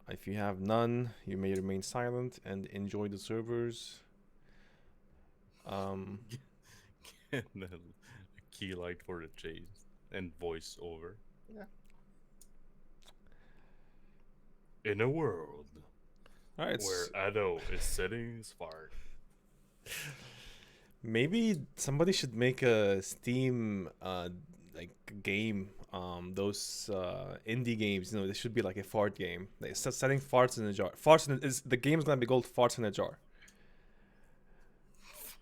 If you have none, you may remain silent and enjoy the servers. And then a key light for the chase and voice over. Yeah. In a world All right, where Addo is setting his fart. maybe somebody should make a Steam like game. Those indie games, there should be like a fart game. Like setting farts in a jar. Is the game's gonna be called Farts in a Jar.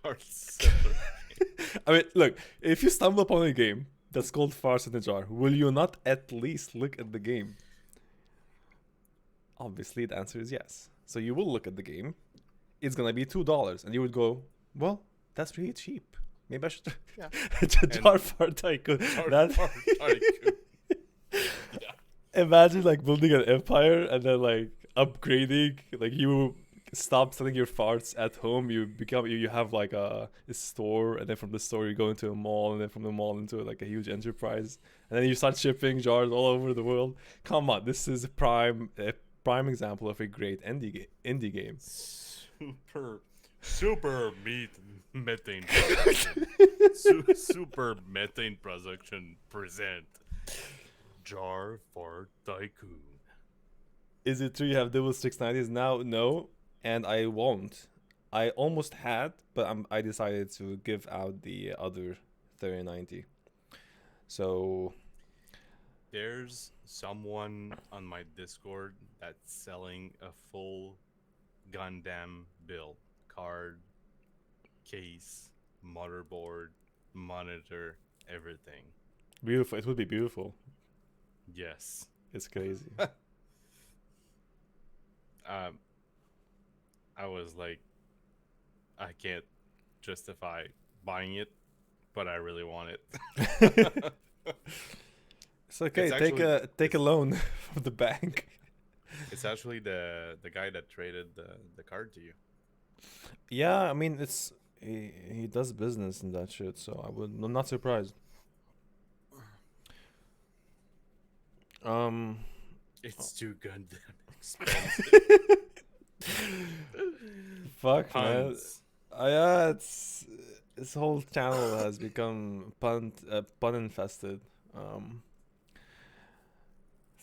Fart setter. I mean, look, if you stumble upon a game that's called Farts in a Jar, will you not at least look at the game? Obviously, the answer is yes. So you will look at the game. It's gonna be $2, and you would go, "Well, that's really cheap. Maybe I should." Yeah. Jar Fart Tycoon. Fart tycoon. Yeah. Imagine like building an empire and then like upgrading. Like you stop selling your farts at home. You have like a store, and then from the store you go into a mall, and then from the mall into like a huge enterprise, and then you start shipping jars all over the world. Come on, this is a prime example of a great indie game. Super methane production. Super methane production present Jar Fart Tycoon. Is it true you have double 690s now? No, and I won't. I almost had, but I decided to give out the other 3090. So There's someone on my Discord that's selling a full Gundam build, card, case, motherboard, monitor, everything. Beautiful. It would be beautiful. Yes. It's crazy. um, I was like, I can't justify buying it, but I really want it. It's okay. It's actually Take a loan from the bank. it's actually the guy that traded the card to you. Yeah, I mean it's he does business and that shit, so I'm not surprised. Um, It's too goddamn expensive. fuck man. Puns. Yeah, it's this whole channel has become pun infested. Um,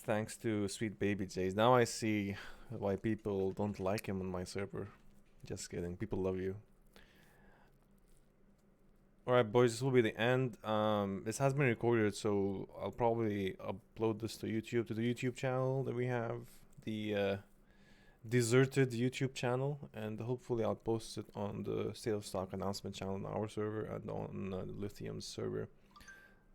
thanks to Sweet Baby Jays. Now I see why people don't like him on my server. Just kidding. People love you. Alright, boys, this will be the end. This has been recorded, so I'll probably upload this to YouTube, to the YouTube channel that we have, the deserted YouTube channel, and hopefully I'll post it on the State of Stock announcement channel on our server and on the Lithium server.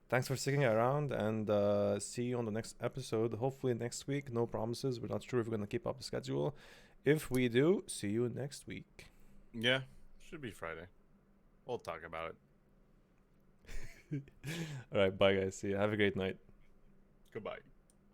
Thanks for sticking around, and see you on the next episode. Hopefully next week. No promises. We're not sure if we're gonna keep up the schedule. If we do, see you next week. Yeah, should be Friday. We'll talk about it. All right, bye guys. See you. Have a great night. Goodbye.